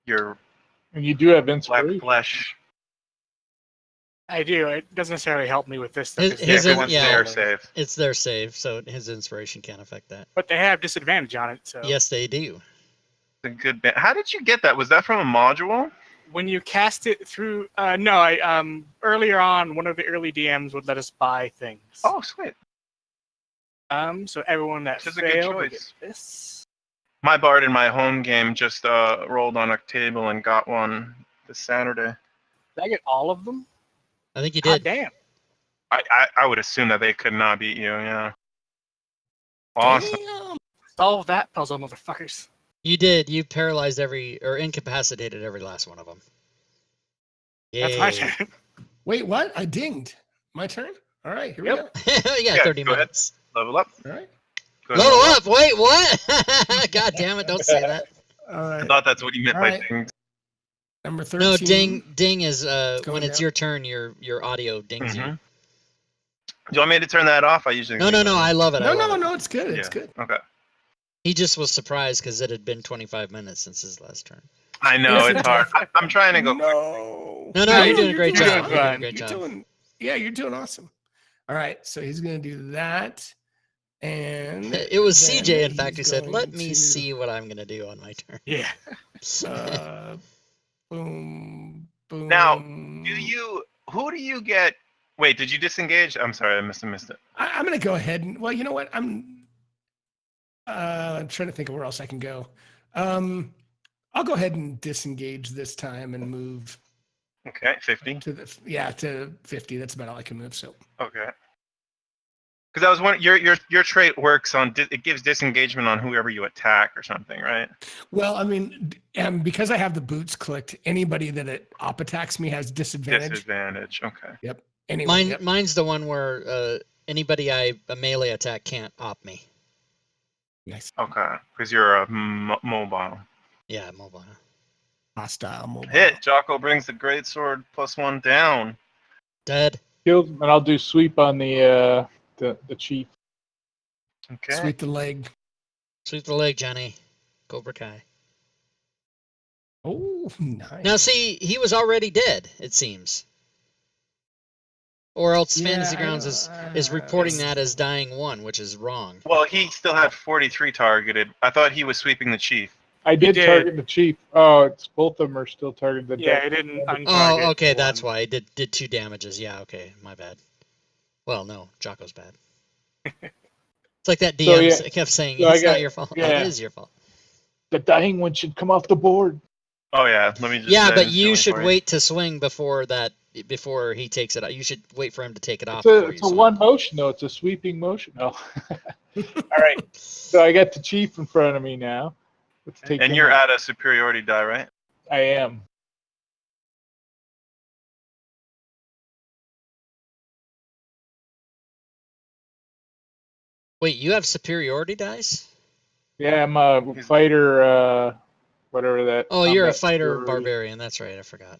[SPEAKER 5] And you do have
[SPEAKER 3] black
[SPEAKER 5] inspiration.
[SPEAKER 3] flesh.
[SPEAKER 4] I do. It doesn't necessarily help me with this stuff.
[SPEAKER 2] His-
[SPEAKER 4] 'cause
[SPEAKER 3] Yeah,
[SPEAKER 2] his
[SPEAKER 4] they're
[SPEAKER 2] in-
[SPEAKER 3] everyone's
[SPEAKER 2] yeah.
[SPEAKER 3] there safe.
[SPEAKER 2] It's their save, so his inspiration can't affect that.
[SPEAKER 4] But they have disadvantage on it. So
[SPEAKER 2] Yes, they do.
[SPEAKER 3] A good bit. How did you get that? Was that from a module?
[SPEAKER 4] when you cast it through, no, I earlier on, one of the early DMs would let us buy things.
[SPEAKER 3] Oh, sweet.
[SPEAKER 4] So everyone that
[SPEAKER 3] Which is a good
[SPEAKER 4] failed will
[SPEAKER 3] choice.
[SPEAKER 4] get this.
[SPEAKER 3] My bard in my home game just rolled on a table and got one this Saturday.
[SPEAKER 4] Did I get all of them?
[SPEAKER 2] I think you
[SPEAKER 4] God
[SPEAKER 2] did.
[SPEAKER 4] damn.
[SPEAKER 3] I would assume that they could not beat you. Yeah. Awesome.
[SPEAKER 1] Damn.
[SPEAKER 4] Solve that puzzle, motherfuckers.
[SPEAKER 2] You did. You paralyzed or incapacitated every last one of them.
[SPEAKER 4] That's my
[SPEAKER 2] Yay.
[SPEAKER 4] turn.
[SPEAKER 1] Wait, what? I dinged. My turn? All right, here we
[SPEAKER 4] Yep.
[SPEAKER 1] go.
[SPEAKER 2] Yeah,
[SPEAKER 3] Yeah,
[SPEAKER 2] 30
[SPEAKER 3] go ahead.
[SPEAKER 2] minutes.
[SPEAKER 3] Level up.
[SPEAKER 1] All right.
[SPEAKER 3] Go ahead.
[SPEAKER 2] Level up. Wait, what? God damn it. Don't say that.
[SPEAKER 1] All
[SPEAKER 3] I
[SPEAKER 1] right.
[SPEAKER 3] thought that's what you meant
[SPEAKER 1] All
[SPEAKER 3] by
[SPEAKER 1] right.
[SPEAKER 3] things.
[SPEAKER 1] Number 13.
[SPEAKER 2] No, ding is
[SPEAKER 1] going
[SPEAKER 2] when it's
[SPEAKER 1] down.
[SPEAKER 2] your turn. Your audio dings
[SPEAKER 3] Mhm.
[SPEAKER 2] you.
[SPEAKER 3] Do you want me to turn that off? I usually
[SPEAKER 2] No, I love it. I love it.
[SPEAKER 1] No, it's good. It's good.
[SPEAKER 3] Okay.
[SPEAKER 2] He just was surprised because it had been 25 minutes since his last turn.
[SPEAKER 3] I know it's hard. I'm trying to go.
[SPEAKER 1] No.
[SPEAKER 2] No, you're doing a great
[SPEAKER 4] doing
[SPEAKER 2] job. You're doing a
[SPEAKER 4] fine.
[SPEAKER 2] great job.
[SPEAKER 1] You're doing awesome. All right, so he's going to do that. And
[SPEAKER 2] It was
[SPEAKER 1] then
[SPEAKER 2] CJ, in fact, who
[SPEAKER 1] he's
[SPEAKER 2] said,
[SPEAKER 1] going
[SPEAKER 2] "Let me
[SPEAKER 1] to,
[SPEAKER 2] see what I'm gonna do on my turn."
[SPEAKER 4] Yeah.
[SPEAKER 1] Boom, boom.
[SPEAKER 3] Now, who do you get? Wait, did you disengage? I'm sorry, I must have missed it.
[SPEAKER 1] I'm going to go ahead and, well, you know what? I'm trying to think of where else I can go. I'll go ahead and disengage this time and move
[SPEAKER 3] Okay, 50.
[SPEAKER 1] to 50. That's about all I can move. So
[SPEAKER 3] Okay. Because I was wondering, your trait works on it gives disengagement on whoever you attack or something, right?
[SPEAKER 1] well, I mean, because I have the boots clicked, anybody that it op attacks me has disadvantage.
[SPEAKER 3] Disadvantage. Okay.
[SPEAKER 1] Yep. Anyway,
[SPEAKER 2] Mine's the one where anybody a melee attack can't op me.
[SPEAKER 1] nice.
[SPEAKER 3] Okay. Because you're a mobile.
[SPEAKER 2] Yeah, mobile.
[SPEAKER 1] Hostile mobile.
[SPEAKER 3] Hit. Jocko brings the great sword +1 down.
[SPEAKER 2] Dead.
[SPEAKER 5] Killed, and I'll do sweep on the chief.
[SPEAKER 3] Okay.
[SPEAKER 1] Sweep the leg.
[SPEAKER 2] Sweep the leg, Johnny. Cobra Kai.
[SPEAKER 1] Oh, nice.
[SPEAKER 2] Now, see, he was already dead, it seems. Or else Fantasy Grounds is reporting that as dying 1, which is wrong.
[SPEAKER 3] Well, he still had 43 targeted. I thought he was sweeping the chief.
[SPEAKER 5] I did
[SPEAKER 4] did.
[SPEAKER 5] target the chief. Oh, it's both of them are still targeted. The
[SPEAKER 4] Yeah,
[SPEAKER 5] dead.
[SPEAKER 4] it didn't
[SPEAKER 2] Oh,
[SPEAKER 4] untarget
[SPEAKER 2] okay,
[SPEAKER 4] one.
[SPEAKER 2] that's why. It did 2 damages. Yeah, okay, my bad. Well, no, Jocko's bad. It's like that DM kept saying,
[SPEAKER 5] So
[SPEAKER 2] it's not your fault.
[SPEAKER 5] yeah.
[SPEAKER 2] It is your fault.
[SPEAKER 5] The dying one should come off the board.
[SPEAKER 3] Oh yeah, let me just.
[SPEAKER 2] Yeah, but you should wait to swing before he takes it out. You should wait for him to take it off.
[SPEAKER 5] It's a one motion, though. It's a sweeping motion. No. All right. So I got the chief in front of me now. Let's take
[SPEAKER 3] And
[SPEAKER 5] him
[SPEAKER 3] you're
[SPEAKER 5] out.
[SPEAKER 3] at a superiority die, right?
[SPEAKER 5] I am.
[SPEAKER 2] Wait, you have superiority dice?
[SPEAKER 5] Yeah, I'm a fighter, whatever that.
[SPEAKER 2] Oh, you're a
[SPEAKER 5] combat
[SPEAKER 2] fighter
[SPEAKER 5] superiority.
[SPEAKER 2] barbarian. That's right. I forgot.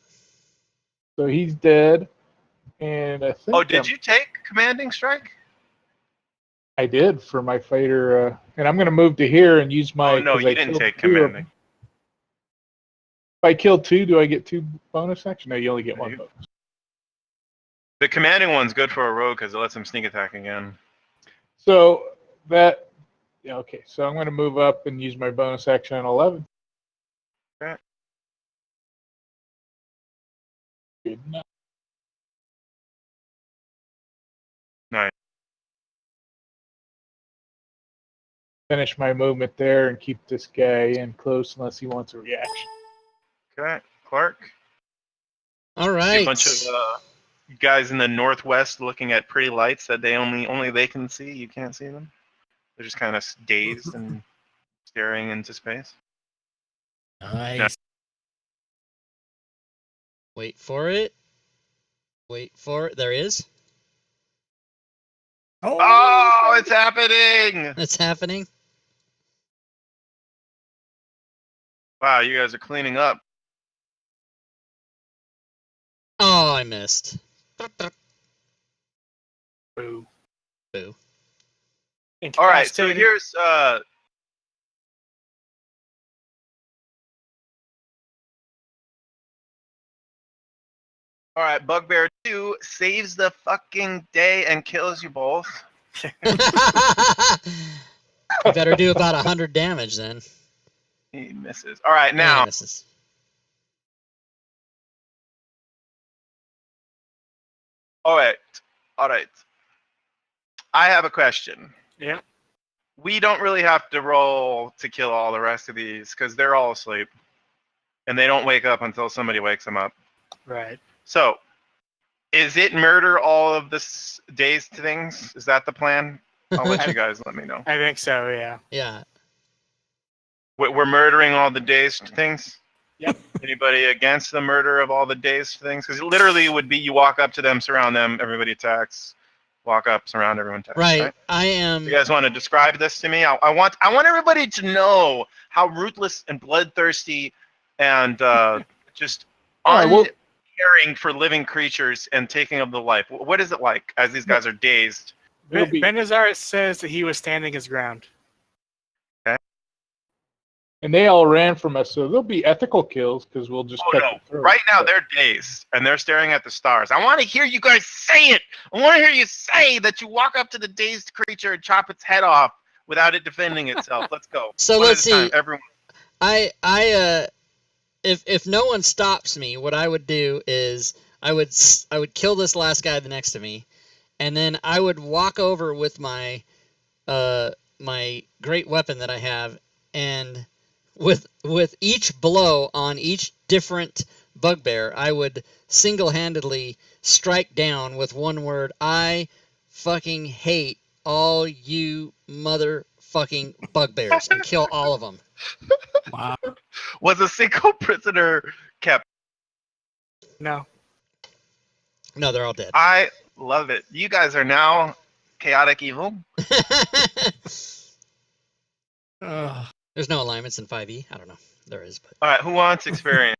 [SPEAKER 5] So he's dead. And I think.
[SPEAKER 3] Oh, did you take commanding strike?
[SPEAKER 5] I did for my fighter. And I'm going to move to here and use my.
[SPEAKER 3] Oh no,
[SPEAKER 5] 'cause
[SPEAKER 3] you
[SPEAKER 5] I
[SPEAKER 3] didn't
[SPEAKER 5] killed
[SPEAKER 3] take
[SPEAKER 5] 2 of them.
[SPEAKER 3] commanding.
[SPEAKER 5] If I kill 2, do I get 2 bonus action? No, you only get 1 bonus.
[SPEAKER 3] The commanding one's good for a rogue because it lets him sneak attack again.
[SPEAKER 5] So that. Yeah, okay. So I'm going to move up and use my bonus action on 11.
[SPEAKER 3] Okay.
[SPEAKER 5] Good enough.
[SPEAKER 3] Nice.
[SPEAKER 5] Finish my movement there and keep this guy in close unless he wants a reaction.
[SPEAKER 3] Okay, Clark.
[SPEAKER 2] All
[SPEAKER 3] See
[SPEAKER 2] right.
[SPEAKER 3] a bunch of guys in the northwest looking at pretty lights that they only they can see. You can't see them. They're just kind of dazed and staring into space.
[SPEAKER 1] Nice.
[SPEAKER 2] Wait for it. Wait for it. There is.
[SPEAKER 3] Oh, it's happening!
[SPEAKER 2] It's happening.
[SPEAKER 3] Wow, you guys are cleaning up.
[SPEAKER 2] Oh, I missed.
[SPEAKER 4] Boo.
[SPEAKER 2] Boo.
[SPEAKER 3] All right, so
[SPEAKER 4] Incapacitated.
[SPEAKER 3] here's all right, Bugbear 2 saves the fucking day and kills you both.
[SPEAKER 2] You better do about 100 damage then.
[SPEAKER 3] He misses. All right,
[SPEAKER 2] Yeah,
[SPEAKER 3] now.
[SPEAKER 2] he misses.
[SPEAKER 3] All right. I have a question.
[SPEAKER 4] Yeah.
[SPEAKER 3] We don't really have to roll to kill all the rest of these because they're all asleep. And they don't wake up until somebody wakes them up.
[SPEAKER 4] Right.
[SPEAKER 3] So, is it murder all of this dazed things? Is that the plan? I'll let you guys let me know.
[SPEAKER 4] I think so, yeah.
[SPEAKER 2] Yeah.
[SPEAKER 3] We're murdering all the dazed things?
[SPEAKER 4] Yep.
[SPEAKER 3] Anybody against the murder of all the dazed things? Because it literally would be you walk up to them, surround them, everybody attacks. Walk up, surround, everyone attacks.
[SPEAKER 2] Right. I am.
[SPEAKER 3] You guys want to describe this to me? I want everybody to know how ruthless and bloodthirsty and just
[SPEAKER 5] Alright, well-
[SPEAKER 3] uncaring for living creatures and taking of the life. What is it like as these guys are dazed?
[SPEAKER 5] It'll be,
[SPEAKER 4] Benazar says that he was standing his ground.
[SPEAKER 5] and they all ran from us, so there'll be ethical kills because we'll just
[SPEAKER 3] Oh
[SPEAKER 5] cut
[SPEAKER 3] no!
[SPEAKER 5] their throats.
[SPEAKER 3] Right now
[SPEAKER 5] But
[SPEAKER 3] they're dazed and they're staring at the stars. I want to hear you guys say it. I want to hear you say that you walk up to the dazed creature and chop its head off without it defending itself. Let's go.
[SPEAKER 2] So
[SPEAKER 3] One
[SPEAKER 2] let's
[SPEAKER 3] at a time,
[SPEAKER 2] see.
[SPEAKER 3] everyone.
[SPEAKER 2] If no one stops me, what I would do is I would kill this last guy next to me, and then I would walk over with my my great weapon that I have, and with each blow on each different bugbear, I would single-handedly strike down with one word: I fucking hate all you motherfucking bugbears, and kill all of them.
[SPEAKER 1] Wow.
[SPEAKER 3] Was a single prisoner kept?
[SPEAKER 4] No.
[SPEAKER 2] No, they're all dead.
[SPEAKER 3] I love it. You guys are now chaotic evil.
[SPEAKER 2] There's no alignments in 5e. I don't know. There is, but
[SPEAKER 3] All right, who wants experience?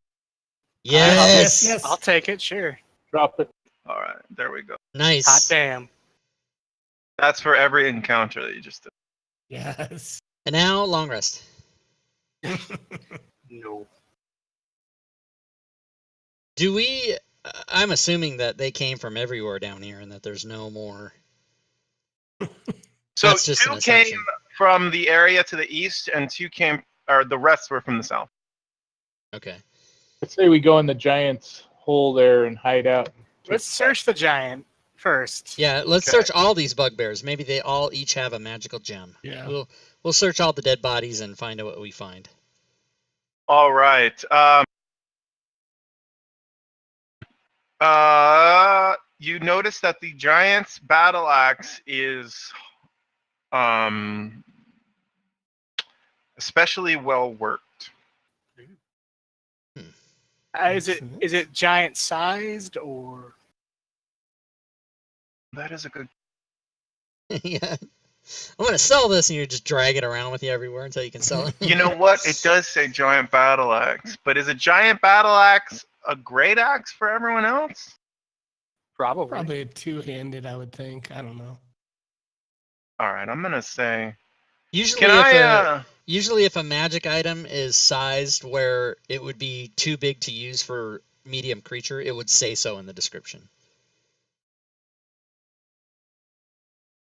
[SPEAKER 2] yes,
[SPEAKER 1] Yes.
[SPEAKER 4] I'll take it, sure.
[SPEAKER 5] drop it.
[SPEAKER 3] All right, there we go.
[SPEAKER 2] nice.
[SPEAKER 4] Hot damn.
[SPEAKER 3] That's for every encounter that you just did.
[SPEAKER 1] Yes.
[SPEAKER 2] And now long rest.
[SPEAKER 4] No.
[SPEAKER 2] Do we? I'm assuming that they came from everywhere down here, and that there's no more.
[SPEAKER 3] So
[SPEAKER 2] That's just
[SPEAKER 3] two
[SPEAKER 2] an assumption.
[SPEAKER 3] came from the area to the east, and two came, or the rest were from the south.
[SPEAKER 2] Okay.
[SPEAKER 5] Let's say we go in the giant's hole there and hide out.
[SPEAKER 4] Let's search the giant first.
[SPEAKER 2] Yeah, let's
[SPEAKER 3] Okay.
[SPEAKER 2] search all these bugbears. Maybe they all each have a magical gem.
[SPEAKER 1] Yeah.
[SPEAKER 2] We'll search all the dead bodies and find out what we find.
[SPEAKER 3] All right. You notice that the giant's battle axe is especially well worked.
[SPEAKER 4] Is it giant sized or?
[SPEAKER 3] That is a good.
[SPEAKER 2] Yeah. I'm gonna sell this, and you just drag it around with you everywhere until you can sell it.
[SPEAKER 3] You know what? It does say giant battle axe, but is a giant battle axe a great axe for everyone else?
[SPEAKER 4] Probably.
[SPEAKER 1] Probably a two-handed, I would think. I don't know.
[SPEAKER 3] All right, I'm gonna say.
[SPEAKER 2] Usually,
[SPEAKER 3] Can I?
[SPEAKER 2] Usually, if a magic item is sized where it would be too big to use for medium creature, it would say so in the description.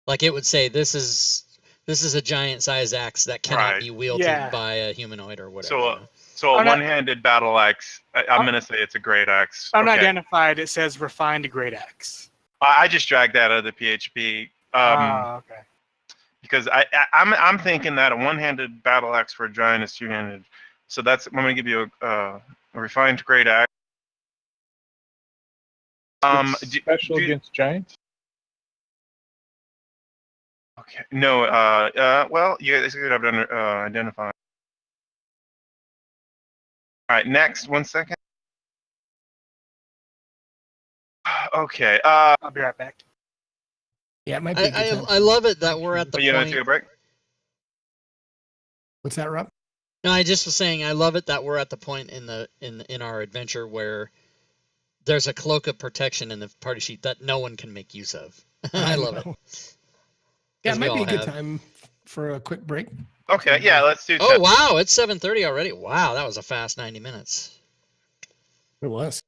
[SPEAKER 2] Like it would say, "This is a giant size axe that cannot
[SPEAKER 3] Right.
[SPEAKER 2] be wielded
[SPEAKER 4] Yeah.
[SPEAKER 2] by a humanoid or whatever."
[SPEAKER 3] So, So a
[SPEAKER 4] Oh, no.
[SPEAKER 3] one-handed battle axe. I'm gonna say it's a great axe. Okay.
[SPEAKER 4] Unidentified, it says refined great axe.
[SPEAKER 3] I just dragged that out of the PHP.
[SPEAKER 4] Okay.
[SPEAKER 3] Because I'm thinking that a one-handed battle axe for a giant is two-handed. So I'm gonna give you a refined great axe.
[SPEAKER 5] It's
[SPEAKER 3] do-
[SPEAKER 5] special
[SPEAKER 3] do-
[SPEAKER 5] against giants.
[SPEAKER 3] Okay. No. Well, you guys could have identified. All right. Next. 1 second. Okay.
[SPEAKER 4] I'll be right back.
[SPEAKER 1] Yeah, it might be a good time.
[SPEAKER 2] I love it that we're at the
[SPEAKER 3] You want
[SPEAKER 2] point.
[SPEAKER 3] to take a break?
[SPEAKER 1] What's that, Rob?
[SPEAKER 2] No, I just was saying I love it that we're at the point in our adventure where there's a cloak of protection in the party sheet that no one can make use of. I love it.
[SPEAKER 1] know. Yeah, it
[SPEAKER 2] we
[SPEAKER 1] might be a
[SPEAKER 2] all
[SPEAKER 1] good
[SPEAKER 2] have.
[SPEAKER 1] time for a quick break.
[SPEAKER 3] Okay. Yeah. Let's do.
[SPEAKER 2] Oh wow, it's 7:30 already. Wow, that was a fast 90 minutes.
[SPEAKER 1] It was.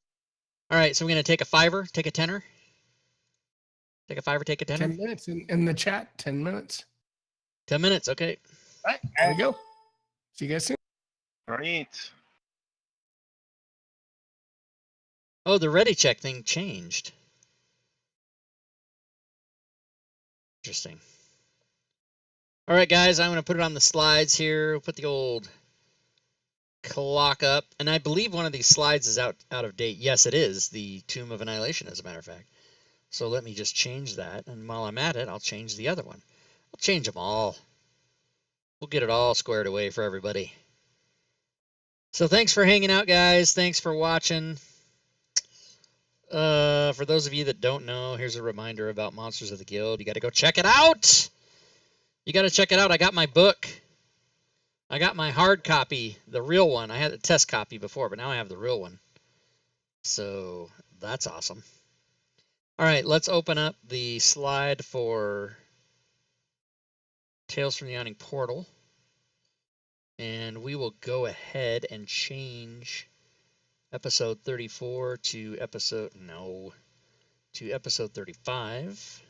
[SPEAKER 2] All right, so we're gonna take a $5, take a $10. Take a $5, take a $10.
[SPEAKER 1] 10 minutes in the chat. 10 minutes.
[SPEAKER 2] 10 minutes, okay.
[SPEAKER 1] All right, there we go. See you guys soon.
[SPEAKER 3] All right.
[SPEAKER 2] Oh, the ready check thing changed. Interesting. All right, guys, I'm going to put it on the slides here. We'll put the old clock up. And I believe one of these slides is out of date. Yes, it is. The Tomb of Annihilation, as a matter of fact. So let me just change that. And while I'm at it, I'll change the other one. I'll change them all. We'll get it all squared away for everybody. So thanks for hanging out, guys. Thanks for watching. For those of you that don't know, here's a reminder about Monsters of the Guild. You got to go check it out. You got to check it out. I got my book. I got my hard copy, the real one. I had a test copy before, but now I have the real one. So that's awesome. All right, let's open up the slide for Tales from the Yawning Portal. And we will go ahead and change episode 34 to episode 35.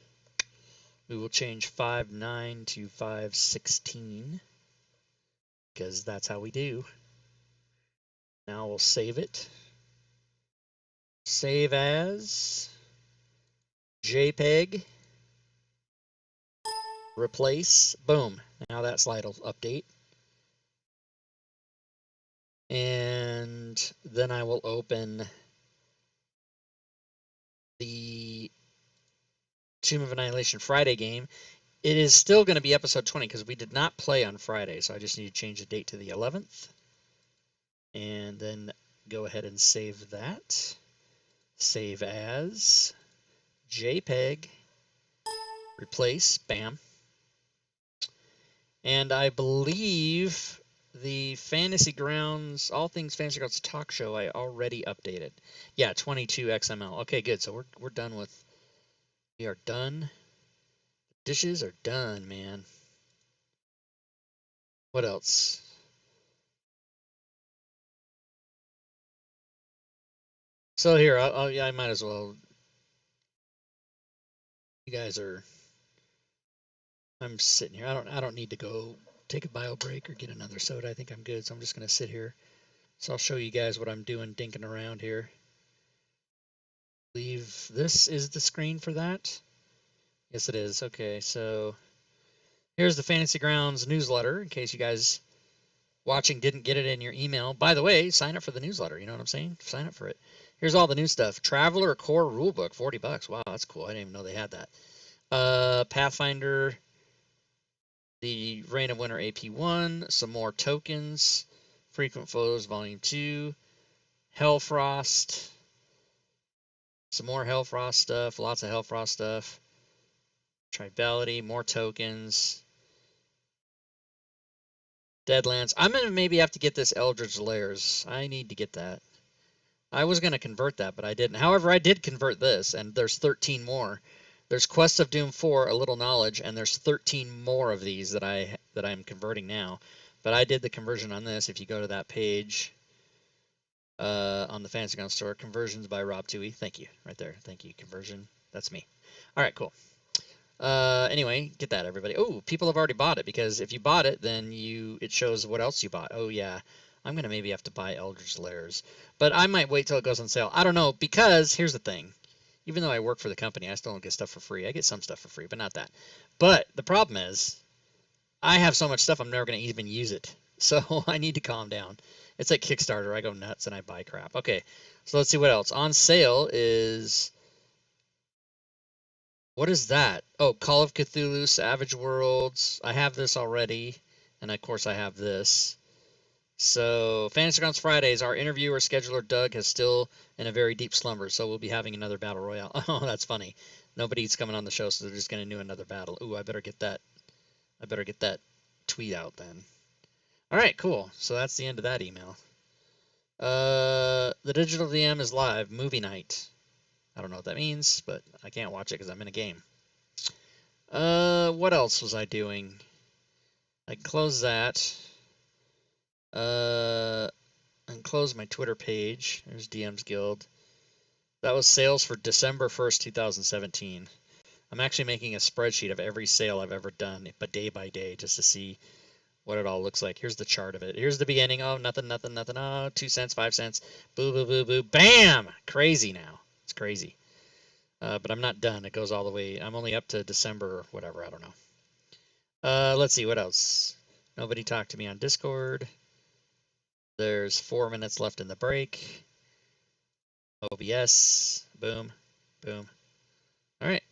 [SPEAKER 2] We will change 5.9 to 5.16 because that's how we do. Now we'll save it. Save as JPEG. Replace. Boom. Now that slide will update. And then I will open the Tomb of Annihilation Friday game. It is still going to be episode 20 because we did not play on Friday, so I just need to change the date to the 11th. And then go ahead and save that. Save as JPEG. Replace. Bam. And I believe the Fantasy Grounds, All Things Fantasy Grounds talk show, I already updated. Yeah, 22 XML. Okay, good. So we're done with. We are done. Dishes are done, man. What else? So here, yeah, I might as well. You guys are. I'm sitting here. I don't need to go take a bio break or get another soda. I think I'm good. So I'm just gonna sit here. So I'll show you guys what I'm doing, dinking around here. Leave. This is the screen for that. Yes, it is. Okay, so here's the Fantasy Grounds newsletter. In case you guys watching didn't get it in your email. By the way, sign up for the newsletter. You know what I'm saying? Sign up for it. Here's all the new stuff. Traveler Core Rulebook, $40. Wow, that's cool. I didn't even know they had that. Pathfinder, the Reign of Winter AP1, some more tokens, Frequent Foes Volume 2, Hellfrost, some more Hellfrost stuff, lots of Hellfrost stuff, Tribality, more tokens, Deadlands. I'm going to maybe have to get this Eldritch Lairs. I need to get that. I was going to convert that, but I didn't. However, I did convert this, and there's 13 more. There's Quest of Doom 4, A Little Knowledge, and there's 13 more of these that I'm converting now. But I did the conversion on this. If you go to that page on the Fantasy Grounds store, conversions by Rob Toohey. Thank you, right there. Thank you, conversion. That's me. All right, cool. Anyway, get that, everybody. Oh, people have already bought it, because if you bought it, then it shows what else you bought. Oh, yeah. I'm going to maybe have to buy Eldritch Lairs. But I might wait till it goes on sale. I don't know, because here's the thing. Even though I work for the company, I still don't get stuff for free. I get some stuff for free, but not that. But the problem is, I have so much stuff, I'm never going to even use it. So I need to calm down. It's like Kickstarter. I go nuts and I buy crap. Okay, so let's see what else. On sale is... What is that? Oh, Call of Cthulhu, Savage Worlds. I have this already. And of course I have this. So, Fantasy Grounds Fridays, our interviewer scheduler Doug is still in a very deep slumber, so we'll be having another battle royale. Oh, that's funny. Nobody's coming on the show, so they're just going to do another battle. Ooh, I better get that tweet out then. All right, cool. So that's the end of that email. The Digital DM is live, movie night. I don't know what that means, but I can't watch it because I'm in a game. What else was I doing? I can close that. And close my Twitter page. There's DM's Guild. That was sales for December 1st, 2017. I'm actually making a spreadsheet of every sale I've ever done, but day by day, just to see what it all looks like. Here's the chart of it. Here's the beginning. Oh, nothing. Oh, 2 cents, 5 cents. Boo, boo, boo, boo. Bam! Crazy now. It's crazy. But I'm not done. It goes all the way. I'm only up to December or whatever. I don't know. Let's see. What else? Nobody talked to me on Discord. There's 4 minutes left in the break. OBS. Boom. Boom. All right.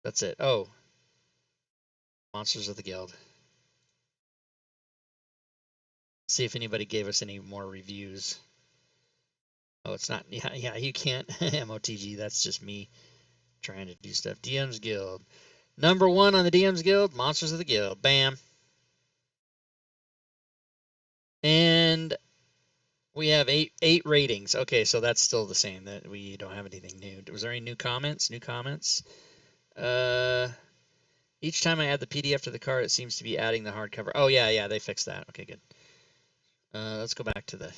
[SPEAKER 2] That's it. Oh. Monsters of the Guild. See if anybody gave us any more reviews. Oh, it's not. Yeah, you can't. MOTG, that's just me trying to do stuff. DM's Guild. Number 1 on the DM's Guild, Monsters of the Guild. Bam. And We have eight ratings. Okay, so that's still the same. That we don't have anything new. Was there any new comments? New comments? Each time I add the PDF to the card, it seems to be adding the hardcover. Oh yeah, they fixed that. Okay, good. Let's go back to the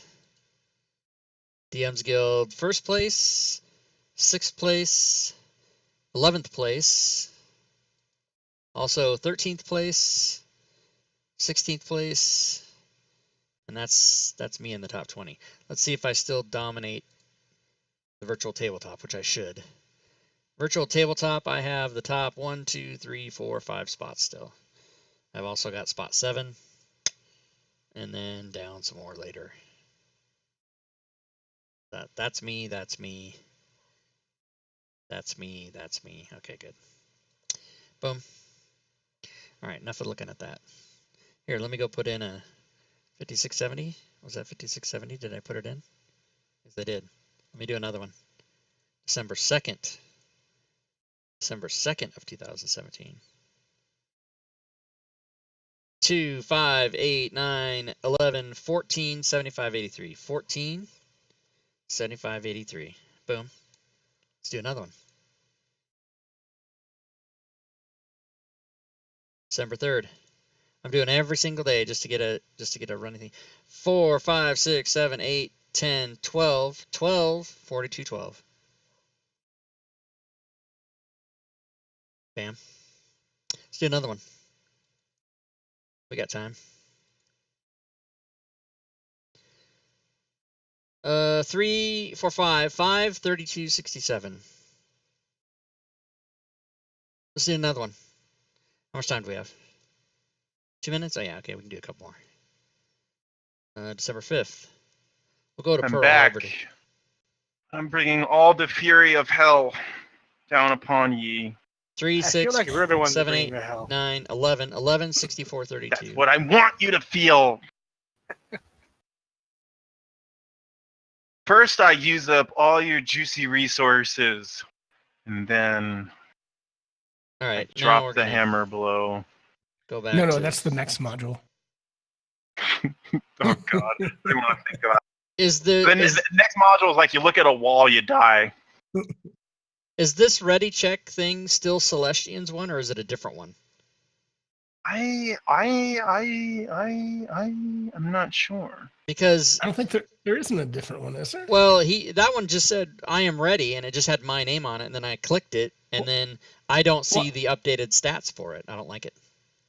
[SPEAKER 2] DM's Guild. First place, 6th place, 11th place, also 13th place, 16th place, and that's me in the top 20. Let's see if I still dominate the virtual tabletop, which I should. Virtual tabletop, I have the top 1, 2, 3, 4, 5 spots still. I've also got spot 7, and then down some more later. That's me, that's me. That's me, that's me. Okay, good. Boom. All right, enough of looking at that. Here, let me go put in a 5670. Was that 5670? Did I put it in? Yes, I did. Let me do another one. December 2nd. December 2nd of 2017. 2, 5, 8, 9, 11, 14, 75, 83. 14, 75, 83. Boom. Let's do another one. December 3rd. I'm doing every single day just to get a running thing. 4, 5, 6, 7, 8, 10, 12, 12, 42, 12. Bam. Let's do another one. We got time. 3, 4, 5, 5, 32, 67. Let's do another one. How much time do we have? 2 minutes? Oh yeah, okay, we can do a couple more. December 5th. We'll go to
[SPEAKER 3] I'm
[SPEAKER 2] Pearl
[SPEAKER 3] back.
[SPEAKER 2] Harbor.
[SPEAKER 3] I'm bringing all the fury of hell down upon ye.
[SPEAKER 2] 3,
[SPEAKER 4] I
[SPEAKER 2] 6,
[SPEAKER 4] feel like we're the ones
[SPEAKER 2] 7,
[SPEAKER 4] bringing
[SPEAKER 2] 8,
[SPEAKER 4] the hell.
[SPEAKER 2] 9, 11, 11, 64, 32.
[SPEAKER 3] That's what I want you to feel. First, I use up all your juicy resources, and then
[SPEAKER 2] All right,
[SPEAKER 3] I
[SPEAKER 2] now
[SPEAKER 3] drop
[SPEAKER 2] we're
[SPEAKER 3] the
[SPEAKER 2] gonna
[SPEAKER 3] hammer blow.
[SPEAKER 2] go back.
[SPEAKER 1] No,
[SPEAKER 2] to,
[SPEAKER 1] that's the next module.
[SPEAKER 3] Oh God, I didn't want to think about it.
[SPEAKER 2] Is
[SPEAKER 3] The next module is like you look at a wall, you die.
[SPEAKER 2] Is this ready check thing still Celestian's one, or is it a different one?
[SPEAKER 3] I'm not sure.
[SPEAKER 2] Because
[SPEAKER 1] I don't think there isn't a different one, is there?
[SPEAKER 2] well, that one just said I am ready, and it just had my name on it, and then I clicked it, and then I don't see the updated stats for it. I don't like it.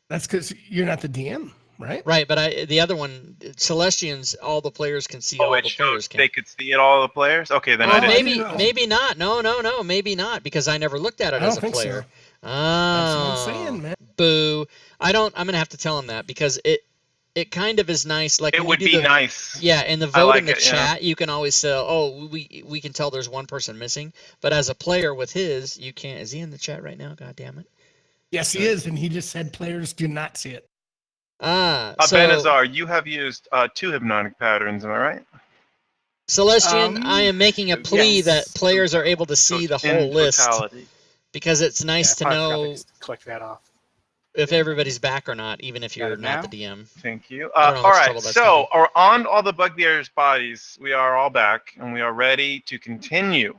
[SPEAKER 1] That's because you're not the DM, right?
[SPEAKER 2] Right, but the other one, Celestians, all the players can see all
[SPEAKER 3] it
[SPEAKER 2] the
[SPEAKER 3] showed
[SPEAKER 2] players can.
[SPEAKER 3] they could see it, all the players? Okay, then
[SPEAKER 2] Oh,
[SPEAKER 3] I didn't.
[SPEAKER 2] maybe not. No, maybe not, because I never looked at it
[SPEAKER 1] I
[SPEAKER 2] as
[SPEAKER 1] don't
[SPEAKER 2] a
[SPEAKER 1] think
[SPEAKER 2] player.
[SPEAKER 1] so.
[SPEAKER 2] Oh,
[SPEAKER 1] That's what I'm saying, man.
[SPEAKER 2] Boo! I'm gonna have to tell him that, because it kind of is nice. Like
[SPEAKER 3] It
[SPEAKER 2] when
[SPEAKER 3] would
[SPEAKER 2] you do
[SPEAKER 3] be nice.
[SPEAKER 2] Yeah, in the
[SPEAKER 3] I
[SPEAKER 2] vote
[SPEAKER 3] like
[SPEAKER 2] in the
[SPEAKER 3] it, yeah.
[SPEAKER 2] chat, you can always say, "Oh, we can tell there's one person missing." But as a player with his, you can't. Is he in the chat right now? God damn it!
[SPEAKER 1] Yes, he is, and he just said players do not see it.
[SPEAKER 2] So
[SPEAKER 3] Benazar, you have used 2 hypnotic patterns, am I right?
[SPEAKER 2] Celestian, I am making a plea
[SPEAKER 4] yes.
[SPEAKER 2] that players are able to see the whole list,
[SPEAKER 3] Totality.
[SPEAKER 2] because it's nice to
[SPEAKER 4] probably forgot
[SPEAKER 2] know
[SPEAKER 4] just click that off.
[SPEAKER 2] if everybody's back or not, even if
[SPEAKER 4] Got
[SPEAKER 2] you're
[SPEAKER 4] it
[SPEAKER 2] not
[SPEAKER 4] now?
[SPEAKER 2] the DM.
[SPEAKER 3] Thank you.
[SPEAKER 2] I don't know how
[SPEAKER 3] All
[SPEAKER 2] much
[SPEAKER 3] right,
[SPEAKER 2] trouble that's
[SPEAKER 3] so
[SPEAKER 2] gonna
[SPEAKER 3] are on all the bugbear's bodies. We are all back, and we are ready to continue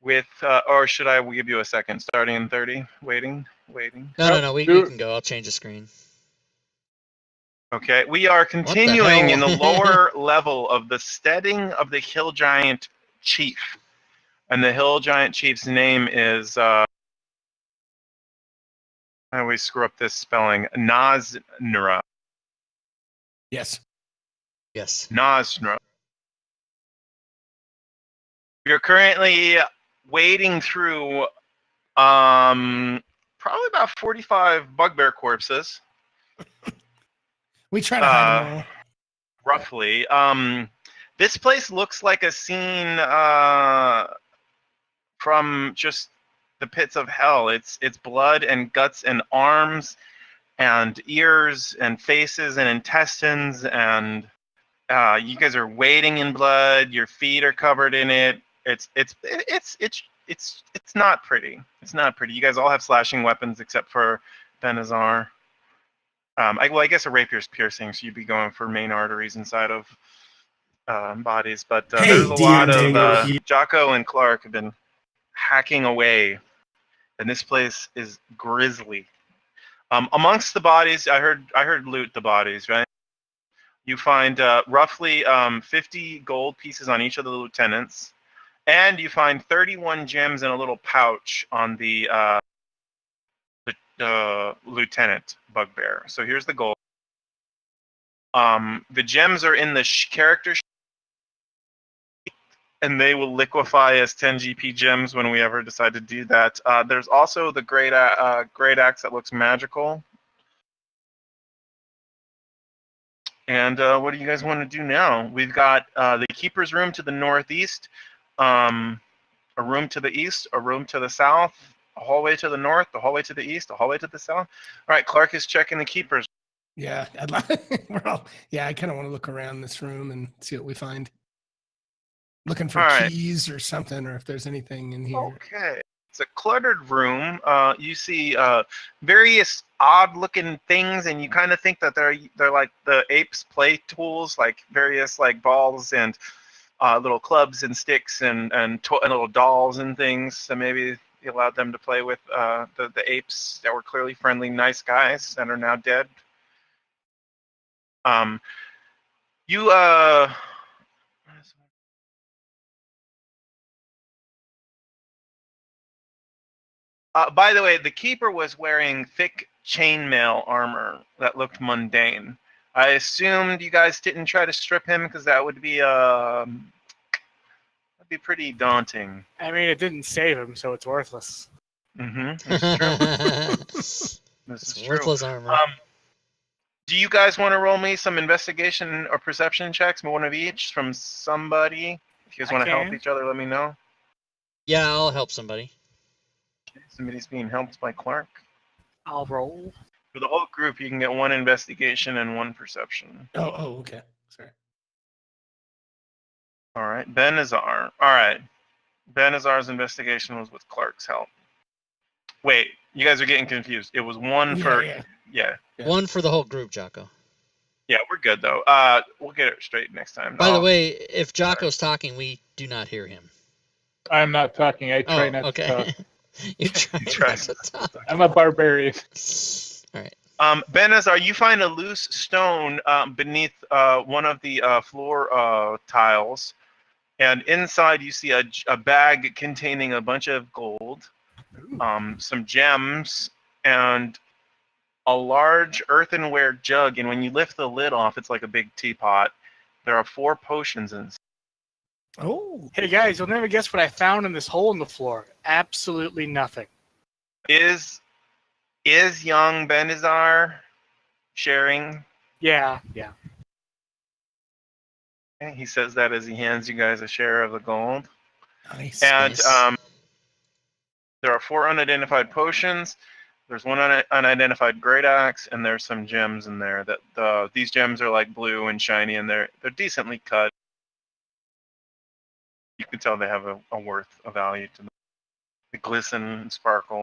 [SPEAKER 3] with, or should I give you a second? Starting in 30? Waiting.
[SPEAKER 2] No, we can go. I'll change the screen.
[SPEAKER 3] Okay, we are
[SPEAKER 2] the
[SPEAKER 3] continuing in the
[SPEAKER 2] hell?
[SPEAKER 3] lower level of the steading of the Hill Giant Chief. And the Hill Giant Chief's name is, I always screw up this spelling, Naznra.
[SPEAKER 1] Yes.
[SPEAKER 2] Yes.
[SPEAKER 3] Naznra. We are currently wading through probably about 45 bugbear corpses.
[SPEAKER 1] We try to hide them all.
[SPEAKER 3] Roughly. This place looks like a scene from just the pits of hell. It's blood and guts and arms and ears and faces and intestines, and you guys are wading in blood. Your feet are covered in it. It's not pretty. It's not pretty. You guys all have slashing weapons except for Benazar. I guess a rapier's piercing, so you'd be going for main arteries inside of bodies, but
[SPEAKER 6] Hey,
[SPEAKER 3] there's a lot of
[SPEAKER 6] Tango here.
[SPEAKER 3] Jocko and Clark have been hacking away, and this place is grisly. Amongst the bodies, I heard loot the bodies, right? You find roughly 50 gold pieces on each of the lieutenants, and you find 31 gems in a little pouch on the lieutenant bugbear. So here's the gold. The gems are in the character sheet, and they will liquefy as 10 GP gems when we ever decide to do that. There's also the great axe that looks magical. And what do you guys want to do now? We've got the keeper's room to the northeast, a room to the east, a room to the south, a hallway to the north, a hallway to the east, a hallway to the south. All right, Clark is checking the keeper's.
[SPEAKER 1] Yeah, I kind of want to look around this room and see what we find. Looking for
[SPEAKER 3] All right.
[SPEAKER 1] keys or something, or if there's anything in here.
[SPEAKER 3] Okay. It's a cluttered room. You see various odd-looking things, and you kind of think that they're like the apes' play tools, like various like balls and little clubs and sticks and little dolls and things. So maybe he allowed them to play with the apes that were clearly friendly, nice guys that are now dead. You by the way, the keeper was wearing thick chainmail armor that looked mundane. I assumed you guys didn't try to strip him because that would be that'd be pretty daunting.
[SPEAKER 4] I mean, it didn't save him, so it's worthless.
[SPEAKER 3] Mm-hmm. That's true. This
[SPEAKER 2] It's
[SPEAKER 3] is true.
[SPEAKER 2] worthless armor.
[SPEAKER 3] Do you guys want to roll me some investigation or perception checks, one of each from somebody? If you guys
[SPEAKER 4] I
[SPEAKER 3] want to help
[SPEAKER 4] can.
[SPEAKER 3] each other, let me know.
[SPEAKER 2] Yeah, I'll help somebody.
[SPEAKER 3] Somebody's being helped by Clark.
[SPEAKER 4] I'll roll.
[SPEAKER 3] For the whole group, you can get one investigation and one perception.
[SPEAKER 1] Oh, okay. Sorry.
[SPEAKER 3] All right, Benazar. All right, Benazar's investigation was with Clark's help. Wait, you guys are getting confused. It was one for
[SPEAKER 1] Yeah.
[SPEAKER 3] yeah.
[SPEAKER 1] Yeah.
[SPEAKER 2] One for the whole group, Jocko.
[SPEAKER 3] Yeah, we're good though. We'll get it straight next time.
[SPEAKER 2] By the way, if Jocko's talking, we do not hear him.
[SPEAKER 5] I'm not talking. I try
[SPEAKER 2] Oh,
[SPEAKER 5] not to
[SPEAKER 2] okay.
[SPEAKER 5] talk.
[SPEAKER 2] You try
[SPEAKER 3] He tries
[SPEAKER 2] not to talk.
[SPEAKER 5] I'm a barbarian.
[SPEAKER 2] All right.
[SPEAKER 3] Benazar, you find a loose stone beneath one of the floor tiles, and inside you see a bag containing a bunch of gold, some gems, and a large earthenware jug. And when you lift the lid off, it's like a big teapot. There are 4 potions inside.
[SPEAKER 1] Oh.
[SPEAKER 4] Hey guys, you'll never guess what I found in this hole in the floor. Absolutely nothing.
[SPEAKER 3] Is young Benazar sharing?
[SPEAKER 4] Yeah.
[SPEAKER 3] Okay, he says that as he hands you guys a share of the gold.
[SPEAKER 1] Nice.
[SPEAKER 3] And
[SPEAKER 2] Nice.
[SPEAKER 3] there are 4 unidentified potions. There's one unidentified great axe, and there's some gems in there. That these gems are like blue and shiny, and they're decently cut. You can tell they have a worth, a value to them. They glisten and sparkle.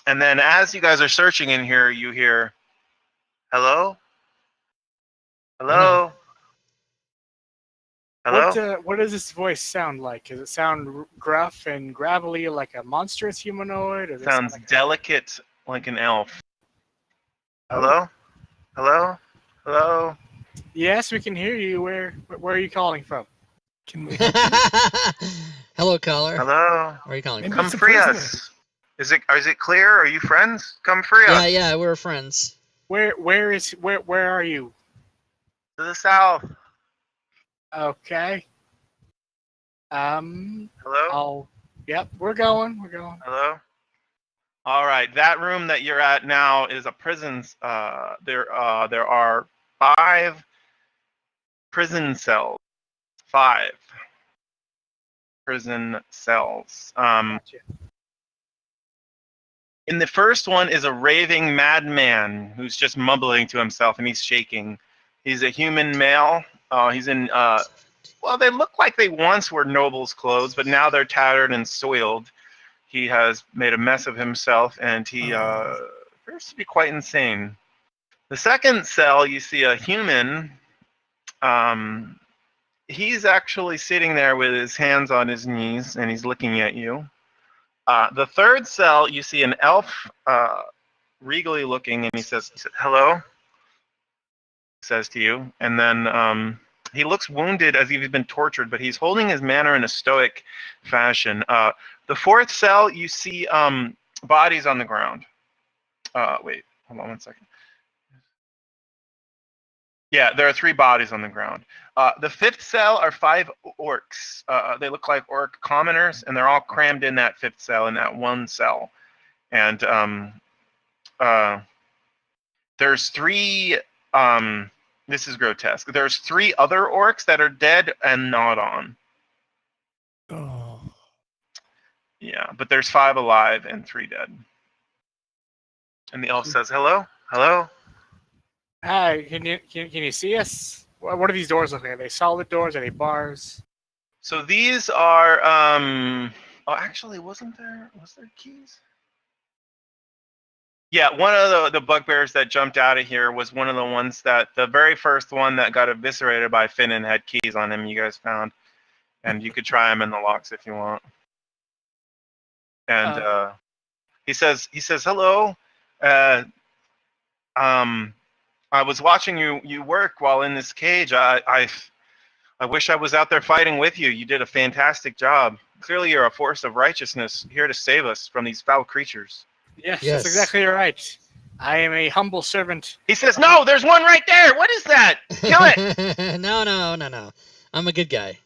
[SPEAKER 3] And then as you guys are searching in here, you hear, "Hello? Hello? Hello?"
[SPEAKER 4] What does this voice sound like? Does it sound gruff and gravelly like a monstrous humanoid? Or does it sound
[SPEAKER 3] Sounds
[SPEAKER 4] like
[SPEAKER 3] delicate, like an elf.
[SPEAKER 4] Oh.
[SPEAKER 3] Hello? Hello? Hello?
[SPEAKER 4] Yes, we can hear you. Where are you calling from?
[SPEAKER 1] Can we?
[SPEAKER 2] Hello, caller.
[SPEAKER 3] Hello?
[SPEAKER 2] Where are you calling
[SPEAKER 1] Maybe
[SPEAKER 2] from?
[SPEAKER 3] Come
[SPEAKER 1] it's a
[SPEAKER 3] free
[SPEAKER 1] prisoner.
[SPEAKER 3] us. Is it clear? Are you friends? Come free us.
[SPEAKER 2] Yeah, we're friends.
[SPEAKER 4] Where are you?
[SPEAKER 3] To the south.
[SPEAKER 4] Okay.
[SPEAKER 3] Hello?
[SPEAKER 4] Yep, we're going.
[SPEAKER 3] Hello? All right. That room that you're at now is a prison. There are 5 prison cells. 5 prison cells.
[SPEAKER 4] Gotcha.
[SPEAKER 3] In the first one is a raving madman who's just mumbling to himself, and he's shaking. He's a human male. He's in well, they look like they once were nobles' clothes, but now they're tattered and soiled. He has made a mess of himself, and he appears to be quite insane. The second cell, you see a human he's actually sitting there with his hands on his knees, and he's looking at you. The third cell, you see an elf, regally looking, and he says, "Hello," says to you, and then he looks wounded as if he's been tortured, but he's holding his manner in a stoic fashion. The fourth cell, you see bodies on the ground. Wait, hold on one second. Yeah, there are 3 bodies on the ground. The fifth cell are 5 orcs. They look like orc commoners, and they're all crammed in that fifth cell, in that one cell. And there's 3. This is grotesque. There's 3 other orcs that are dead and not on.
[SPEAKER 1] Oh.
[SPEAKER 3] Yeah, but there's 5 alive and 3 dead. And the elf says, "Hello, hello."
[SPEAKER 4] Hi, can you see us? What are these doors looking like? Are they solid doors? Are they bars?
[SPEAKER 3] So these are oh, actually, was there keys? Yeah, one of the bugbears that jumped out of here was one of the ones that the very first one that got eviscerated by Finnan had keys on him. You guys found, and you could try them in the locks if you want. And he says, "Hello, I was watching you work while in this cage. I wish I was out there fighting with you. You did a fantastic job. Clearly, you're a force of righteousness here to save us from these foul creatures."
[SPEAKER 4] Yes,
[SPEAKER 2] Yes.
[SPEAKER 4] that's exactly right. I am a humble servant.
[SPEAKER 3] He says, "No, there's one right there. What is that? Kill it!"
[SPEAKER 2] No. I'm a good guy.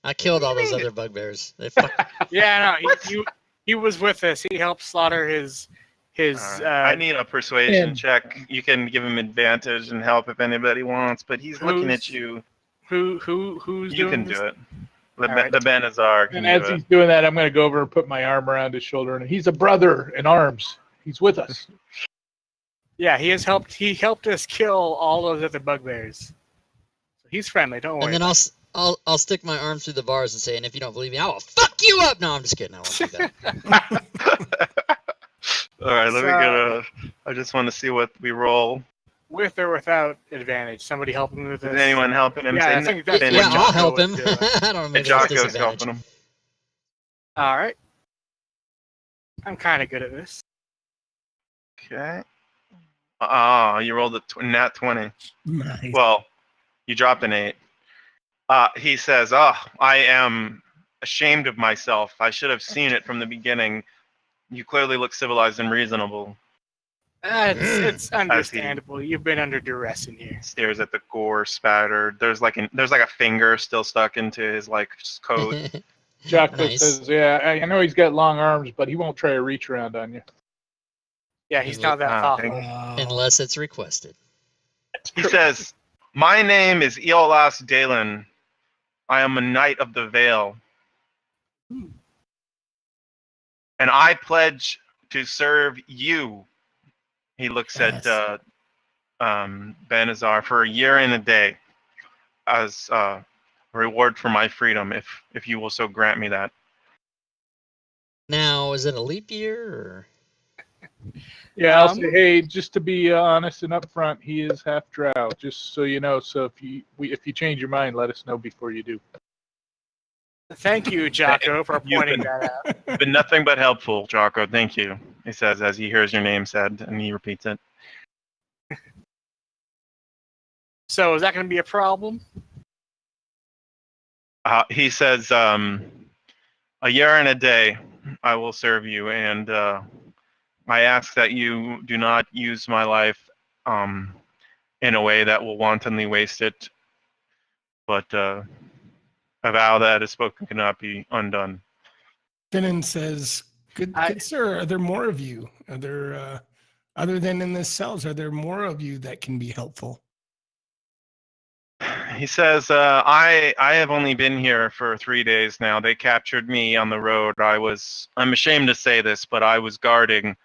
[SPEAKER 2] I killed all those other bugbears. They fuck.
[SPEAKER 4] Yeah, no, he was with us. He helped slaughter his.
[SPEAKER 3] I need a persuasion check. You can give him advantage and help if anybody wants, but he's looking at you.
[SPEAKER 4] Who's
[SPEAKER 3] You can
[SPEAKER 4] doing
[SPEAKER 3] do it.
[SPEAKER 4] Alright.
[SPEAKER 3] The Benazar can
[SPEAKER 5] And
[SPEAKER 3] do
[SPEAKER 5] as
[SPEAKER 3] it.
[SPEAKER 5] he's doing that, I'm going to go over and put my arm around his shoulder. And he's a brother in arms. He's with us.
[SPEAKER 4] Yeah, he helped us kill all those other bugbears. So he's friendly. Don't worry.
[SPEAKER 2] And then I'll stick my arm through the bars and say, and if you don't believe me, I will fuck you up. No, I'm just kidding. I won't do that.
[SPEAKER 3] All right, let me get a. I just want to see what we roll.
[SPEAKER 4] With or without advantage, somebody help him with
[SPEAKER 3] Is
[SPEAKER 4] this.
[SPEAKER 3] anyone helping him?
[SPEAKER 4] Yeah, I
[SPEAKER 3] Say
[SPEAKER 4] think that's
[SPEAKER 3] Finn
[SPEAKER 2] Yeah,
[SPEAKER 3] and
[SPEAKER 2] I'll
[SPEAKER 3] Jocko.
[SPEAKER 2] help him.
[SPEAKER 4] would do it.
[SPEAKER 2] I don't know.
[SPEAKER 3] And
[SPEAKER 2] Maybe that's
[SPEAKER 3] Jocko's
[SPEAKER 2] disadvantage.
[SPEAKER 3] helping him.
[SPEAKER 4] All right. I'm kind of good at this.
[SPEAKER 3] Okay. You rolled a nat 20.
[SPEAKER 1] Nice.
[SPEAKER 3] Well, you dropped an 8. He says, "Oh, I am ashamed of myself. I should have seen it from the beginning. You clearly look civilized and reasonable."
[SPEAKER 4] It's understandable. You've been under duress in here.
[SPEAKER 3] Stares at the gore spattered. There's like a finger still stuck into his coat.
[SPEAKER 5] Jocko
[SPEAKER 2] Nice.
[SPEAKER 5] says, "Yeah, I know he's got long arms, but he won't try to reach around on you."
[SPEAKER 4] Yeah, he's not that thoughtful.
[SPEAKER 1] Wow.
[SPEAKER 2] Unless it's requested.
[SPEAKER 3] He says, "My name is Eolas Dalen. I am a knight of the Vale. And I pledge to serve you." He looks at Benazar, "for a year and a day as a reward for my freedom, if you will so grant me that."
[SPEAKER 2] Now, is it a leap year or?
[SPEAKER 5] Yeah, I'll say, hey, just to be honest and upfront, he is half drow, just so you know. So if you change your mind, let us know before you do.
[SPEAKER 4] Thank you, Jocko, for
[SPEAKER 3] You've
[SPEAKER 4] pointing that out.
[SPEAKER 3] been nothing but helpful, Jocko. Thank you, he says as he hears your name said, and he repeats it.
[SPEAKER 4] So is that going to be a problem?
[SPEAKER 3] He says, "A year and a day I will serve you, and I ask that you do not use my life in a way that will wantonly waste it, but a vow that is spoken cannot be undone."
[SPEAKER 1] Finnan says, good sir, are there more of you? Are there, other than in the cells, are there more of you that can be helpful?
[SPEAKER 3] He says, I have only been here for 3 days now. They captured me on the road. I'm ashamed to say this, but I was guarding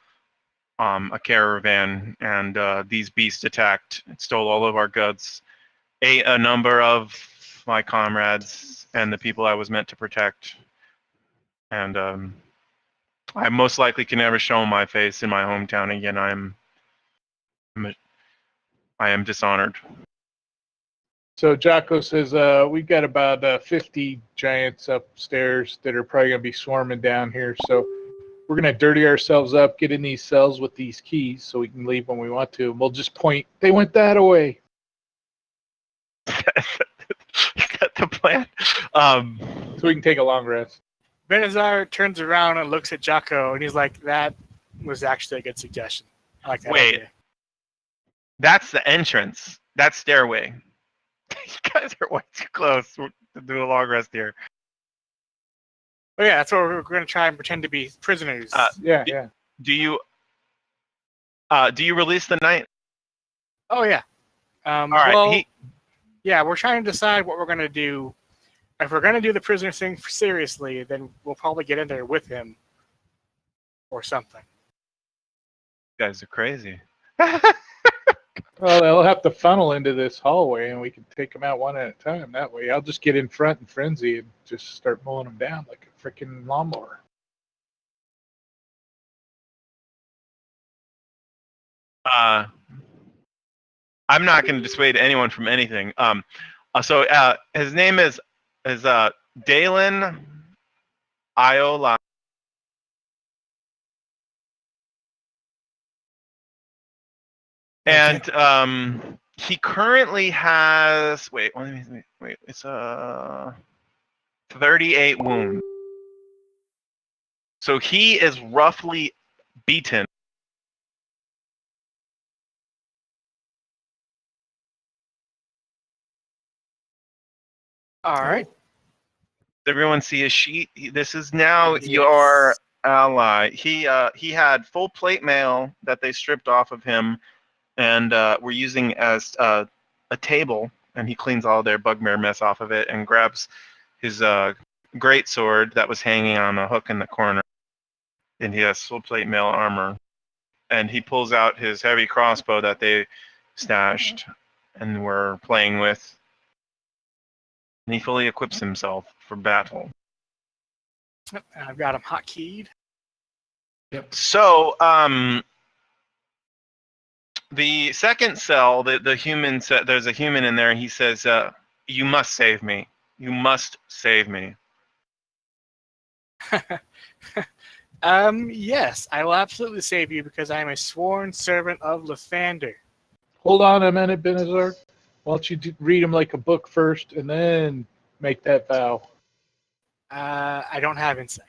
[SPEAKER 3] a caravan, and these beasts attacked and stole all of our goods, ate a number of my comrades and the people I was meant to protect. And I most likely can never show my face in my hometown again. I am dishonored.
[SPEAKER 5] So Jocko says we've got about 50 giants upstairs that are probably going to be swarming down here. So we're going to dirty ourselves up, get in these cells with these keys so we can leave when we want to. And we'll just point, they went that away.
[SPEAKER 3] Is that the plan?
[SPEAKER 5] So we can take a long rest.
[SPEAKER 4] Benazar turns around and looks at Jocko, and he's like, "That was actually a good suggestion. I like that
[SPEAKER 3] Wait.
[SPEAKER 4] idea."
[SPEAKER 3] That's the entrance. That stairway. You guys are way too close to do a long rest here.
[SPEAKER 4] Oh yeah, that's what we're going to try and pretend to be prisoners.
[SPEAKER 5] Yeah.
[SPEAKER 3] Do you release the knight?
[SPEAKER 4] Oh yeah.
[SPEAKER 3] All right.
[SPEAKER 4] Well, yeah, we're trying to decide what we're going to do. If we're going to do the prisoner thing seriously, then we'll probably get in there with him or something.
[SPEAKER 3] You guys are crazy.
[SPEAKER 5] Well, they'll have to funnel into this hallway, and we can take them out one at a time. That way, I'll just get in front and frenzy and just start mowing them down like a freaking lawnmower.
[SPEAKER 3] I'm not going to dissuade anyone from anything. So his name is Dalen Iola. And he currently has wait, it's 38 wounds. So he is roughly beaten.
[SPEAKER 4] All right.
[SPEAKER 3] Does everyone see his sheet? This is now
[SPEAKER 4] Yes.
[SPEAKER 3] your ally. He had full plate mail that they stripped off of him, and were using as a table. And he cleans all their bugbear mess off of it and grabs his great sword that was hanging on a hook in the corner. And he has full plate mail armor. And he pulls out his heavy crossbow that they stashed and were playing with. And he fully equips himself for battle.
[SPEAKER 4] I've got him hotkeyed.
[SPEAKER 3] So, the second cell, the human, there's a human in there, and he says, "You must save me. You must save me."
[SPEAKER 4] Yes, I will absolutely save you because I am a sworn servant of Lathander.
[SPEAKER 5] Hold on a minute, Benazar. Why don't you read them like a book first and then make that vow?
[SPEAKER 4] I don't have insight.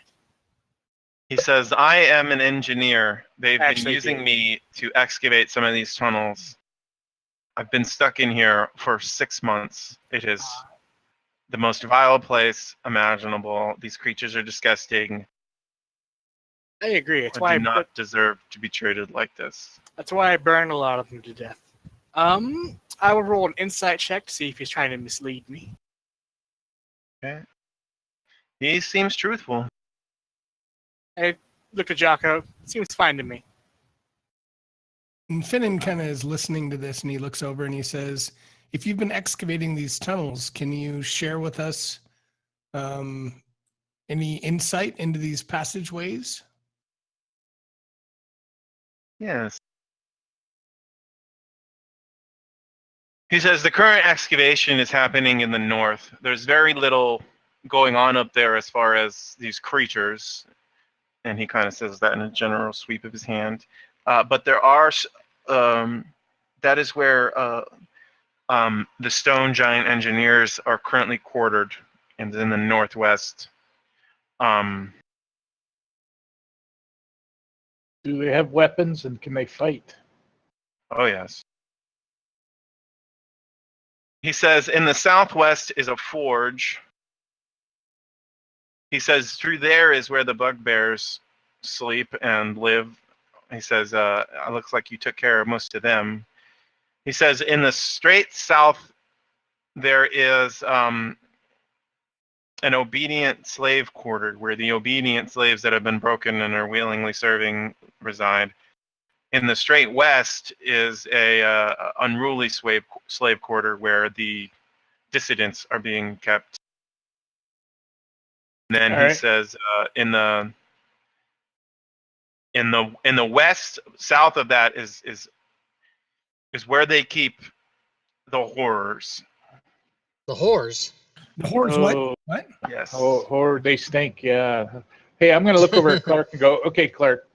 [SPEAKER 3] He says, "I am an engineer. They've been
[SPEAKER 4] Actually,
[SPEAKER 3] using
[SPEAKER 4] dude.
[SPEAKER 3] me to excavate some of these tunnels. I've been stuck in here for 6 months. It is the most vile place imaginable. These creatures are disgusting.
[SPEAKER 4] I agree. That's
[SPEAKER 3] I
[SPEAKER 4] why
[SPEAKER 3] do not deserve to be treated like this."
[SPEAKER 4] that's why I burned a lot of them to death. I will roll an insight check to see if he's trying to mislead me.
[SPEAKER 3] Okay. He seems truthful.
[SPEAKER 4] I look at Jocko. Seems fine to me.
[SPEAKER 1] And Finnan kind of is listening to this, and he looks over and he says, "If you've been excavating these tunnels, can you share with us any insight into these passageways?"
[SPEAKER 3] Yes. He says the current excavation is happening in the north. There's very little going on up there as far as these creatures. And he kind of says that in a general sweep of his hand. But there are, that is where the stone giant engineers are currently quartered, and in the northwest.
[SPEAKER 5] Do they have weapons and can they fight?
[SPEAKER 3] Oh, yes. He says in the southwest is a forge. He says through there is where the bugbears sleep and live. He says, it looks like you took care of most of them. He says in the straight south, there is an obedient slave quarter where the obedient slaves that have been broken and are willingly serving reside. In the straight west is a unruly slave quarter where the dissidents are being kept. And then he says in the west, south of that is where they keep the horrors.
[SPEAKER 2] The whores.
[SPEAKER 1] The hordes,
[SPEAKER 5] Oh.
[SPEAKER 1] what?
[SPEAKER 3] Yes.
[SPEAKER 5] Or they stink, yeah. Hey, I'm gonna look over at Clark and go, okay, Clark,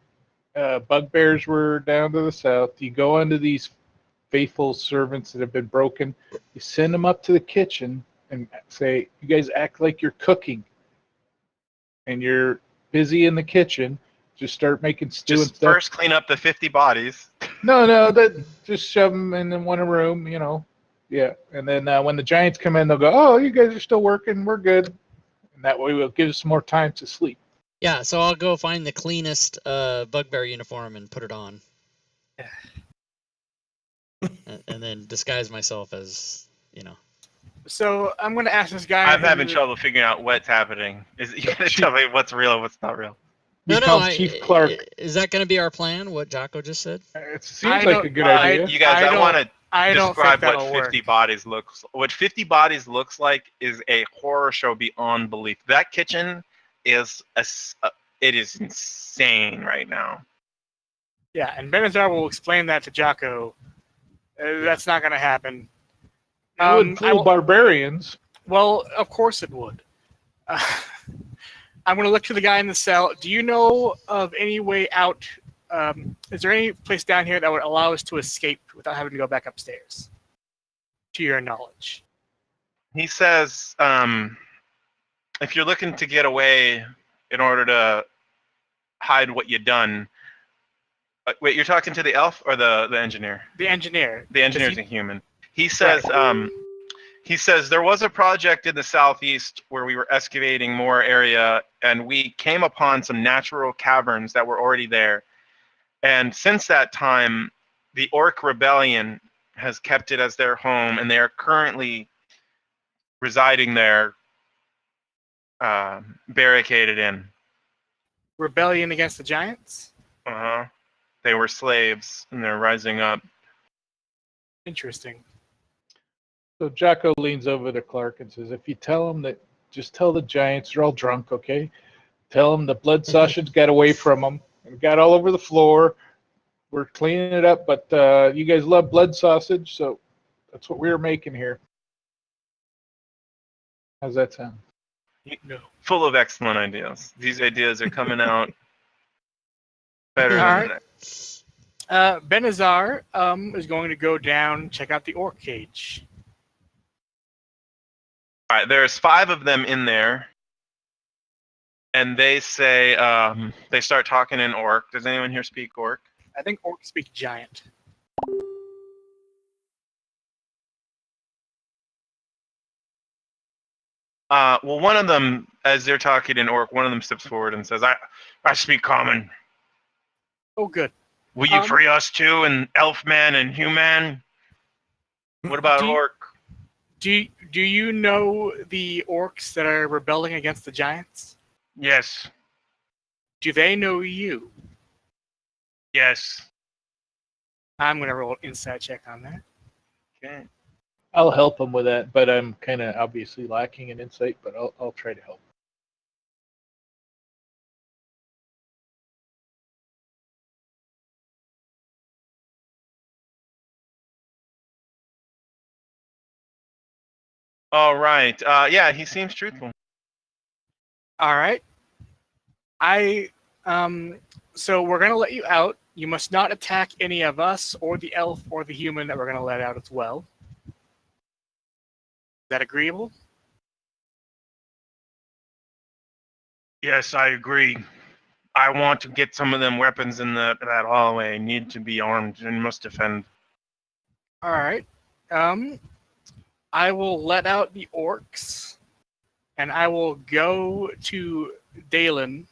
[SPEAKER 5] bugbears were down to the south. You go onto these faithful servants that have been broken. You send them up to the kitchen and say, you guys act like you're cooking. And you're busy in the kitchen. Just start making stew and
[SPEAKER 3] Just
[SPEAKER 5] stuff.
[SPEAKER 3] first clean up the 50 bodies.
[SPEAKER 5] No, that just shove them in one room, Yeah, and then when the Giants come in, they'll go, "Oh, you guys are still working. We're good." And that way, we'll give us more time to sleep.
[SPEAKER 2] Yeah, so I'll go find the cleanest bugbear uniform and put it on. And then disguise myself as,
[SPEAKER 4] So I'm going to ask this guy.
[SPEAKER 3] I'm having trouble figuring out what's happening. You gotta tell me what's real and what's not real.
[SPEAKER 5] Become Chief Clark.
[SPEAKER 2] Is that going to be our plan, what Jocko just said?
[SPEAKER 5] It seems like a good idea.
[SPEAKER 3] You guys, I want to
[SPEAKER 4] I don't think
[SPEAKER 3] describe
[SPEAKER 4] that'll
[SPEAKER 3] what 50
[SPEAKER 4] work.
[SPEAKER 3] bodies looks. What 50 bodies looks like is a horror show beyond belief. That kitchen is it is insane right now.
[SPEAKER 4] Yeah, and Benazar will explain that to Jocko. That's not going to happen.
[SPEAKER 5] It would fool barbarians.
[SPEAKER 4] Well, of course it would. I'm going to look to the guy in the cell. Do you know of any way out? Is there any place down here that would allow us to escape without having to go back upstairs? To your knowledge.
[SPEAKER 3] He says, if you're looking to get away in order to hide what you've done. Wait, you're talking to the elf or the engineer?
[SPEAKER 4] The engineer.
[SPEAKER 3] The engineer's a human. He says, there was a project in the southeast where we were excavating more area, and we came upon some natural caverns that were already there. And since that time, the Orc Rebellion has kept it as their home, and they are currently residing there, barricaded in.
[SPEAKER 4] Rebellion against the Giants?
[SPEAKER 3] Uh-huh. They were slaves, and they're rising up.
[SPEAKER 4] Interesting.
[SPEAKER 5] So Jocko leans over to Clark and says, if you tell them that, just tell the Giants, they're all drunk, okay? Tell them the blood sausage got away from them and got all over the floor. We're cleaning it up, but you guys love blood sausage, so that's what we're making here. How's that sound?
[SPEAKER 3] No. Full of excellent ideas. These ideas are coming out better than
[SPEAKER 4] All
[SPEAKER 3] that.
[SPEAKER 4] Benazar is going to go down, check out the orc cage.
[SPEAKER 3] All right, there's 5 of them in there, and they say, they start talking in orc. Does anyone here speak orc?
[SPEAKER 4] I think orcs speak giant.
[SPEAKER 3] Well, one of them, as they're talking in orc, one of them steps forward and says, I speak common.
[SPEAKER 4] Oh, good.
[SPEAKER 3] Will you free us too, and elfman and human? What about orc?
[SPEAKER 4] Do you know the orcs that are rebelling against the giants?
[SPEAKER 3] Yes.
[SPEAKER 4] Do they know you?
[SPEAKER 3] Yes.
[SPEAKER 4] I'm going to roll an insight check on that.
[SPEAKER 3] Okay.
[SPEAKER 5] I'll help him with that, but I'm kind of obviously lacking in insight, but I'll try to help.
[SPEAKER 3] All right. Yeah, he seems truthful.
[SPEAKER 4] All right. So we're going to let you out. You must not attack any of us or the elf or the human that we're going to let out as well. Is that agreeable?
[SPEAKER 3] Yes, I agree. I want to get some of them weapons in that hallway. Need to be armed and must defend.
[SPEAKER 4] All right. I will let out the orcs, and I will go to Dalen.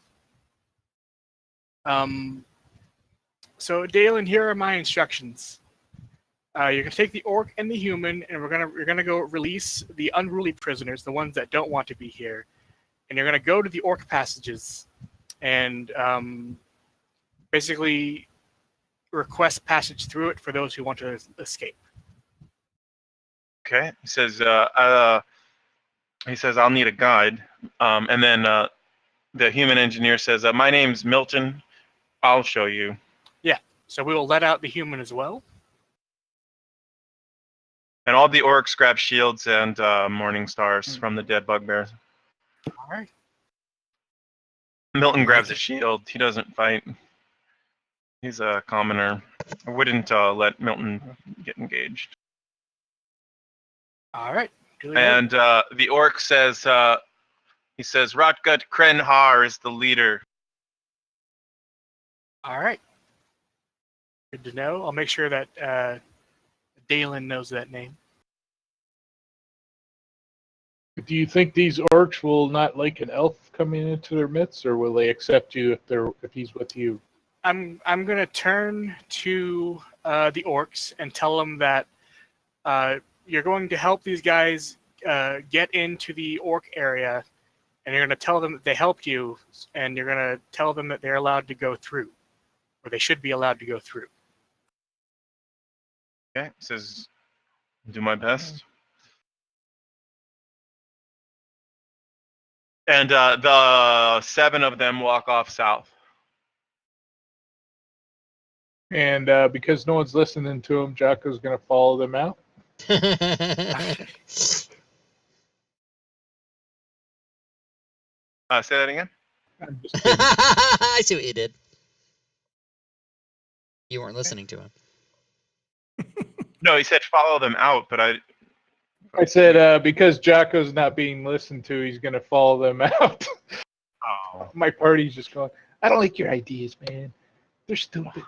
[SPEAKER 4] So Dalen, here are my instructions. You're gonna take the orc and the human, and we're gonna go release the unruly prisoners, the ones that don't want to be here, and you're gonna go to the orc passages, and basically request passage through it for those who want to escape.
[SPEAKER 3] Okay. He says, I'll need a guide. And then the human engineer says, my name's Milton. I'll show you.
[SPEAKER 4] Yeah. So we will let out the human as well.
[SPEAKER 3] And all the orcs grab shields and morning stars from the dead bugbears.
[SPEAKER 4] All right.
[SPEAKER 3] Milton grabs a shield. He doesn't fight. He's a commoner. I wouldn't let Milton get engaged.
[SPEAKER 4] All right. Duly noted.
[SPEAKER 3] And the orc says, he says, Rotgut Krenhar is the leader.
[SPEAKER 4] All right. Good to know. I'll make sure that Dalen knows that name.
[SPEAKER 5] Do you think these orcs will not like an elf coming into their midst, or will they accept you if he's with you?
[SPEAKER 4] I'm gonna turn to the orcs and tell them that you're going to help these guys get into the orc area, and you're gonna tell them that they helped you, and you're gonna tell them that they're allowed to go through, or they should be allowed to go through.
[SPEAKER 3] Okay, he says, do my best. And the 7 of them walk off south.
[SPEAKER 5] And because no one's listening to him, Jocko's going to follow them out.
[SPEAKER 3] Say that again?
[SPEAKER 5] I'm just kidding.
[SPEAKER 2] I see what you did. You weren't listening to him.
[SPEAKER 3] No, he said follow them out, but
[SPEAKER 5] I said because Jocko's not being listened to, he's going to follow them out.
[SPEAKER 3] Oh.
[SPEAKER 5] My party's just going, I don't like your ideas, man. They're stupid.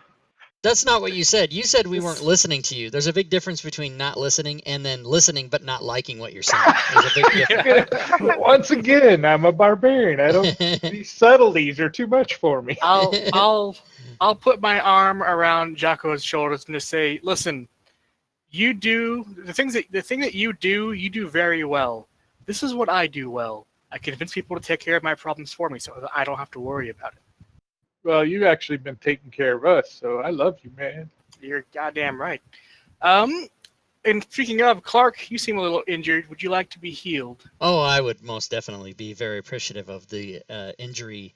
[SPEAKER 2] That's not what you said. You said we weren't listening to you. There's a big difference between not listening and then listening but not liking what you're saying. There's a big difference.
[SPEAKER 5] Once again, I'm a barbarian. I don't. These subtleties are too much for me.
[SPEAKER 4] I'll put my arm around Jocko's shoulders and just say, listen, you do the thing that you do very well. This is what I do well. I convince people to take care of my problems for me, so I don't have to worry about it.
[SPEAKER 5] Well, you've actually been taking care of us, so I love you, man.
[SPEAKER 4] You're goddamn right. And speaking of, Clark, you seem a little injured. Would you like to be healed?
[SPEAKER 2] Oh, I would most definitely be very appreciative of the injury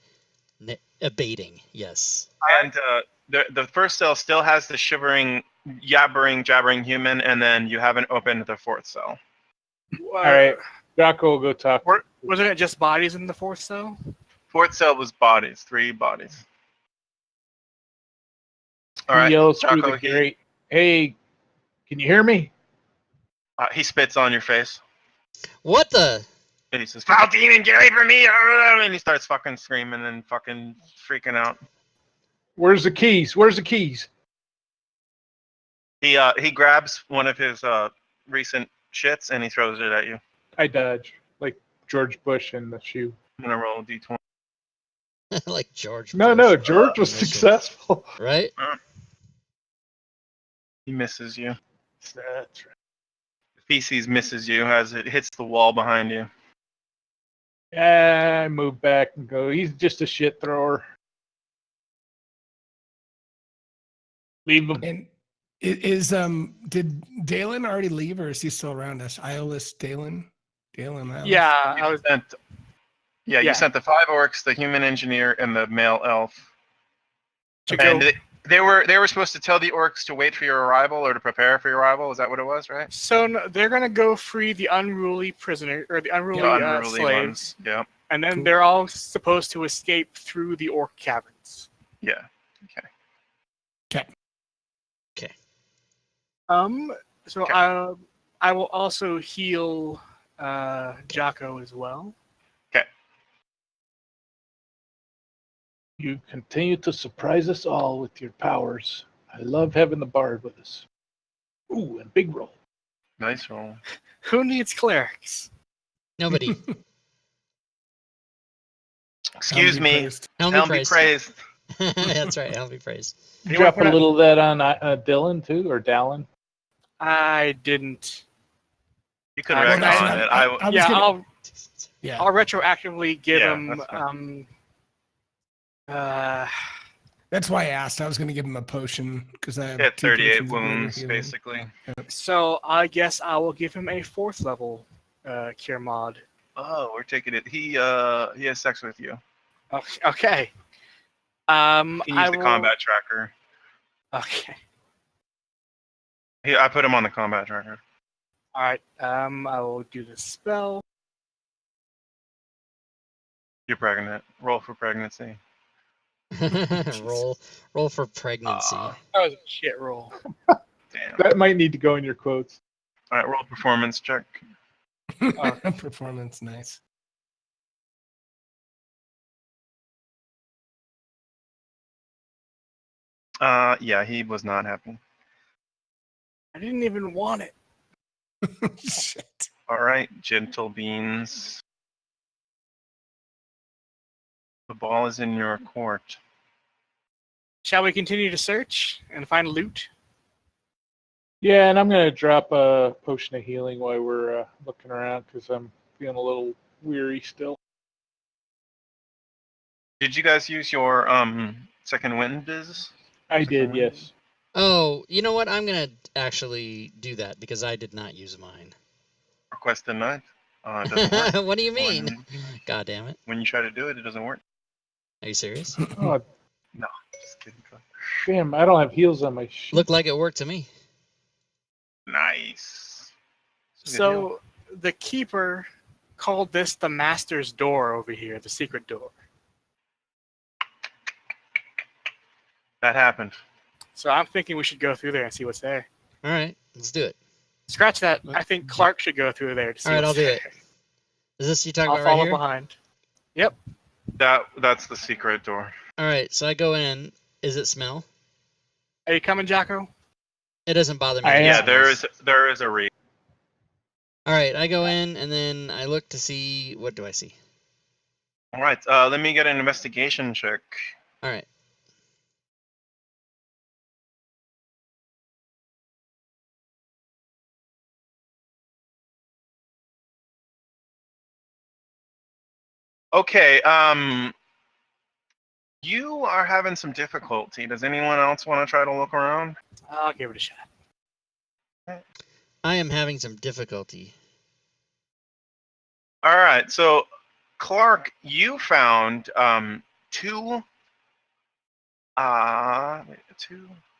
[SPEAKER 2] abating. Yes.
[SPEAKER 3] And the first cell still has the shivering, jabbering human, and then you haven't opened the 4th cell.
[SPEAKER 5] All right, Jocko will go talk.
[SPEAKER 4] Wasn't it just bodies in the 4th cell?
[SPEAKER 3] 4th cell was bodies, 3 bodies. All right,
[SPEAKER 5] He yells through
[SPEAKER 3] Jocko,
[SPEAKER 5] the grate. Hey, can you hear me?
[SPEAKER 3] he spits on your face.
[SPEAKER 2] What the?
[SPEAKER 3] And he says, "Foul demon, get away from me!" And he starts fucking screaming and fucking freaking out.
[SPEAKER 5] Where's the keys? Where's the keys?
[SPEAKER 3] He grabs one of his recent shits and he throws it at you.
[SPEAKER 5] I dodge, like George Bush in the shoe.
[SPEAKER 3] I'm gonna roll a d20.
[SPEAKER 2] Like George.
[SPEAKER 5] No,
[SPEAKER 2] Bush.
[SPEAKER 5] George was
[SPEAKER 2] Mission.
[SPEAKER 5] successful.
[SPEAKER 2] Right?
[SPEAKER 3] He misses you.
[SPEAKER 5] That's right.
[SPEAKER 3] Feces misses you as it hits the wall behind you.
[SPEAKER 5] I move back and go, he's just a shit thrower. Leave him.
[SPEAKER 1] And did Dalen already leave, or is he still around us? Iolus Dalen? Dalen Iolus?
[SPEAKER 4] Yeah,
[SPEAKER 3] You sent the 5 orcs, the human engineer, and the male elf.
[SPEAKER 4] To
[SPEAKER 3] And
[SPEAKER 4] go.
[SPEAKER 3] they were supposed to tell the orcs to wait for your arrival or to prepare for your arrival. Is that what it was, right?
[SPEAKER 4] So they're gonna go free the unruly prisoner or the unruly, slaves,
[SPEAKER 3] ones. Yeah.
[SPEAKER 4] and then
[SPEAKER 1] Cool.
[SPEAKER 4] they're all supposed to escape through the orc caverns.
[SPEAKER 3] Yeah.
[SPEAKER 4] So
[SPEAKER 3] Okay.
[SPEAKER 4] I will also heal Jocko as well.
[SPEAKER 5] You continue to surprise us all with your powers. I love having the bard with us. Ooh, and big roll.
[SPEAKER 3] Nice roll.
[SPEAKER 4] Who needs clerics?
[SPEAKER 2] Nobody.
[SPEAKER 3] Excuse me.
[SPEAKER 2] Helm
[SPEAKER 3] Helm
[SPEAKER 2] be
[SPEAKER 3] be
[SPEAKER 2] praised.
[SPEAKER 3] praised.
[SPEAKER 2] That's right. Helm be praised.
[SPEAKER 5] You drop a little of that on Dylan too, or Dallin?
[SPEAKER 4] I didn't.
[SPEAKER 3] You could
[SPEAKER 4] Well,
[SPEAKER 3] retcon it.
[SPEAKER 1] I was
[SPEAKER 4] Yeah,
[SPEAKER 1] gonna-
[SPEAKER 4] I'll retroactively give
[SPEAKER 3] Yeah,
[SPEAKER 4] him.
[SPEAKER 3] that's
[SPEAKER 1] That's why I asked. I was going to give him a potion because I have
[SPEAKER 3] Hit
[SPEAKER 1] 2
[SPEAKER 3] 38
[SPEAKER 1] potions of greater
[SPEAKER 3] wounds,
[SPEAKER 1] healing.
[SPEAKER 3] basically.
[SPEAKER 4] So I guess I will give him a 4th level cure mod.
[SPEAKER 3] Oh, we're taking it. He has sex with you.
[SPEAKER 4] Okay.
[SPEAKER 3] You can use the combat tracker.
[SPEAKER 4] Okay.
[SPEAKER 3] I put him on the combat tracker.
[SPEAKER 4] All right. I will do the spell.
[SPEAKER 3] You're pregnant. Roll for pregnancy.
[SPEAKER 2] roll for pregnancy.
[SPEAKER 4] That was a shit roll.
[SPEAKER 3] Damn.
[SPEAKER 5] That might need to go in your quotes.
[SPEAKER 3] All right, roll performance check.
[SPEAKER 1] Performance, nice.
[SPEAKER 3] Yeah, he was not happy.
[SPEAKER 4] I didn't even want it.
[SPEAKER 1] Shit.
[SPEAKER 3] All right, gentle beans. The ball is in your court.
[SPEAKER 4] Shall we continue to search and find loot?
[SPEAKER 5] Yeah, and I'm gonna drop a potion of healing while we're looking around because I'm feeling a little weary still.
[SPEAKER 3] Did you guys use your second wind biz?
[SPEAKER 5] I
[SPEAKER 3] Second
[SPEAKER 5] did,
[SPEAKER 3] wind?
[SPEAKER 5] yes.
[SPEAKER 2] Oh, you know what? I'm gonna actually do that because I did not use mine.
[SPEAKER 3] Request denied. It doesn't work.
[SPEAKER 2] What do you mean?
[SPEAKER 3] When,
[SPEAKER 2] God damn it!
[SPEAKER 3] when you try to do it, it doesn't work.
[SPEAKER 2] Are you serious?
[SPEAKER 5] Oh,
[SPEAKER 3] No, just kidding.
[SPEAKER 5] damn! I don't have heals on my sheet.
[SPEAKER 2] Looked like it worked to me.
[SPEAKER 3] Nice. It's a good deal.
[SPEAKER 4] So the keeper called this the master's door over here, the secret door.
[SPEAKER 3] That happened.
[SPEAKER 4] So I'm thinking we should go through there and see what's there.
[SPEAKER 2] All right, let's do it.
[SPEAKER 4] Scratch that. I think Clark should go through there to see
[SPEAKER 2] All right,
[SPEAKER 4] what's
[SPEAKER 2] I'll do
[SPEAKER 4] there.
[SPEAKER 2] it. Is this you talking
[SPEAKER 4] I'll
[SPEAKER 2] about right
[SPEAKER 4] follow
[SPEAKER 2] here?
[SPEAKER 4] behind.
[SPEAKER 3] That's the secret door.
[SPEAKER 2] All right, so I go in. Is it smell?
[SPEAKER 4] Are you coming, Jocko?
[SPEAKER 2] It doesn't bother me.
[SPEAKER 5] I
[SPEAKER 2] that it
[SPEAKER 3] Yeah,
[SPEAKER 5] am.
[SPEAKER 2] smells.
[SPEAKER 3] there is a read.
[SPEAKER 2] All right, I go in and then I look to see what do I see.
[SPEAKER 3] All right, let me get an investigation check.
[SPEAKER 2] All right.
[SPEAKER 3] Okay, you are having some difficulty. Does anyone else want to try to look around?
[SPEAKER 4] I'll give it a shot.
[SPEAKER 2] I am having some difficulty.
[SPEAKER 3] All right, so Clark, you found two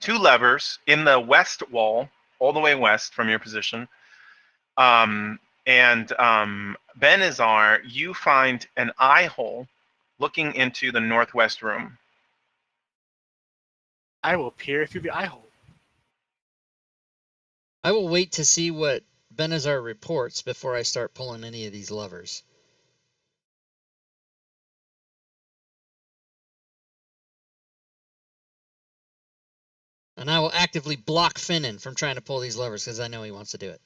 [SPEAKER 3] levers in the west wall, all the way west from your position. And Benazar, you find an eye hole looking into the northwest room.
[SPEAKER 4] I will peer through the eye hole.
[SPEAKER 2] I will wait to see what Benazar reports before I start pulling any of these levers. And I will actively block Finnan from trying to pull these levers because I know he wants to do it.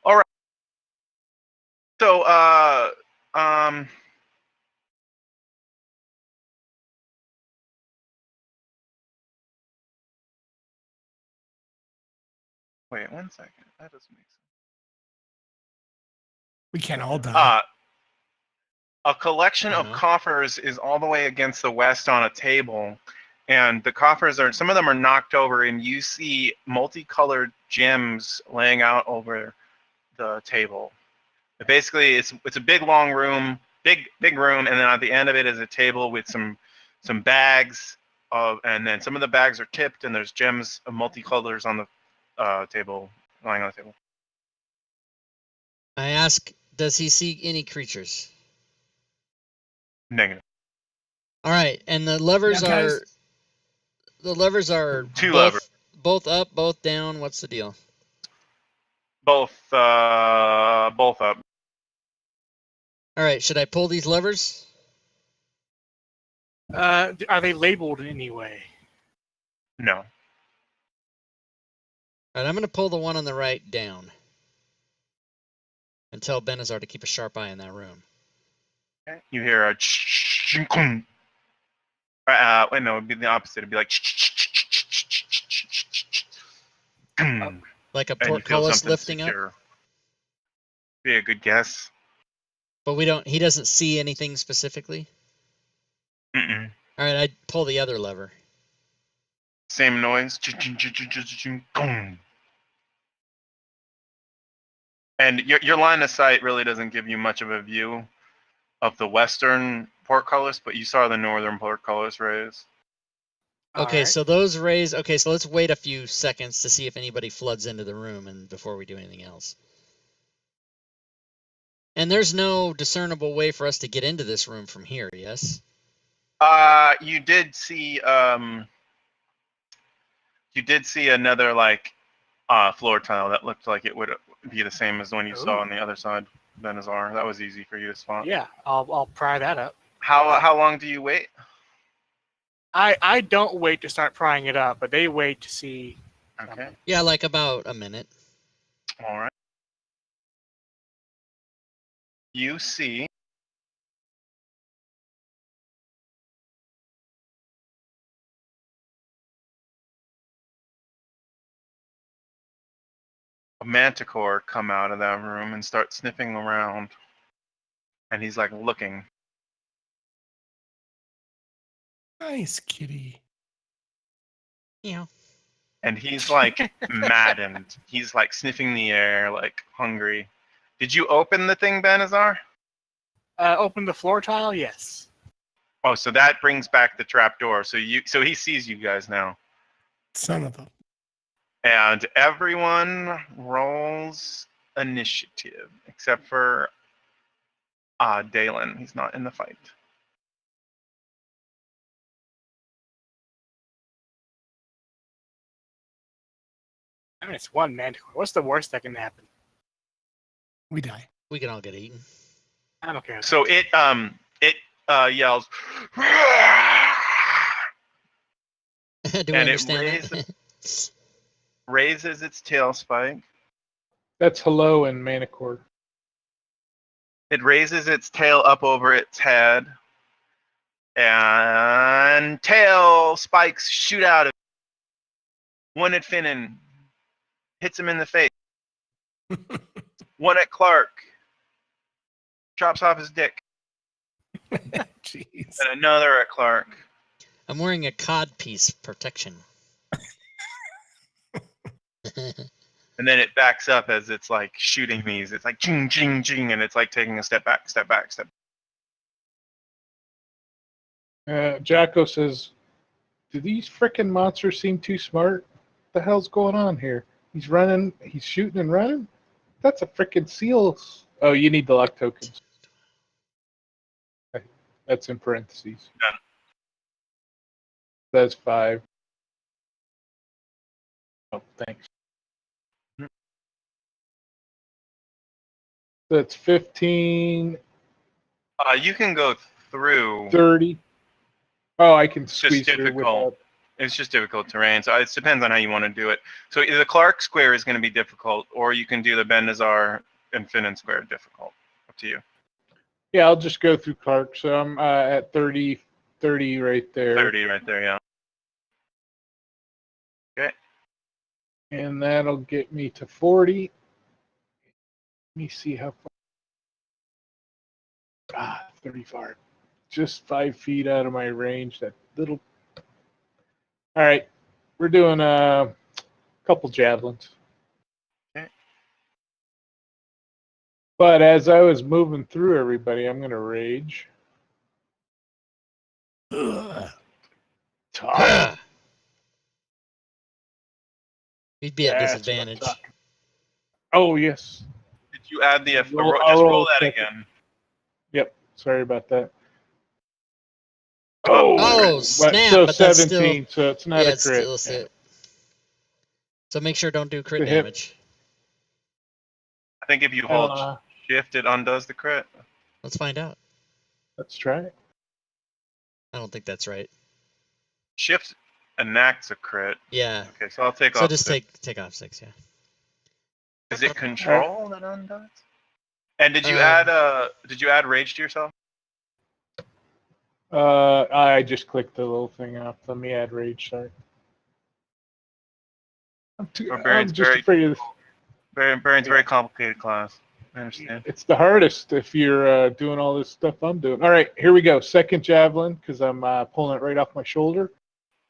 [SPEAKER 3] All right. So, wait 1 second. That doesn't make sense.
[SPEAKER 1] We can't all die.
[SPEAKER 3] A collection of
[SPEAKER 2] Uh-huh.
[SPEAKER 3] coffers is all the way against the west on a table, and the coffers are, some of them are knocked over, and you see multicolored gems laying out over the table. But basically, it's a big long room, big room, and then at the end of it is a table with some bags of, and then some of the bags are tipped, and there's gems of multicolors on the table, lying on the table.
[SPEAKER 2] I ask, does he see any creatures?
[SPEAKER 3] Negative.
[SPEAKER 2] All right, and the levers
[SPEAKER 1] Yeah, guys.
[SPEAKER 2] are
[SPEAKER 3] Two
[SPEAKER 2] both,
[SPEAKER 3] levers.
[SPEAKER 2] both up, both down. What's the deal?
[SPEAKER 3] Both up.
[SPEAKER 2] All right, should I pull these levers?
[SPEAKER 4] Are they labeled in any way?
[SPEAKER 3] No.
[SPEAKER 2] All right, I'm going to pull the one on the right down and tell Benazar to keep a sharp eye in that room.
[SPEAKER 3] You hear a wait, no, it'd be the opposite. It'd be like and
[SPEAKER 2] Like a
[SPEAKER 3] you feel
[SPEAKER 2] portcullis
[SPEAKER 3] something
[SPEAKER 2] lifting up,
[SPEAKER 3] secure. Be a good guess.
[SPEAKER 2] but he doesn't see anything specifically.
[SPEAKER 3] Mm-mm.
[SPEAKER 2] All right, I pull the other lever.
[SPEAKER 3] Same noise. And your line of sight really doesn't give you much of a view of the western portcullis, but you saw the northern portcullis raise.
[SPEAKER 2] Okay,
[SPEAKER 4] Alright.
[SPEAKER 2] so those raise. Okay, so let's wait a few seconds to see if anybody floods into the room, and before we do anything else. And there's no discernible way for us to get into this room from here. Yes.
[SPEAKER 3] You did see another like floor tile that looked like it would be the same as the one you saw
[SPEAKER 4] Ooh.
[SPEAKER 3] on the other side. Benazar. That was easy for you to spot.
[SPEAKER 4] Yeah, I'll pry that up.
[SPEAKER 3] How long do you wait?
[SPEAKER 4] I don't wait to start prying it up, but they wait to see.
[SPEAKER 3] Okay.
[SPEAKER 2] Yeah, like about a minute.
[SPEAKER 3] All right. You see a manticore come out of that room and start sniffing around. And he's like looking.
[SPEAKER 1] Nice kitty.
[SPEAKER 2] Yeah.
[SPEAKER 3] And he's like maddened. He's like sniffing the air, like hungry. Did you open the thing, Benazar?
[SPEAKER 4] Open the floor tile. Yes.
[SPEAKER 3] Oh, so that brings back the trap door. So he sees you guys now.
[SPEAKER 1] Son of a.
[SPEAKER 3] And everyone rolls initiative except for Dalen. He's not in the fight.
[SPEAKER 4] I mean, it's one manticore. What's the worst that can happen?
[SPEAKER 1] We die.
[SPEAKER 2] We can all get eaten.
[SPEAKER 4] I'm okay. With
[SPEAKER 3] So it yells
[SPEAKER 2] Do we
[SPEAKER 3] and it
[SPEAKER 2] understand that?
[SPEAKER 3] raises its tail spike.
[SPEAKER 5] That's hello in Manicore.
[SPEAKER 3] It raises its tail up over its head, and tail spikes shoot out of it. One at Finnan, hits him in the face. One at Clark, chops off his dick.
[SPEAKER 1] Jeez.
[SPEAKER 3] And another at Clark.
[SPEAKER 2] I'm wearing a codpiece protection.
[SPEAKER 3] And then it backs up as it's like shooting these. It's like ching, ching, ching, and it's like taking a step back, step back, step back.
[SPEAKER 5] Jacko says, "Do these frickin' monsters seem too smart? What the hell's going on here? He's running, he's shooting and running? That's a frickin' seal." Oh, you need the luck tokens. Okay. That's in parentheses.
[SPEAKER 3] Done.
[SPEAKER 5] That's 5. Oh, thanks. That's 15,
[SPEAKER 3] You can go through.
[SPEAKER 5] 30. Oh, I can
[SPEAKER 3] It's just
[SPEAKER 5] squeeze through
[SPEAKER 3] difficult.
[SPEAKER 5] without.
[SPEAKER 3] It's just difficult terrain, so it depends on how you want to do it. So either the Clark square is going to be difficult, or you can do the Benazar and Finnan square difficult. Up to you.
[SPEAKER 5] Yeah, I'll just go through Clark. So I'm at 30 right there.
[SPEAKER 3] 30 right there, yeah. Okay.
[SPEAKER 5] And that'll get me to 40. Let me see how far. 35. Just 5 feet out of my range. That little. All right. We're doing a couple javelins.
[SPEAKER 3] Okay.
[SPEAKER 5] But as I was moving through everybody, I'm going to rage.
[SPEAKER 1] Ugh.
[SPEAKER 5] Talk.
[SPEAKER 2] We'd be at
[SPEAKER 5] That's what I'm
[SPEAKER 2] disadvantage.
[SPEAKER 5] talking. Oh, yes.
[SPEAKER 3] Did you add the F?
[SPEAKER 5] Roll-
[SPEAKER 3] Just
[SPEAKER 5] I'll
[SPEAKER 3] roll
[SPEAKER 5] roll
[SPEAKER 3] that
[SPEAKER 5] second.
[SPEAKER 3] again.
[SPEAKER 5] Yep. Sorry about that.
[SPEAKER 2] Oh,
[SPEAKER 5] but-
[SPEAKER 2] snap,
[SPEAKER 5] So
[SPEAKER 2] but that's
[SPEAKER 5] 17, so it's not
[SPEAKER 2] Yeah,
[SPEAKER 5] a
[SPEAKER 2] it's
[SPEAKER 5] crit.
[SPEAKER 2] still So make sure don't do crit
[SPEAKER 5] The hip.
[SPEAKER 2] damage.
[SPEAKER 3] I think if you hold
[SPEAKER 5] Uh,
[SPEAKER 3] shift, it undoes the crit.
[SPEAKER 2] Let's find out.
[SPEAKER 5] let's try it.
[SPEAKER 2] I don't think that's right.
[SPEAKER 3] Shift enacts a crit.
[SPEAKER 2] Yeah.
[SPEAKER 3] Okay, so I'll take
[SPEAKER 2] So
[SPEAKER 3] off.
[SPEAKER 2] just
[SPEAKER 3] 6.
[SPEAKER 2] take off 6, yeah.
[SPEAKER 3] Is it control that undoes? And did you add rage to yourself?
[SPEAKER 5] I just clicked the little thing off. Let me add rage. Sorry. I'm
[SPEAKER 3] Barbarian's
[SPEAKER 5] just
[SPEAKER 3] very-
[SPEAKER 5] afraid of this.
[SPEAKER 3] Baron's very complicated class. I understand.
[SPEAKER 5] It's the hardest if you're doing all this stuff I'm doing. All right, here we go. Second javelin because I'm pulling it right off my shoulder.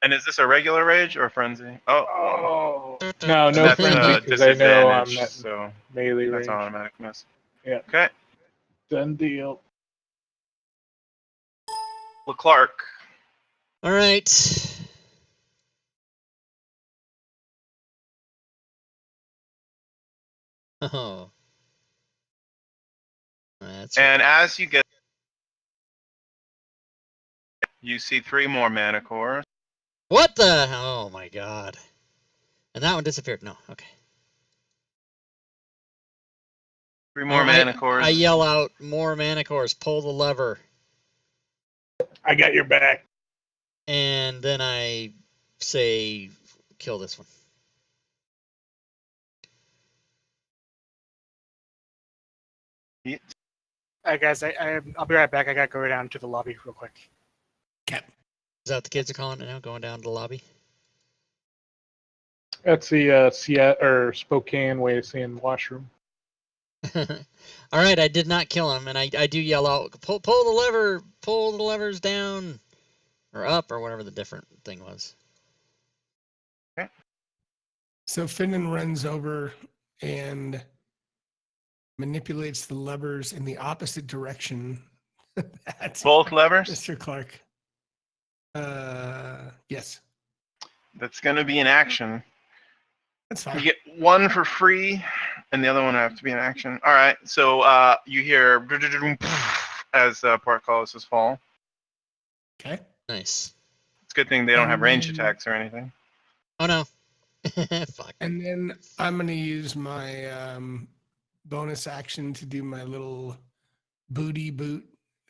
[SPEAKER 3] And is this a regular rage or a frenzy?
[SPEAKER 5] Oh no,
[SPEAKER 3] And
[SPEAKER 5] no
[SPEAKER 3] that's
[SPEAKER 5] frenzy because I know I'm
[SPEAKER 3] disadvantage,
[SPEAKER 5] at
[SPEAKER 3] so
[SPEAKER 5] melee
[SPEAKER 3] that's
[SPEAKER 5] range.
[SPEAKER 3] automatic miss.
[SPEAKER 5] Yeah.
[SPEAKER 3] Okay.
[SPEAKER 5] Done deal.
[SPEAKER 3] Leclerc.
[SPEAKER 2] All right. Oh. That's
[SPEAKER 3] And
[SPEAKER 2] right.
[SPEAKER 3] as you get, you see 3 more manticores.
[SPEAKER 2] What the? Oh my god. And that one disappeared. No, okay.
[SPEAKER 3] 3 more
[SPEAKER 2] I
[SPEAKER 3] manticores.
[SPEAKER 2] yell out, more manicores, pull the lever.
[SPEAKER 5] I got your back.
[SPEAKER 2] And then I say, kill this one.
[SPEAKER 4] Guys, I'll be right back. I gotta go down to the lobby real quick.
[SPEAKER 1] Okay.
[SPEAKER 2] Is that what the kids are calling it now, going down to the lobby?
[SPEAKER 5] That's the Seattle or Spokane way of saying washroom.
[SPEAKER 2] All right, I did not kill him, and I do yell out, pull the lever, pull the levers down, or up, or whatever the different thing was.
[SPEAKER 1] So Finnan runs over and manipulates the levers in the opposite direction. That
[SPEAKER 3] Both levers?
[SPEAKER 1] Mr. Clark. Yes,
[SPEAKER 3] That's going to be an action.
[SPEAKER 1] that's
[SPEAKER 3] You
[SPEAKER 1] fine.
[SPEAKER 3] get 1 for free, and the other one have to be an action. All right, so you hear as portcullises fall.
[SPEAKER 1] Okay.
[SPEAKER 2] Nice.
[SPEAKER 3] It's a good thing they don't have
[SPEAKER 1] And
[SPEAKER 3] range
[SPEAKER 1] then-
[SPEAKER 3] attacks or anything.
[SPEAKER 2] Oh no. Fuck.
[SPEAKER 1] And then I'm going to use my bonus action to do my little booty boot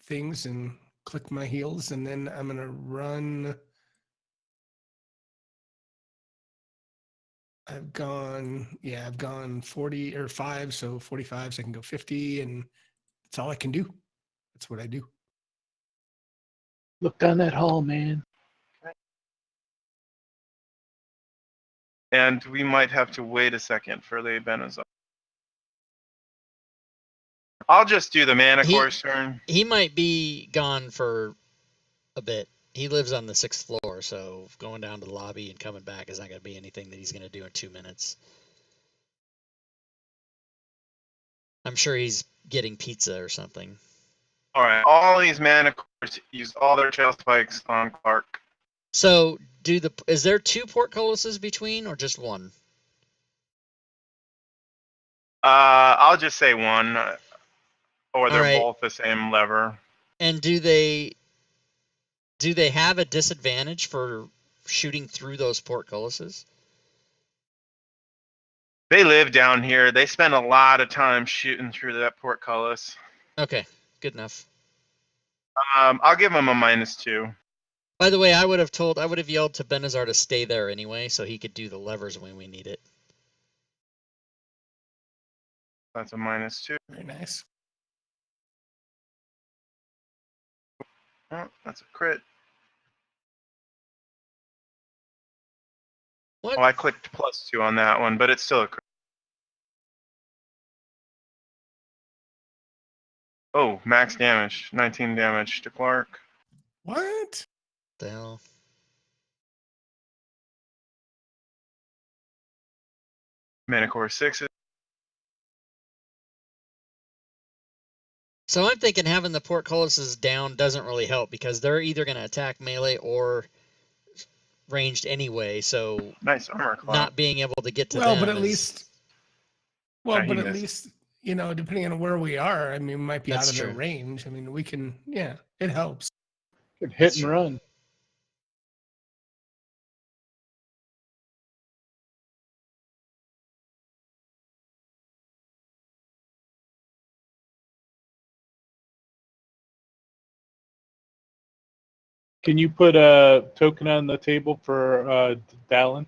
[SPEAKER 1] things and click my heels. And then I'm going to run. I've gone 40 or 5. So 45, so I can go 50. And that's all I can do. That's what I do.
[SPEAKER 5] Look down that hall, man.
[SPEAKER 3] And we might have to wait a second for the Benazar. I'll just do the Manicore's turn.
[SPEAKER 2] He might be gone for a bit. He lives on the 6th floor, so going down to the lobby and coming back is not going to be anything that he's going to do in 2 minutes. I'm sure he's getting pizza or something.
[SPEAKER 3] All right, all these Manicores use all their tail spikes on Clark.
[SPEAKER 2] So, is there 2 portcullises between, or just 1?
[SPEAKER 3] I'll just say 1, or they're
[SPEAKER 2] Alright.
[SPEAKER 3] both the same lever.
[SPEAKER 2] And do they have a disadvantage for shooting through those portcullises?
[SPEAKER 3] They live down here. They spend a lot of time shooting through that portcullis.
[SPEAKER 2] Okay, good enough.
[SPEAKER 3] I'll give them a -2.
[SPEAKER 2] By the way, I would have yelled to Benazar to stay there anyway, so he could do the levers when we need it.
[SPEAKER 3] That's a -2.
[SPEAKER 1] Very nice.
[SPEAKER 3] Oh, that's a crit.
[SPEAKER 2] What?
[SPEAKER 3] Oh, I clicked +2 on that one, but it's still a crit. Oh, max damage. 19 damage to Clark.
[SPEAKER 1] What?
[SPEAKER 2] The hell?
[SPEAKER 3] Manicore 6s.
[SPEAKER 2] So I'm thinking having the portcullises down doesn't really help because they're either going to attack melee or ranged anyway. So
[SPEAKER 3] Nice armor class.
[SPEAKER 2] not being able to get to
[SPEAKER 1] Well,
[SPEAKER 2] them
[SPEAKER 1] but at
[SPEAKER 2] is-
[SPEAKER 1] least, well,
[SPEAKER 3] Yeah,
[SPEAKER 1] but
[SPEAKER 3] he
[SPEAKER 1] at
[SPEAKER 3] missed.
[SPEAKER 1] least, depending on where we are, I mean, we might be
[SPEAKER 2] That's
[SPEAKER 1] out of their
[SPEAKER 2] true.
[SPEAKER 1] range. I mean, we can, yeah, it helps.
[SPEAKER 5] Good hit
[SPEAKER 2] That's
[SPEAKER 5] and
[SPEAKER 2] true.
[SPEAKER 5] run. Can you put a token on the table for Dallin?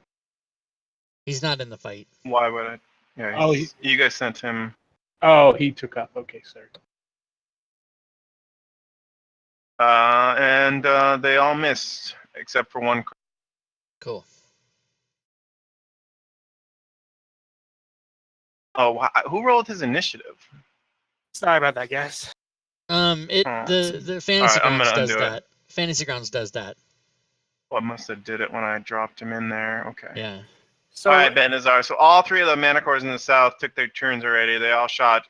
[SPEAKER 2] he's not in the fight.
[SPEAKER 3] Why would I? Yeah,
[SPEAKER 5] Oh,
[SPEAKER 3] you guys sent him.
[SPEAKER 5] Oh, he took off. Okay, sorry.
[SPEAKER 3] And they all missed except for 1.
[SPEAKER 2] Cool.
[SPEAKER 3] Oh, who rolled his initiative?
[SPEAKER 4] Sorry about that, guys.
[SPEAKER 2] The Fantasy
[SPEAKER 3] Alright, I'm
[SPEAKER 2] Grounds
[SPEAKER 3] gonna
[SPEAKER 2] does
[SPEAKER 3] undo it.
[SPEAKER 2] that. Fantasy Grounds does that.
[SPEAKER 3] Well, I must have did it when I dropped him in there. Okay.
[SPEAKER 2] Yeah.
[SPEAKER 4] So
[SPEAKER 3] All right, Benazar. So all 3 of the Manicores in the south took their turns already. They all shot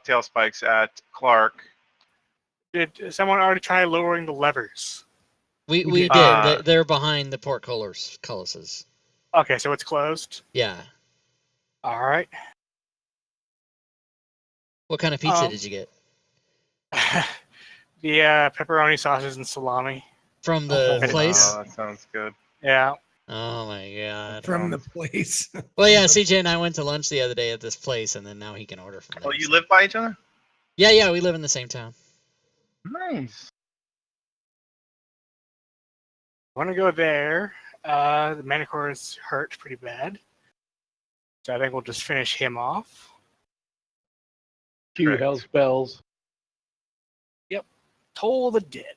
[SPEAKER 3] tail spikes at Clark.
[SPEAKER 4] did someone already try lowering the levers?
[SPEAKER 2] We
[SPEAKER 1] did.
[SPEAKER 2] did. They're behind the portcullises.
[SPEAKER 4] Okay, so it's closed.
[SPEAKER 2] Yeah.
[SPEAKER 4] All right.
[SPEAKER 2] What kind of pizza
[SPEAKER 4] Oh.
[SPEAKER 2] did you get?
[SPEAKER 4] The pepperoni sausages and salami.
[SPEAKER 2] From the
[SPEAKER 1] Oh,
[SPEAKER 2] place?
[SPEAKER 3] that sounds good.
[SPEAKER 4] Yeah.
[SPEAKER 2] Oh my god.
[SPEAKER 1] From the place.
[SPEAKER 2] Well, yeah,
[SPEAKER 1] From the-
[SPEAKER 2] CJ and I went to lunch the other day at this place, and then now he can order from there.
[SPEAKER 3] Oh, you
[SPEAKER 2] so-
[SPEAKER 3] live by each other?
[SPEAKER 2] Yeah, we live in the same town.
[SPEAKER 3] Nice.
[SPEAKER 4] Want to go there. The Manicore is hurt pretty bad. So I think we'll just finish him off.
[SPEAKER 5] Cue
[SPEAKER 3] Correct.
[SPEAKER 5] hell's bells.
[SPEAKER 4] Toll the dead.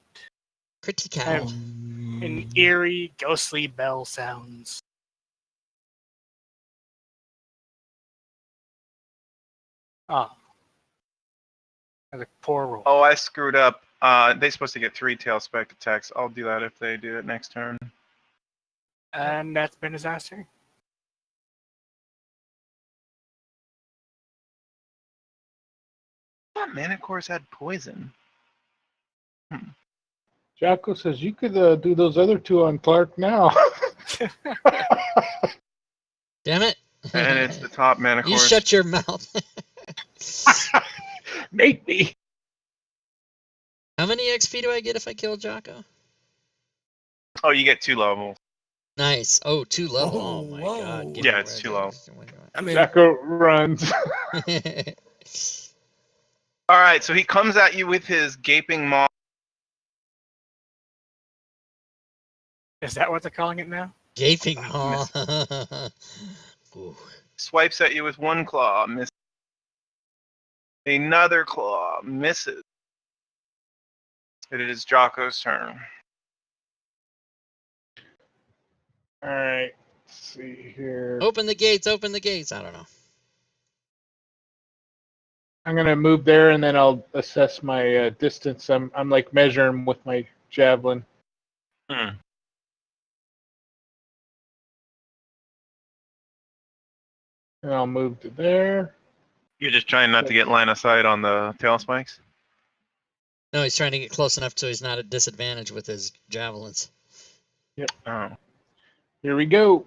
[SPEAKER 2] Critical.
[SPEAKER 4] And eerie, ghostly bell sounds. Ah. That's a poor roll.
[SPEAKER 3] Oh, I screwed up. They're supposed to get 3 tail spec attacks. I'll do that if they do it next turn.
[SPEAKER 4] And that's been disaster.
[SPEAKER 3] I thought Manicores had poison.
[SPEAKER 5] Jocko says you could do those other 2 on Clark now.
[SPEAKER 2] Damn it.
[SPEAKER 3] And it's the top Manicore.
[SPEAKER 2] You shut your mouth.
[SPEAKER 5] Make me.
[SPEAKER 2] How many XP do I get if I kill Jocko?
[SPEAKER 3] Oh, you get 2 levels.
[SPEAKER 2] Nice. Oh, 2 level. Oh, my
[SPEAKER 1] whoa.
[SPEAKER 2] god.
[SPEAKER 3] Yeah, it's too low.
[SPEAKER 1] I mean,
[SPEAKER 5] Jocko runs.
[SPEAKER 3] All right, so he comes at you with his gaping maw.
[SPEAKER 4] Is that what they're calling it now?
[SPEAKER 2] Gaping maw. Ooh.
[SPEAKER 3] Swipes at you with 1 claw. Misses. Another claw. Misses. It is Jocko's turn.
[SPEAKER 5] All right. Let's see here.
[SPEAKER 2] Open the gates. Open the gates. I don't know.
[SPEAKER 5] I'm gonna move there, and then I'll assess my distance. I'm like measuring with my javelin.
[SPEAKER 3] Hmm.
[SPEAKER 5] And I'll move to there.
[SPEAKER 3] You're just trying not to get line of sight on the tail spikes?
[SPEAKER 2] No, he's trying to get close enough so he's not at disadvantage with his javelins.
[SPEAKER 3] Oh.
[SPEAKER 5] Here we go.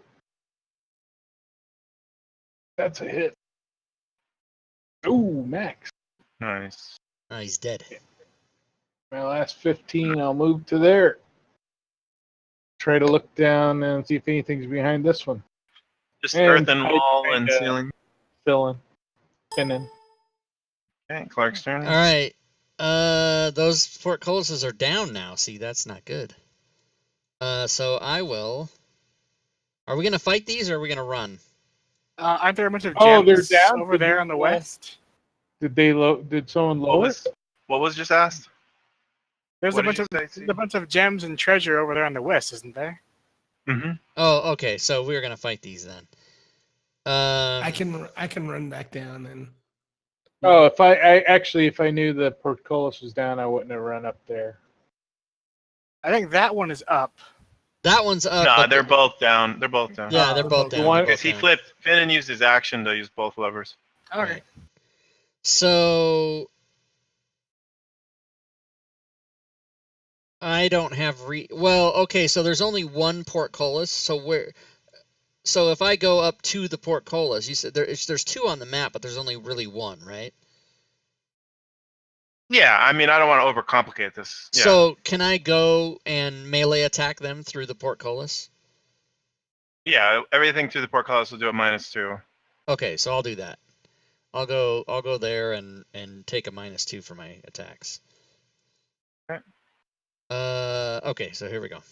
[SPEAKER 5] That's a hit. Ooh, max.
[SPEAKER 3] Nice.
[SPEAKER 2] Oh, he's dead.
[SPEAKER 5] My last 15, I'll move to there. Try to look down and see if anything's behind this one.
[SPEAKER 3] Just
[SPEAKER 5] And
[SPEAKER 3] earthen
[SPEAKER 5] I
[SPEAKER 3] wall and
[SPEAKER 5] kinda-
[SPEAKER 3] ceiling.
[SPEAKER 5] Filling. Pinning.
[SPEAKER 3] Okay, Clark's turn.
[SPEAKER 2] All right. Those portcullises are down now. See, that's not good. So I will. Are we gonna fight these or are we gonna run?
[SPEAKER 4] Aren't there a bunch of
[SPEAKER 5] Oh, they're
[SPEAKER 4] gems
[SPEAKER 5] down?
[SPEAKER 4] over there on the west?
[SPEAKER 5] Did they did someone lower it?
[SPEAKER 3] What was just asked?
[SPEAKER 4] There's
[SPEAKER 3] What
[SPEAKER 4] a
[SPEAKER 3] did
[SPEAKER 4] bunch
[SPEAKER 3] you
[SPEAKER 4] of
[SPEAKER 3] say, Steve?
[SPEAKER 4] there's a bunch of gems and treasure over there on the west, isn't there?
[SPEAKER 3] Mm-hmm.
[SPEAKER 2] Oh, okay. So we're gonna fight these then.
[SPEAKER 1] I can run back down and
[SPEAKER 5] Oh, if I knew the portcullis was down, I wouldn't have run up there.
[SPEAKER 4] I think that one is up.
[SPEAKER 2] That one's up.
[SPEAKER 3] Nah,
[SPEAKER 2] but
[SPEAKER 3] they're both down. They're both down.
[SPEAKER 2] Yeah, they're
[SPEAKER 1] they're
[SPEAKER 2] both
[SPEAKER 1] both
[SPEAKER 2] down.
[SPEAKER 5] down.
[SPEAKER 2] they're
[SPEAKER 3] Because
[SPEAKER 2] both
[SPEAKER 3] he
[SPEAKER 2] down.
[SPEAKER 3] flipped. Finn used his action to use both levers.
[SPEAKER 4] Okay.
[SPEAKER 2] Right. So I don't have well, okay, so there's only one portcullis, so if I go up to the portcullis, you said there's 2 on the map, but there's only really 1, right?
[SPEAKER 3] Yeah, I mean, I don't want to overcomplicate this. Yeah.
[SPEAKER 2] So can I go and melee attack them through the portcullis?
[SPEAKER 3] Yeah, everything through the portcullis will do it -2.
[SPEAKER 2] Okay, so I'll do that. I'll go there and take a -2 for my attacks.
[SPEAKER 3] Okay.
[SPEAKER 2] Okay, so here we go.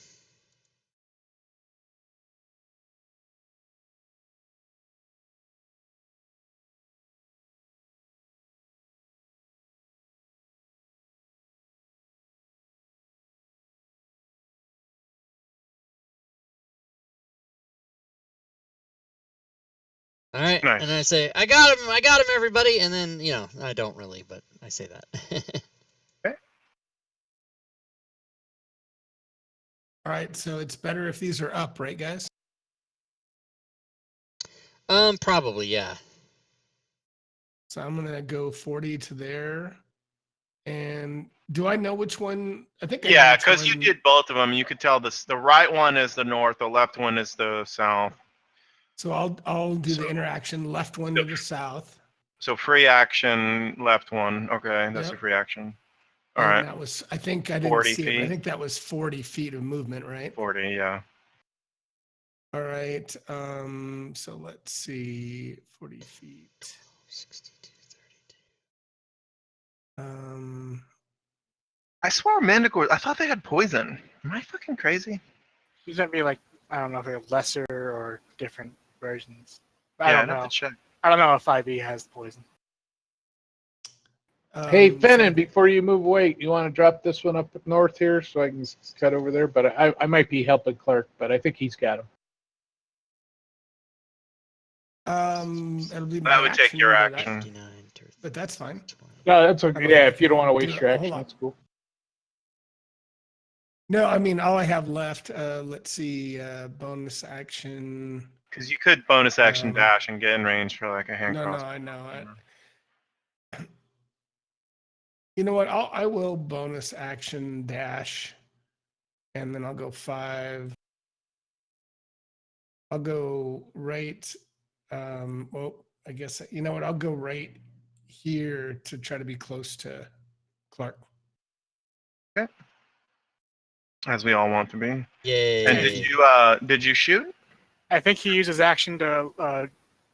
[SPEAKER 2] All right,
[SPEAKER 3] Nice.
[SPEAKER 2] and I say, I got him, everybody, and then, I don't really, but I say that.
[SPEAKER 1] all right. So it's better if these are up, right, guys?
[SPEAKER 2] Probably, yeah.
[SPEAKER 1] So I'm gonna go 40 to there. And do I know which one? I think I know
[SPEAKER 3] Yeah,
[SPEAKER 1] which
[SPEAKER 3] because you
[SPEAKER 1] one-
[SPEAKER 3] did both of them. You could tell this. The right one is the north. The left one is the south.
[SPEAKER 1] So I'll do the interaction. Left one to the south.
[SPEAKER 3] So free action, left one. Okay, that's
[SPEAKER 1] Yep.
[SPEAKER 3] your free action. All
[SPEAKER 1] And
[SPEAKER 3] right,
[SPEAKER 1] that was, I think I didn't
[SPEAKER 3] 40
[SPEAKER 1] see it, but I
[SPEAKER 3] feet.
[SPEAKER 1] think that was 40 feet of movement, right?
[SPEAKER 3] 40, yeah.
[SPEAKER 1] All right. So let's see, 40 feet.
[SPEAKER 2] 62, 32.
[SPEAKER 3] I swear manticores, I thought they had poison. Am I fucking crazy?
[SPEAKER 4] These might be like, I don't know if they're lesser or different versions. I
[SPEAKER 3] Yeah,
[SPEAKER 4] don't
[SPEAKER 3] I'd have
[SPEAKER 4] know.
[SPEAKER 3] to check.
[SPEAKER 4] I don't know if 5e has poison.
[SPEAKER 5] Hey,
[SPEAKER 1] so-
[SPEAKER 5] Finnan, before you move away, you want to drop this one up north here so I can cut over there? But I might be helping Clark, but I think he's got him.
[SPEAKER 1] It'll be my
[SPEAKER 3] That would take
[SPEAKER 1] action,
[SPEAKER 3] your
[SPEAKER 1] but
[SPEAKER 3] action.
[SPEAKER 2] 59,
[SPEAKER 1] but that's fine.
[SPEAKER 2] 20.
[SPEAKER 5] No, that's
[SPEAKER 1] I
[SPEAKER 5] okay.
[SPEAKER 1] mean,
[SPEAKER 5] Yeah,
[SPEAKER 1] I
[SPEAKER 5] if you don't
[SPEAKER 1] can
[SPEAKER 5] want to
[SPEAKER 1] do
[SPEAKER 5] waste
[SPEAKER 1] it.
[SPEAKER 5] your
[SPEAKER 1] Hold
[SPEAKER 5] action,
[SPEAKER 1] on.
[SPEAKER 5] that's cool.
[SPEAKER 1] No, I mean, all I have left, let's see, bonus action.
[SPEAKER 3] Because you could bonus action
[SPEAKER 1] Um,
[SPEAKER 3] dash and get in range for like a hand
[SPEAKER 1] No,
[SPEAKER 3] cross.
[SPEAKER 1] I know. You know what? I will bonus action dash, and then I'll go 5. I'll go right. Well, I guess you know what? I'll go right here to try to be close to Clark.
[SPEAKER 3] As we all want to be.
[SPEAKER 2] Yay.
[SPEAKER 3] And
[SPEAKER 1] Thank
[SPEAKER 3] did you shoot?
[SPEAKER 4] I think he uses action to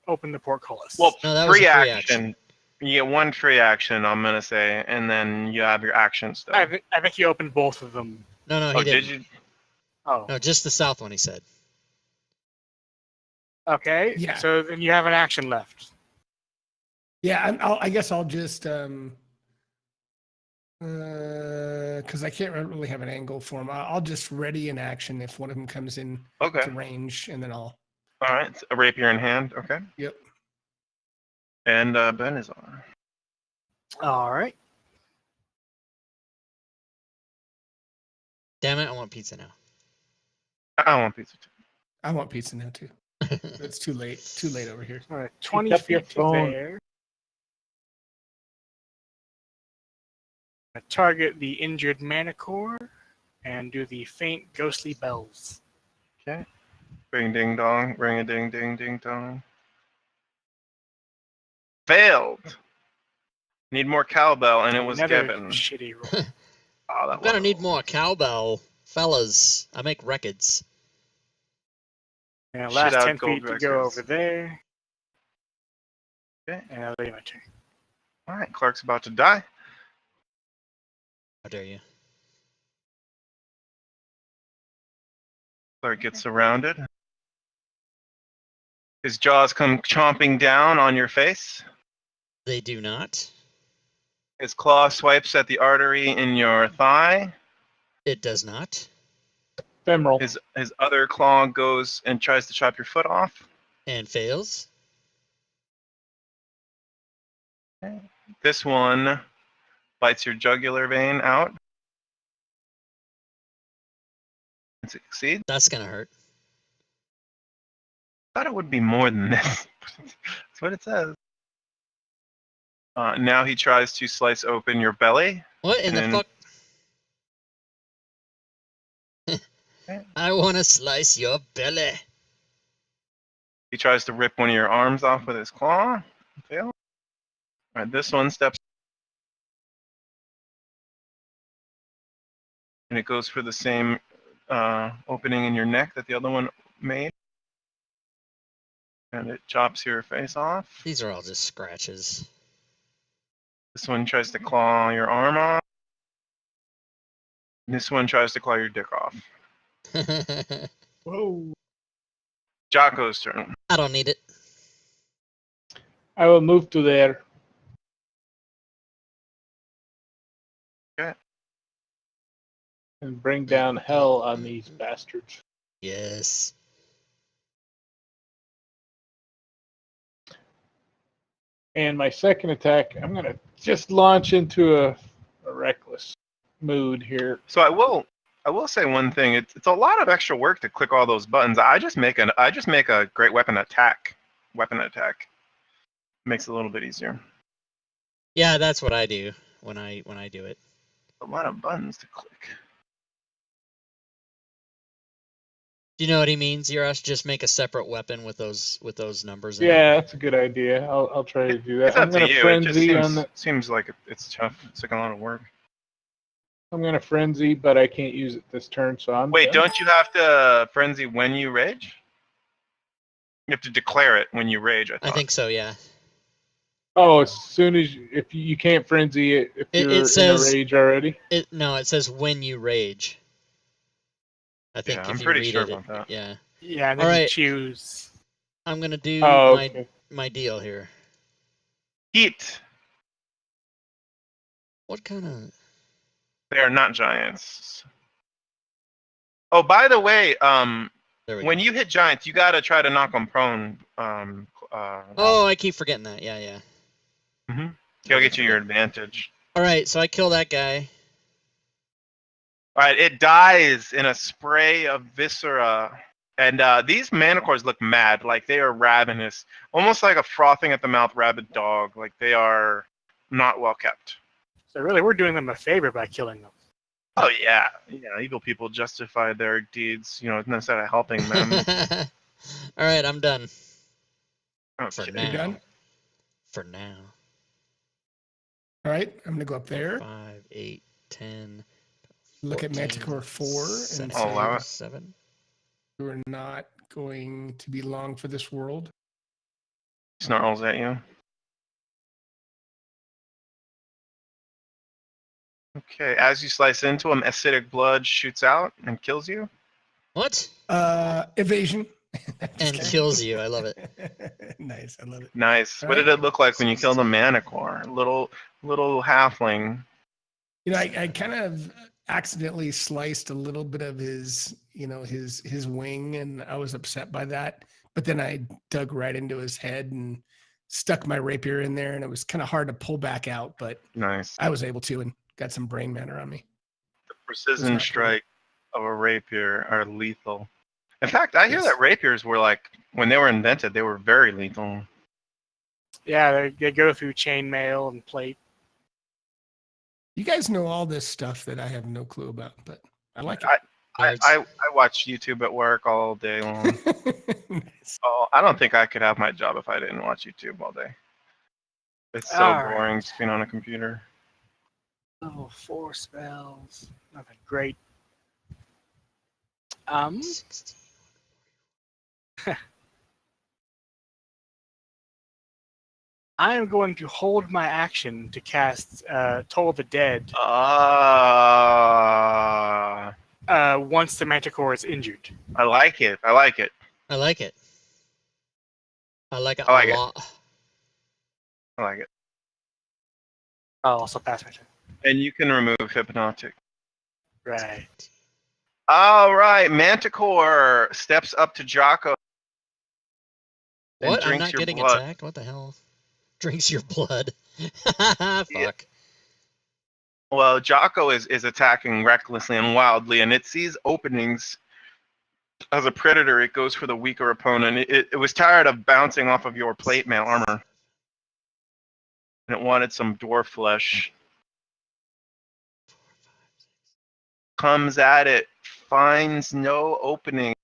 [SPEAKER 4] open the portcullis.
[SPEAKER 3] Well,
[SPEAKER 2] No, that was
[SPEAKER 3] free
[SPEAKER 2] a free
[SPEAKER 3] action. You get one free action, I'm gonna say, and then you have your action still.
[SPEAKER 4] I think he opened both of them.
[SPEAKER 2] No, he
[SPEAKER 3] Oh,
[SPEAKER 2] didn't.
[SPEAKER 3] did you?
[SPEAKER 4] Oh,
[SPEAKER 2] No, just the south one, he said.
[SPEAKER 4] okay.
[SPEAKER 1] Yeah.
[SPEAKER 4] So then you have an action left.
[SPEAKER 1] Yeah, I guess I'll just because I can't really have an angle for him. I'll just ready an action if one of them comes in
[SPEAKER 3] Okay.
[SPEAKER 1] to range, and then I'll.
[SPEAKER 3] All right. A rapier in hand. Okay.
[SPEAKER 1] Yep.
[SPEAKER 3] And Ben is on.
[SPEAKER 4] All right.
[SPEAKER 2] Damn it, I want pizza now.
[SPEAKER 3] I want pizza too.
[SPEAKER 1] I want pizza now too. It's too late. Too late over here.
[SPEAKER 4] All right. 20
[SPEAKER 5] up your
[SPEAKER 4] feet to
[SPEAKER 5] phone.
[SPEAKER 4] there. Target the injured manicore and do the faint ghostly bells.
[SPEAKER 3] Okay. Ring ding dong. Ring a ding ding ding dong. Failed. Need more cowbell, and it was
[SPEAKER 4] Another
[SPEAKER 3] given.
[SPEAKER 4] shitty roll.
[SPEAKER 3] Oh, that
[SPEAKER 2] I'm gonna
[SPEAKER 3] was-
[SPEAKER 2] need more cowbell, fellas. I make records.
[SPEAKER 4] And
[SPEAKER 3] Shit
[SPEAKER 4] last
[SPEAKER 3] out
[SPEAKER 4] 10
[SPEAKER 3] gold
[SPEAKER 4] feet to go
[SPEAKER 3] records.
[SPEAKER 4] over there.
[SPEAKER 3] Okay.
[SPEAKER 4] And I'll leave my turn.
[SPEAKER 3] All right. Clark's about to die.
[SPEAKER 2] How dare you?
[SPEAKER 3] Clark gets surrounded. His jaws come chomping down on your face.
[SPEAKER 2] They do not.
[SPEAKER 3] His claw swipes at the artery in your thigh.
[SPEAKER 2] It does not.
[SPEAKER 5] Femoral.
[SPEAKER 3] His other claw goes and tries to chop your foot off.
[SPEAKER 2] And fails.
[SPEAKER 3] This one bites your jugular vein out. And succeeds.
[SPEAKER 2] That's gonna hurt.
[SPEAKER 3] Thought it would be more than this. That's what it says. Now he tries to slice open your belly.
[SPEAKER 2] What in
[SPEAKER 3] And
[SPEAKER 2] the
[SPEAKER 3] then-
[SPEAKER 2] fuck? I wanna slice your belly.
[SPEAKER 3] He tries to rip one of your arms off with his claw. Fail. All right, this one steps. And it goes for the same opening in your neck that the other one made. And it chops your face off.
[SPEAKER 2] These are all just scratches.
[SPEAKER 3] This one tries to claw your arm off. And this one tries to claw your dick off.
[SPEAKER 5] Whoa.
[SPEAKER 3] Jocko's turn.
[SPEAKER 2] I don't need it.
[SPEAKER 5] I will move to there.
[SPEAKER 3] Okay.
[SPEAKER 5] And bring down hell on these bastards.
[SPEAKER 2] Yes.
[SPEAKER 5] And my second attack, I'm going to just launch into a reckless mood here.
[SPEAKER 3] So I will say one thing. It's a lot of extra work to click all those buttons. I just make a great weapon attack. Makes it a little bit easier.
[SPEAKER 2] Yeah, that's what I do when I do it.
[SPEAKER 3] A lot of buttons to click.
[SPEAKER 2] Do you know what he means, Yurash? Just make a separate weapon with those numbers in it.
[SPEAKER 5] Yeah, that's a good idea. I'll try to do that.
[SPEAKER 3] It's up
[SPEAKER 5] I'm gonna
[SPEAKER 3] to you. It just
[SPEAKER 5] frenzy on the.
[SPEAKER 3] seems like it's tough. It's like a lot of work.
[SPEAKER 5] I'm gonna frenzy, but I can't use it this turn, so I'm
[SPEAKER 3] Wait,
[SPEAKER 5] done.
[SPEAKER 3] don't you have to frenzy when you rage? You have to declare it when you rage, I thought.
[SPEAKER 2] I think so. Yeah.
[SPEAKER 5] Oh, as soon as if you can't frenzy it if
[SPEAKER 2] It
[SPEAKER 5] you're
[SPEAKER 2] says-
[SPEAKER 5] in a rage already.
[SPEAKER 2] It says when you rage. I think
[SPEAKER 3] Yeah,
[SPEAKER 2] if
[SPEAKER 3] I'm
[SPEAKER 2] you
[SPEAKER 3] pretty
[SPEAKER 2] read
[SPEAKER 3] sure
[SPEAKER 2] it,
[SPEAKER 3] about that.
[SPEAKER 2] yeah.
[SPEAKER 4] Yeah, and then
[SPEAKER 2] All
[SPEAKER 4] you
[SPEAKER 2] right.
[SPEAKER 4] choose.
[SPEAKER 2] I'm gonna do
[SPEAKER 5] Oh,
[SPEAKER 2] my
[SPEAKER 5] okay.
[SPEAKER 2] my deal here.
[SPEAKER 3] Heat.
[SPEAKER 2] What kind of?
[SPEAKER 3] They are not giants. Oh, by the way,
[SPEAKER 2] There we
[SPEAKER 3] when
[SPEAKER 2] go.
[SPEAKER 3] you hit giants, you gotta try to knock them prone.
[SPEAKER 2] Oh, I keep forgetting that. Yeah, yeah.
[SPEAKER 3] Mhm. He'll get you your advantage.
[SPEAKER 2] All right, so I kill that guy.
[SPEAKER 3] All right, it dies in a spray of viscera, and these manticores look mad, like they are ravenous, almost like a frothing at the mouth rabid dog. Like they are not well kept.
[SPEAKER 4] So really, we're doing them a favor by killing them.
[SPEAKER 3] Oh yeah, evil people justify their deeds, instead of helping them.
[SPEAKER 2] All right, I'm done for
[SPEAKER 3] Okay.
[SPEAKER 2] now.
[SPEAKER 1] You're done?
[SPEAKER 2] For now.
[SPEAKER 1] All right, I'm gonna go up there,
[SPEAKER 2] 5, 8, 10.
[SPEAKER 1] look at
[SPEAKER 2] 14,
[SPEAKER 1] Manticore 4, and
[SPEAKER 2] 17,
[SPEAKER 3] Oh, wow.
[SPEAKER 2] 7.
[SPEAKER 1] we're not going to be long for this world.
[SPEAKER 3] Snarls at you. Okay, as you slice into him, acidic blood shoots out and kills you.
[SPEAKER 2] What?
[SPEAKER 1] Evasion.
[SPEAKER 2] And
[SPEAKER 1] Just kidding.
[SPEAKER 2] kills you. I love it.
[SPEAKER 1] Nice, I love it.
[SPEAKER 3] Nice.
[SPEAKER 1] All
[SPEAKER 3] What did
[SPEAKER 1] right.
[SPEAKER 3] it look like when you killed a manicore? Little halfling.
[SPEAKER 1] You know, I kind of accidentally sliced a little bit of his, his wing, and I was upset by that. But then I dug right into his head and stuck my rapier in there, and it was kind of hard to pull back out, but
[SPEAKER 3] Nice.
[SPEAKER 1] I was able to and got some brain matter on me.
[SPEAKER 3] The precision
[SPEAKER 1] not
[SPEAKER 3] strike of a rapier are lethal. In fact, I hear
[SPEAKER 1] Yes.
[SPEAKER 3] that rapiers were like, when they were invented, they were very lethal.
[SPEAKER 4] Yeah, they go through chainmail and plate.
[SPEAKER 1] You guys know all this stuff that I have no clue about, but I like
[SPEAKER 3] I watch YouTube at work all day long.
[SPEAKER 1] it. Nice.
[SPEAKER 3] Oh, I don't think I could have my job if I didn't watch YouTube all day. It's so
[SPEAKER 4] All right.
[SPEAKER 3] boring just being on a computer.
[SPEAKER 4] Level 4 spells. Nothing great.
[SPEAKER 2] 16.
[SPEAKER 4] I am going to hold my action to cast Toll the Dead once the Manticore is injured.
[SPEAKER 3] I like it. I like it.
[SPEAKER 2] I like it. I like it
[SPEAKER 3] I like
[SPEAKER 2] a
[SPEAKER 3] it.
[SPEAKER 2] lot.
[SPEAKER 3] I like it.
[SPEAKER 4] I'll also pass my turn.
[SPEAKER 3] And you can remove hypnotic.
[SPEAKER 4] Right.
[SPEAKER 3] All right, Manticore steps up to Jocko. and
[SPEAKER 2] What? I'm
[SPEAKER 3] drinks
[SPEAKER 2] not
[SPEAKER 3] your
[SPEAKER 2] getting
[SPEAKER 3] blood.
[SPEAKER 2] attacked? What the hell? Drinks your blood. Fuck.
[SPEAKER 3] Well, Jocko is attacking recklessly and wildly, and it sees openings. As a predator, it goes for the weaker opponent. It was tired of bouncing off of your plate mail armor, and it wanted some dwarf flesh. Comes at it, finds no opening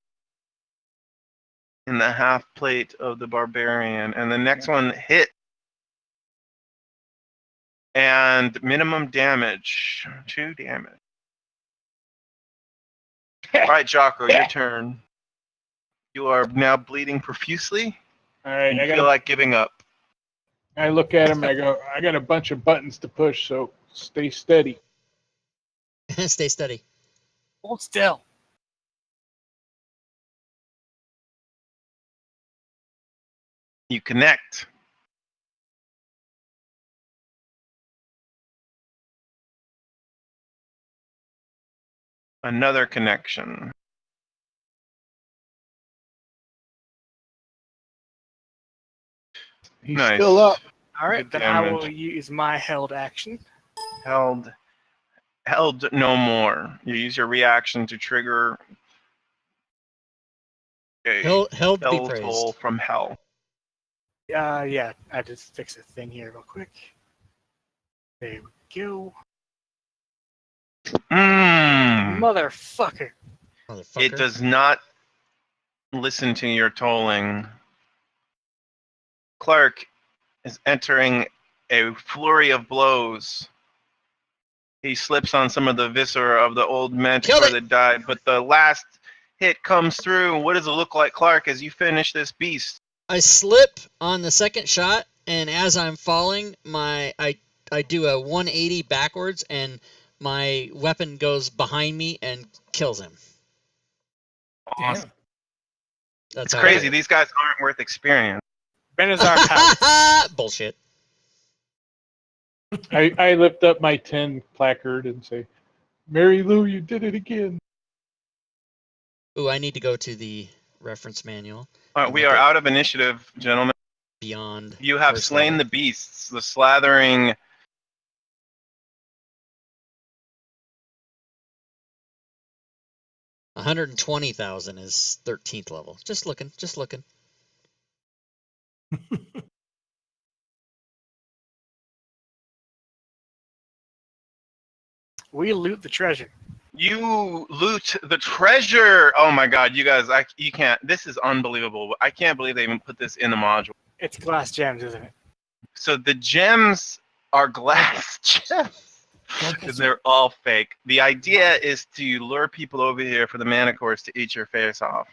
[SPEAKER 3] in the half plate of the barbarian, and the next one hit. And minimum damage, 2 damage. All right, Jocko, your turn. You are now bleeding profusely.
[SPEAKER 5] All right,
[SPEAKER 3] And
[SPEAKER 5] I
[SPEAKER 3] you feel like giving up.
[SPEAKER 5] I look at him. I go, I got a bunch of buttons to push, so stay steady.
[SPEAKER 2] Stay steady.
[SPEAKER 4] Hold still.
[SPEAKER 3] You connect. Another connection.
[SPEAKER 5] He's
[SPEAKER 3] Nice.
[SPEAKER 5] still up.
[SPEAKER 4] All right,
[SPEAKER 3] Good
[SPEAKER 4] then I will
[SPEAKER 3] damage.
[SPEAKER 4] use my held action.
[SPEAKER 3] Held no more. You use your reaction to trigger a
[SPEAKER 2] Held be
[SPEAKER 3] spell
[SPEAKER 2] praised.
[SPEAKER 3] toll from hell.
[SPEAKER 4] Yeah, I just fix a thing here real quick. There we go.
[SPEAKER 3] Mm.
[SPEAKER 4] Motherfucker.
[SPEAKER 2] Motherfucker.
[SPEAKER 3] It does not listen to your tolling. Clark is entering a flurry of blows. He slips on some of the viscera of the old mentor that died, but the last hit comes through. What does it look like, Clark, as you finish this beast?
[SPEAKER 2] I slip on the second shot, and as I'm falling, I do a 180 backwards, and my weapon goes behind me and kills him.
[SPEAKER 3] Awesome.
[SPEAKER 2] That's
[SPEAKER 3] It's
[SPEAKER 2] how
[SPEAKER 3] crazy.
[SPEAKER 2] I
[SPEAKER 3] These guys aren't worth experience.
[SPEAKER 4] Benazar pouts.
[SPEAKER 2] Bullshit.
[SPEAKER 5] I lift up my 10 placard and say, Mary Lou, you did it again.
[SPEAKER 2] Ooh, I need to go to the reference manual.
[SPEAKER 3] All right, we are out of initiative, gentlemen.
[SPEAKER 2] Beyond.
[SPEAKER 3] You have
[SPEAKER 2] first
[SPEAKER 3] slain
[SPEAKER 2] level.
[SPEAKER 3] the beasts, the slathering.
[SPEAKER 2] $120,000 is 13th level. Just looking.
[SPEAKER 4] We loot the treasure.
[SPEAKER 3] You loot the treasure. Oh my God, you guys! You can't. This is unbelievable. I can't believe they even put this in the module.
[SPEAKER 4] It's glass gems, isn't it?
[SPEAKER 3] So the gems are glass gems. Because they're all fake. The idea is to lure people over here for the mana cores to eat your face off.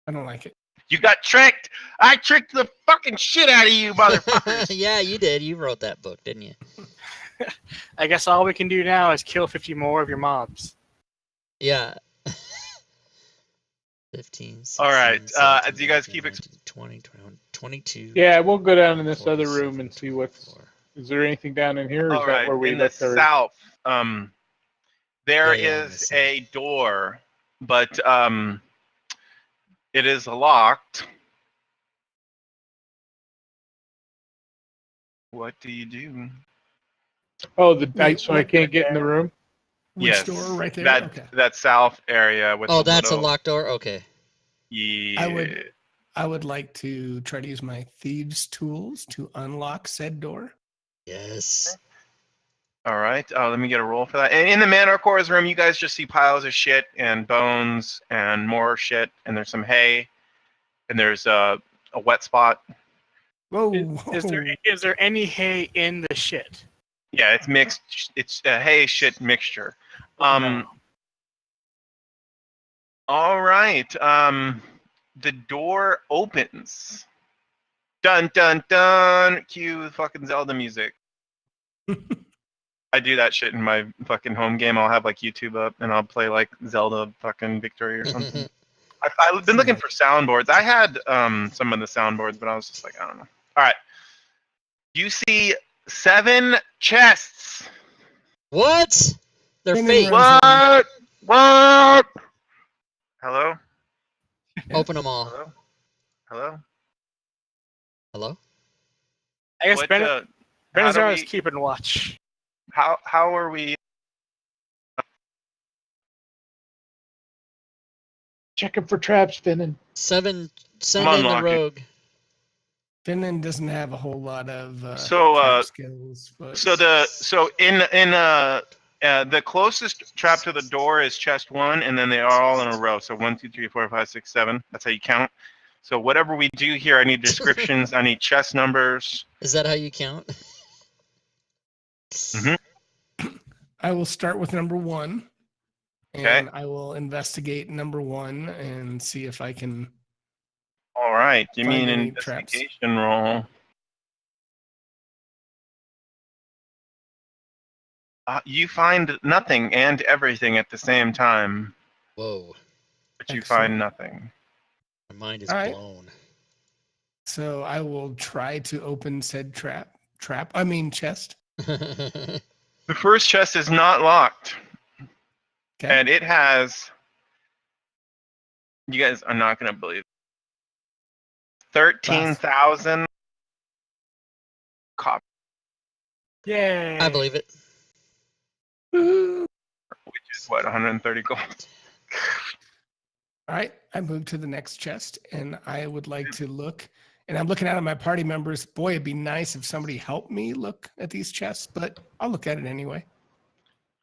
[SPEAKER 1] I don't like it.
[SPEAKER 3] You got tricked! I tricked the fucking shit out of you, motherfuckers!
[SPEAKER 2] Yeah, you did. You wrote that book, didn't you?
[SPEAKER 4] I guess all we can do now is kill 50 more of your mobs.
[SPEAKER 2] Yeah. 15, 16,
[SPEAKER 3] All right,
[SPEAKER 2] 17,
[SPEAKER 3] do you guys
[SPEAKER 2] 18,
[SPEAKER 3] keep
[SPEAKER 2] 19, 20, 21, 22.
[SPEAKER 5] Yeah, we'll go down in this
[SPEAKER 2] 47,
[SPEAKER 5] other room and see what's.
[SPEAKER 2] 24.
[SPEAKER 5] Is there anything down in here? Or
[SPEAKER 3] All
[SPEAKER 5] is
[SPEAKER 3] right,
[SPEAKER 5] that where we
[SPEAKER 3] in the
[SPEAKER 5] left our?
[SPEAKER 3] south, there
[SPEAKER 2] Yeah, in the
[SPEAKER 3] is
[SPEAKER 2] south.
[SPEAKER 3] a door, but it is locked. What do you do?
[SPEAKER 5] Oh,
[SPEAKER 1] Wait,
[SPEAKER 5] so I
[SPEAKER 1] what?
[SPEAKER 5] can't get in the room.
[SPEAKER 1] Which
[SPEAKER 3] Yes,
[SPEAKER 1] door right there?
[SPEAKER 3] that
[SPEAKER 1] Okay.
[SPEAKER 3] that south area with
[SPEAKER 2] Oh,
[SPEAKER 3] the
[SPEAKER 2] that's a
[SPEAKER 3] little,
[SPEAKER 2] locked door? Okay.
[SPEAKER 3] Yeah.
[SPEAKER 1] I would like to try to use my thieves' tools to unlock said door.
[SPEAKER 2] Yes.
[SPEAKER 3] All right. Let me get a roll for that. And in the Manor Cores room, you guys just see piles of shit and bones and more shit. And there's some hay. And there's a wet spot.
[SPEAKER 1] Whoa!
[SPEAKER 4] Is there any hay in the shit?
[SPEAKER 3] Yeah, it's mixed. It's a hay shit mixture.
[SPEAKER 4] No.
[SPEAKER 3] All right. The door opens. Dun dun dun. Cue the fucking Zelda music. I do that shit in my fucking home game. I'll have like YouTube up and I'll play like Zelda fucking Victory or something. I've been looking for soundboards. I had some of the soundboards, but I was just like, I don't know. All right. You see 7 chests.
[SPEAKER 2] What? They're
[SPEAKER 1] Spinning
[SPEAKER 2] fake.
[SPEAKER 1] around.
[SPEAKER 3] What? Hello?
[SPEAKER 2] Open them all.
[SPEAKER 3] Hello? Hello?
[SPEAKER 2] Hello?
[SPEAKER 4] I guess
[SPEAKER 3] What, how do
[SPEAKER 4] Benazar is
[SPEAKER 3] we-
[SPEAKER 4] keeping watch.
[SPEAKER 3] How are we?
[SPEAKER 5] Checking for traps, Finnan.
[SPEAKER 2] 7. Send
[SPEAKER 3] I'm
[SPEAKER 2] in the
[SPEAKER 3] unlocking.
[SPEAKER 2] rogue.
[SPEAKER 1] Finland doesn't have a whole lot of
[SPEAKER 3] So,
[SPEAKER 1] trap skills, but
[SPEAKER 3] So in the closest trap to the door is chest 1, and then they are all in a row. So 1, 2, 3, 4, 5, 6, 7. That's how you count. So whatever we do here, I need descriptions. I need chest numbers.
[SPEAKER 2] Is that how you count?
[SPEAKER 3] Mhm.
[SPEAKER 1] I will start with number 1,
[SPEAKER 3] Okay.
[SPEAKER 1] and I will investigate number 1 and see if I can.
[SPEAKER 3] All right. Give me
[SPEAKER 1] Find
[SPEAKER 3] an
[SPEAKER 1] any traps.
[SPEAKER 3] investigation roll. You find nothing and everything at the same time,
[SPEAKER 2] Whoa.
[SPEAKER 3] but you
[SPEAKER 1] Excellent.
[SPEAKER 3] find nothing.
[SPEAKER 2] My mind is
[SPEAKER 1] All right.
[SPEAKER 2] blown.
[SPEAKER 1] So I will try to open said chest.
[SPEAKER 3] The first chest is not locked,
[SPEAKER 1] Okay.
[SPEAKER 3] and it has. You guys are not going to believe. 13,000 copper,
[SPEAKER 4] Yay!
[SPEAKER 2] I believe it.
[SPEAKER 3] which is what 130 gold.
[SPEAKER 1] All right. I move to the next chest, and I would like to look. And I'm looking out at my party members. Boy, it'd be nice if somebody helped me look at these chests, but I'll look at it anyway.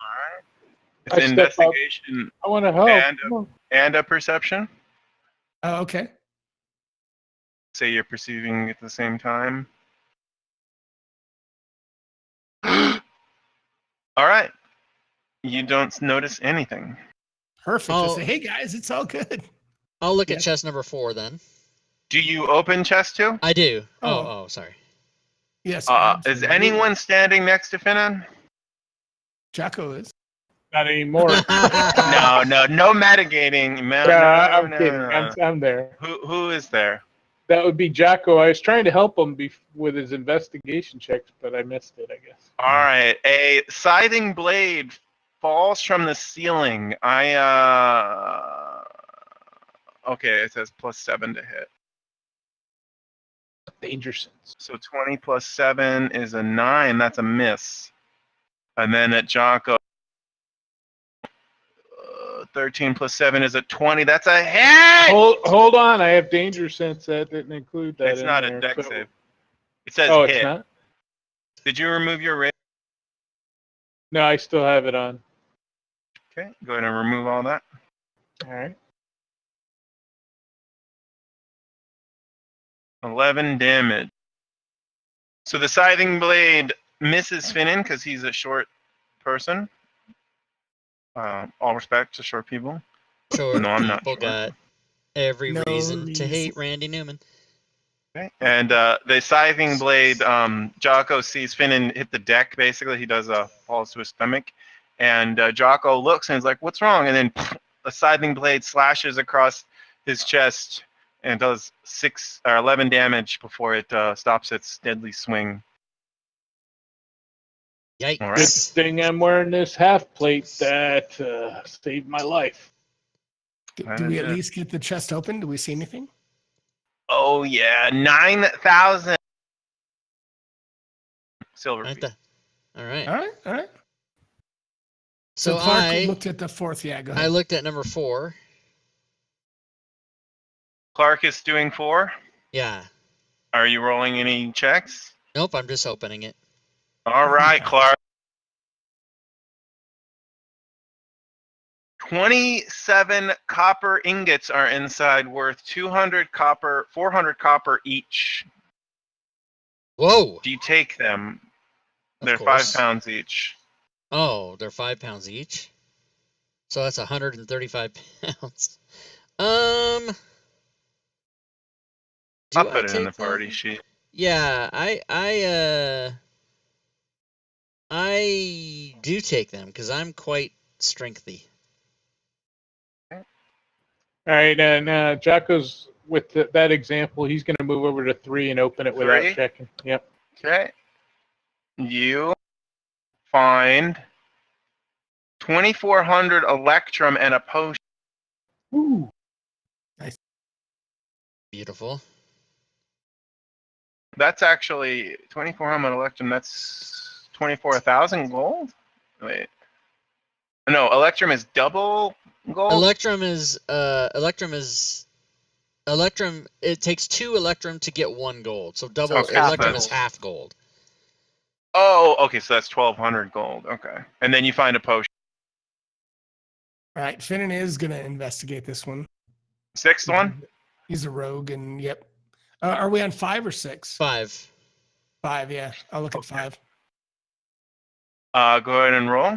[SPEAKER 3] All right. It's
[SPEAKER 5] I
[SPEAKER 3] an
[SPEAKER 5] step up.
[SPEAKER 3] investigation
[SPEAKER 5] I want to help.
[SPEAKER 3] And-
[SPEAKER 5] Come on.
[SPEAKER 3] and a perception.
[SPEAKER 1] Oh, okay.
[SPEAKER 3] Say you're perceiving at the same time. All right. You don't notice anything.
[SPEAKER 1] Perfect. I
[SPEAKER 2] Oh.
[SPEAKER 1] say, hey guys, it's all good.
[SPEAKER 2] I'll look
[SPEAKER 1] Yeah.
[SPEAKER 2] at chest number 4 then.
[SPEAKER 3] Do you open chest 2?
[SPEAKER 2] I do.
[SPEAKER 1] Oh.
[SPEAKER 2] Oh, sorry.
[SPEAKER 1] Yes.
[SPEAKER 3] Is
[SPEAKER 1] absolutely.
[SPEAKER 3] anyone standing next to Finnan?
[SPEAKER 1] Jocko is.
[SPEAKER 5] Not anymore.
[SPEAKER 3] No, no metagaming. No,
[SPEAKER 5] Yeah,
[SPEAKER 3] no,
[SPEAKER 5] I'm
[SPEAKER 3] no,
[SPEAKER 5] kidding.
[SPEAKER 3] no.
[SPEAKER 5] I'm there.
[SPEAKER 3] Who is there?
[SPEAKER 5] That would be Jocko. I was trying to help him with his investigation checks, but I missed it, I guess.
[SPEAKER 3] All right, a scything blade falls from the ceiling. Okay, it says +7 to hit.
[SPEAKER 5] Danger sense.
[SPEAKER 3] So 20 plus 7 is a 9. That's a miss. And then at Jocko, 13 plus 7 is a 20. That's a hit!
[SPEAKER 5] Hold on. I have danger sense. That didn't include that.
[SPEAKER 3] It's
[SPEAKER 5] in
[SPEAKER 3] not
[SPEAKER 5] there,
[SPEAKER 3] a deck
[SPEAKER 5] so-
[SPEAKER 3] save. It says
[SPEAKER 5] Oh,
[SPEAKER 3] hit.
[SPEAKER 5] it's not?
[SPEAKER 3] Did you remove your ring?
[SPEAKER 5] No, I still have it on.
[SPEAKER 3] Okay, go ahead and remove all that.
[SPEAKER 5] All right.
[SPEAKER 3] 11 damage. So the scything blade misses Finnan because he's a short person. All respect to short people.
[SPEAKER 2] Short
[SPEAKER 3] No, I'm not
[SPEAKER 2] people
[SPEAKER 3] short.
[SPEAKER 2] got every
[SPEAKER 1] No
[SPEAKER 2] reason to
[SPEAKER 1] reason.
[SPEAKER 2] hate Randy Newman.
[SPEAKER 3] Okay. And the scything blade, Jocko sees Finnan hit the deck. Basically, he does falls to his stomach, and Jocko looks and is like, "What's wrong?" And then a scything blade slashes across his chest and does 6 or 11 damage before it stops its deadly swing.
[SPEAKER 2] Yikes.
[SPEAKER 3] All
[SPEAKER 5] Good
[SPEAKER 3] right.
[SPEAKER 5] thing I'm wearing this half plate that saved my life.
[SPEAKER 1] Do we at least get the chest open? Do we see anything?
[SPEAKER 3] Oh yeah, 9,000 silver.
[SPEAKER 2] Right there. All right.
[SPEAKER 1] All right. All right.
[SPEAKER 2] So
[SPEAKER 1] Clark
[SPEAKER 2] I
[SPEAKER 1] looked at the 4th. Yeah, go ahead.
[SPEAKER 2] I looked at number 4.
[SPEAKER 3] Clark is doing 4.
[SPEAKER 2] Yeah.
[SPEAKER 3] Are you rolling any checks?
[SPEAKER 2] Nope, I'm just opening it.
[SPEAKER 3] All right, Clark. 27 copper ingots are inside, worth 200 copper, 400 copper each.
[SPEAKER 2] Whoa.
[SPEAKER 3] Do you take them?
[SPEAKER 2] Of
[SPEAKER 3] They're
[SPEAKER 2] course.
[SPEAKER 3] 5 pounds each.
[SPEAKER 2] Oh, they're 5 pounds each. So that's 135 pounds. Do
[SPEAKER 3] I'll put
[SPEAKER 2] I
[SPEAKER 3] it in the
[SPEAKER 2] take
[SPEAKER 3] party
[SPEAKER 2] them?
[SPEAKER 3] sheet.
[SPEAKER 2] Yeah, I do take them because I'm quite strengthy.
[SPEAKER 5] All right, and Jocko's with that example. He's going to move over to 3 and open it without
[SPEAKER 3] 3?
[SPEAKER 5] checking. Yep.
[SPEAKER 3] Okay. You find 2,400 electrum and a potion.
[SPEAKER 5] Ooh.
[SPEAKER 2] Beautiful.
[SPEAKER 3] That's actually 2,400 electrum. That's 24,000 gold. Wait. No, electrum is double gold.
[SPEAKER 2] Electrum. It takes 2 electrum to get 1 gold. So double
[SPEAKER 3] Okay,
[SPEAKER 2] electrum
[SPEAKER 3] so
[SPEAKER 2] is half gold.
[SPEAKER 3] Oh, okay, so that's 1,200 gold. Okay, and then you find a potion.
[SPEAKER 1] All right. Finnan is going to investigate this one.
[SPEAKER 3] 6th one.
[SPEAKER 1] He's a rogue, and yep. Are we on 5 or 6?
[SPEAKER 2] 5.
[SPEAKER 1] 5, yeah. I'll look at 5.
[SPEAKER 3] Go ahead and roll. All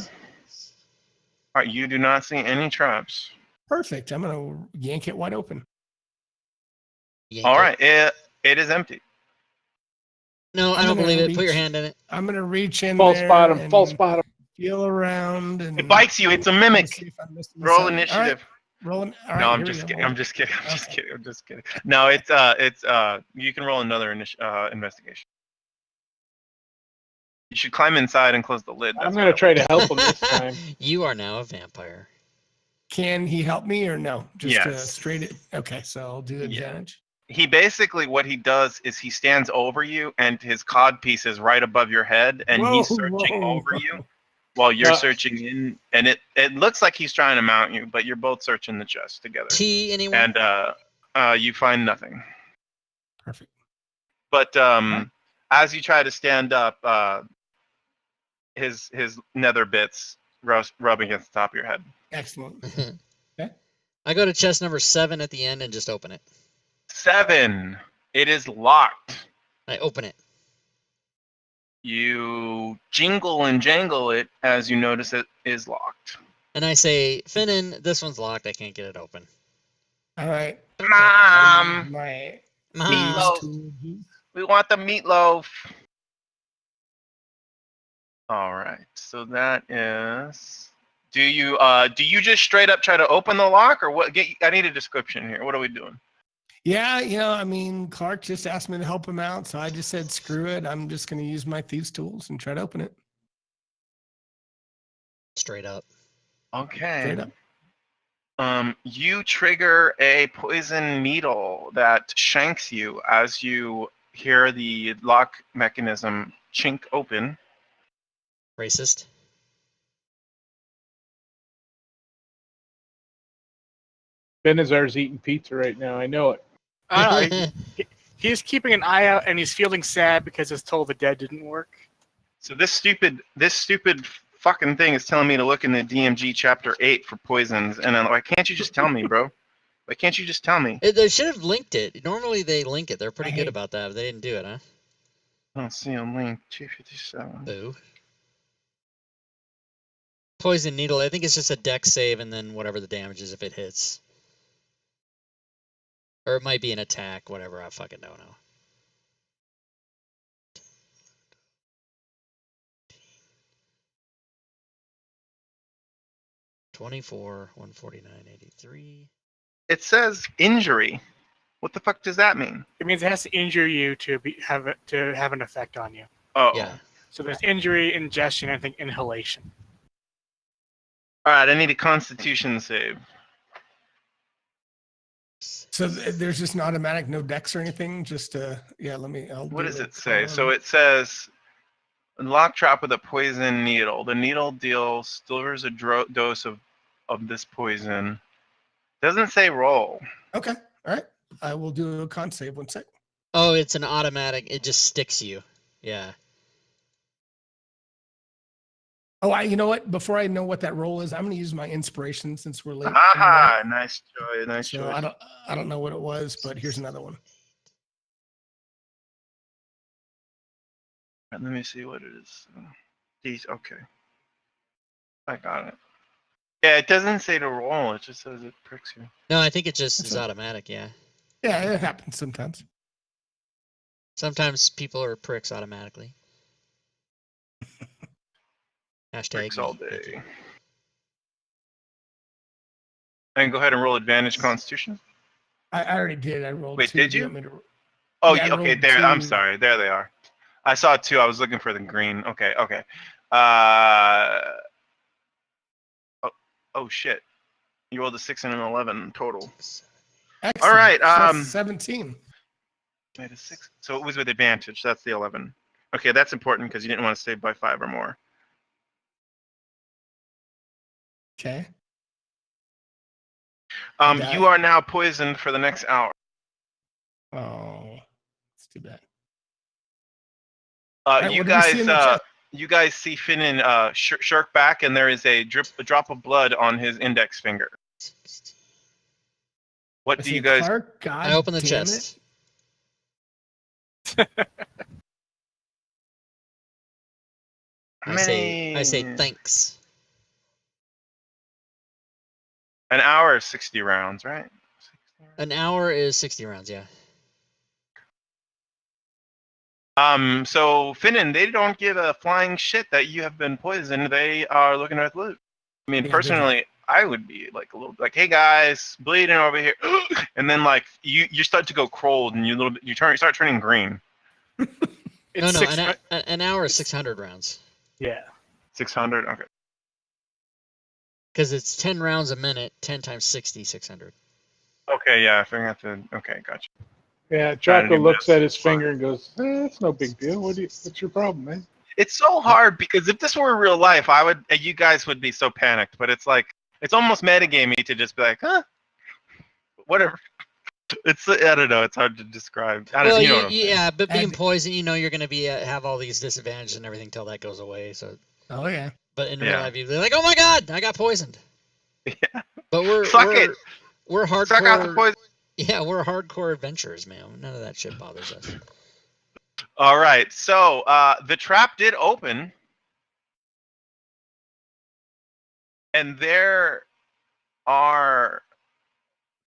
[SPEAKER 3] right, you do not see any traps.
[SPEAKER 1] Perfect. I'm going to yank it wide open.
[SPEAKER 2] Yank
[SPEAKER 3] All
[SPEAKER 2] it.
[SPEAKER 3] right, it is empty.
[SPEAKER 2] No, I
[SPEAKER 1] I'm
[SPEAKER 2] don't
[SPEAKER 1] gonna
[SPEAKER 2] believe it. Put your
[SPEAKER 1] reach-
[SPEAKER 2] hand in it.
[SPEAKER 1] I'm going to reach in
[SPEAKER 5] False
[SPEAKER 1] there
[SPEAKER 5] bottom.
[SPEAKER 1] and
[SPEAKER 5] False bottom.
[SPEAKER 1] feel around. And
[SPEAKER 3] It bites you. It's a
[SPEAKER 1] see
[SPEAKER 3] mimic.
[SPEAKER 1] if I'm missing
[SPEAKER 3] Roll
[SPEAKER 1] something.
[SPEAKER 3] initiative.
[SPEAKER 1] All right. Rolling. All right,
[SPEAKER 3] No, I'm
[SPEAKER 1] here we
[SPEAKER 3] just
[SPEAKER 1] go.
[SPEAKER 3] kidding. I'm just kidding. I'm just
[SPEAKER 1] Okay.
[SPEAKER 3] kidding. I'm just kidding. No, it's you can roll another investigation. You should climb inside and close the lid.
[SPEAKER 5] I'm
[SPEAKER 3] That's
[SPEAKER 5] going to
[SPEAKER 3] what
[SPEAKER 5] try to help him this time.
[SPEAKER 2] You are now a vampire.
[SPEAKER 1] Can he help me or no? Just
[SPEAKER 3] Yes.
[SPEAKER 1] straight it. Okay, so I'll do
[SPEAKER 3] Yeah.
[SPEAKER 1] advantage.
[SPEAKER 3] He basically what he does is he stands over you and his cod piece is right above your head and he's searching over you while you're searching in, and it looks like he's trying to mount you, but you're both searching the chest together.
[SPEAKER 2] T anyone?
[SPEAKER 3] And you find nothing.
[SPEAKER 1] Perfect.
[SPEAKER 3] But as you try to stand up, his nether bits rub against the top of your head.
[SPEAKER 1] Excellent.
[SPEAKER 2] I I go to chest number 7 at the end and just open it.
[SPEAKER 3] 7. It is locked.
[SPEAKER 2] I open it.
[SPEAKER 3] You jingle and jangle it as you notice it is locked.
[SPEAKER 2] And I say, Finnan, this one's locked. I can't get it open.
[SPEAKER 1] All right.
[SPEAKER 3] Mom,
[SPEAKER 1] My
[SPEAKER 2] Mom.
[SPEAKER 3] Meatloaf.
[SPEAKER 1] tools.
[SPEAKER 3] we want the meatloaf. All right. So that is. Do you just straight up try to open the lock, or what? I need a description here. What are we doing?
[SPEAKER 1] Yeah, I mean, Clark just asked me to help him out, so I just said, screw it. I'm just going to use my thieves' tools and try to open it.
[SPEAKER 2] Straight up.
[SPEAKER 3] Okay.
[SPEAKER 1] Straight up.
[SPEAKER 3] You trigger a poison needle that shanks you as you hear the lock mechanism chink open.
[SPEAKER 2] Racist.
[SPEAKER 5] Benazar's eating pizza right now. I know it.
[SPEAKER 4] I don't know. He's keeping an eye out, and he's feeling sad because his Toll the Dead didn't work.
[SPEAKER 3] So this stupid fucking thing is telling me to look in the DMG chapter 8 for poisons, and I'm like, why can't you just tell me, bro? Why can't you just tell me?
[SPEAKER 2] They should have linked it. Normally they link it. They're pretty
[SPEAKER 1] I
[SPEAKER 2] good
[SPEAKER 1] hate-
[SPEAKER 2] about that, but they didn't do it, huh?
[SPEAKER 3] I don't see a link. 257.
[SPEAKER 2] Boo. Poison needle. I think it's just a dex save and then whatever the damage is if it hits. Or it might be an attack, whatever. I fucking don't know. $24, $149.83.
[SPEAKER 3] It says injury. What the fuck does that mean?
[SPEAKER 4] It means it has to injure you to have an effect on you.
[SPEAKER 3] Oh.
[SPEAKER 2] Yeah.
[SPEAKER 4] So there's injury, ingestion, and I think inhalation.
[SPEAKER 3] All right, I need a Constitution save.
[SPEAKER 1] So there's just an automatic no dex or anything? Just, yeah,
[SPEAKER 3] What does it say? So it says, lock trap with a poison needle. The needle delivers a dose of this poison. Doesn't say roll.
[SPEAKER 1] Okay, all right. I will do a con save 1 sec.
[SPEAKER 2] Oh, it's an automatic. It just sticks you. Yeah.
[SPEAKER 1] Oh, you know what? Before I know what that roll is, I'm going to use my inspiration since we're late. in the
[SPEAKER 3] Aha!
[SPEAKER 1] night.
[SPEAKER 3] Nice choice. Nice
[SPEAKER 1] So
[SPEAKER 3] choice.
[SPEAKER 1] I don't know what it was, but here's another one.
[SPEAKER 3] Let me see what it is. These. Okay. I got it. Yeah, it doesn't say to roll. It just says it pricks you.
[SPEAKER 2] No, I think it just
[SPEAKER 1] That's
[SPEAKER 2] is
[SPEAKER 1] a-
[SPEAKER 2] automatic, yeah.
[SPEAKER 1] Yeah, it happens sometimes.
[SPEAKER 2] Sometimes people are pricks automatically. Hashtag
[SPEAKER 3] Pricks all
[SPEAKER 2] me. Thank you.
[SPEAKER 3] day. And go ahead and roll advantage Constitution.
[SPEAKER 1] I already did. I rolled
[SPEAKER 3] Wait,
[SPEAKER 1] 2.
[SPEAKER 3] did
[SPEAKER 1] Do
[SPEAKER 3] you?
[SPEAKER 1] want me to-
[SPEAKER 3] Oh,
[SPEAKER 1] Yeah, I
[SPEAKER 3] okay.
[SPEAKER 1] rolled
[SPEAKER 3] There. I'm
[SPEAKER 1] 2.
[SPEAKER 3] sorry. There they are. I saw 2. I was looking for the green. Okay. Okay. Oh shit. You rolled a 6 and an 11 total.
[SPEAKER 1] Excellent.
[SPEAKER 3] All right,
[SPEAKER 1] So that's 17.
[SPEAKER 3] Made a 6. So it was with advantage. That's the 11. Okay, that's important because you didn't want to save by 5 or more.
[SPEAKER 1] Okay.
[SPEAKER 3] You are now poisoned for the next hour.
[SPEAKER 1] Oh, it's too bad.
[SPEAKER 3] You
[SPEAKER 1] what do we see in the
[SPEAKER 3] guys,
[SPEAKER 1] chat?
[SPEAKER 3] you guys see Finnan shirk back, and there is a drop of blood on his index finger. What
[SPEAKER 1] I
[SPEAKER 3] do
[SPEAKER 1] say,
[SPEAKER 3] you guys?
[SPEAKER 1] Clark, God
[SPEAKER 2] I open the
[SPEAKER 1] damn
[SPEAKER 2] chest. I say
[SPEAKER 3] Many-
[SPEAKER 2] thanks.
[SPEAKER 3] An hour is 60 rounds, right? 60 rounds?
[SPEAKER 2] An hour is 60 rounds, yeah.
[SPEAKER 3] So Finnan, they don't give a flying shit that you have been poisoned. They are looking at loot. I mean,
[SPEAKER 1] Yeah,
[SPEAKER 3] personally, I would be like a little like, hey guys, bleeding over here, and then like you start to go cold and you start turning green.
[SPEAKER 4] It's
[SPEAKER 2] No,
[SPEAKER 4] six,
[SPEAKER 2] an hour is 600 rounds.
[SPEAKER 4] yeah.
[SPEAKER 3] 600. Okay.
[SPEAKER 2] Because it's 10 rounds a minute, 10 times 60, 600.
[SPEAKER 3] Okay. Yeah. I forgot to. Okay. Gotcha.
[SPEAKER 5] Yeah,
[SPEAKER 3] Trying to
[SPEAKER 5] Jocko
[SPEAKER 3] do
[SPEAKER 5] looks
[SPEAKER 3] this.
[SPEAKER 5] at his finger and goes, "It's no big deal. What's your problem, man?"
[SPEAKER 3] It's so hard because if this were real life, you guys would be so panicked. But it's like it's almost metagamey to just be like, huh, whatever. I don't know. It's hard to describe. I don't,
[SPEAKER 2] Well,
[SPEAKER 3] you know what I'm saying.
[SPEAKER 2] yeah, but being
[SPEAKER 1] And-
[SPEAKER 2] poisoned, you're going to be have all these disadvantages and everything till that goes away. So,
[SPEAKER 1] Oh, yeah.
[SPEAKER 2] but in real
[SPEAKER 3] Yeah.
[SPEAKER 2] life, you're like, oh my god, I got poisoned.
[SPEAKER 3] Yeah.
[SPEAKER 2] But
[SPEAKER 3] Fuck
[SPEAKER 2] we're
[SPEAKER 3] it.
[SPEAKER 2] We're
[SPEAKER 3] Suck out the
[SPEAKER 2] hardcore.
[SPEAKER 3] poison.
[SPEAKER 2] Yeah, we're hardcore adventurers, man. None of that shit bothers us.
[SPEAKER 3] All right. So the trap did open, and there are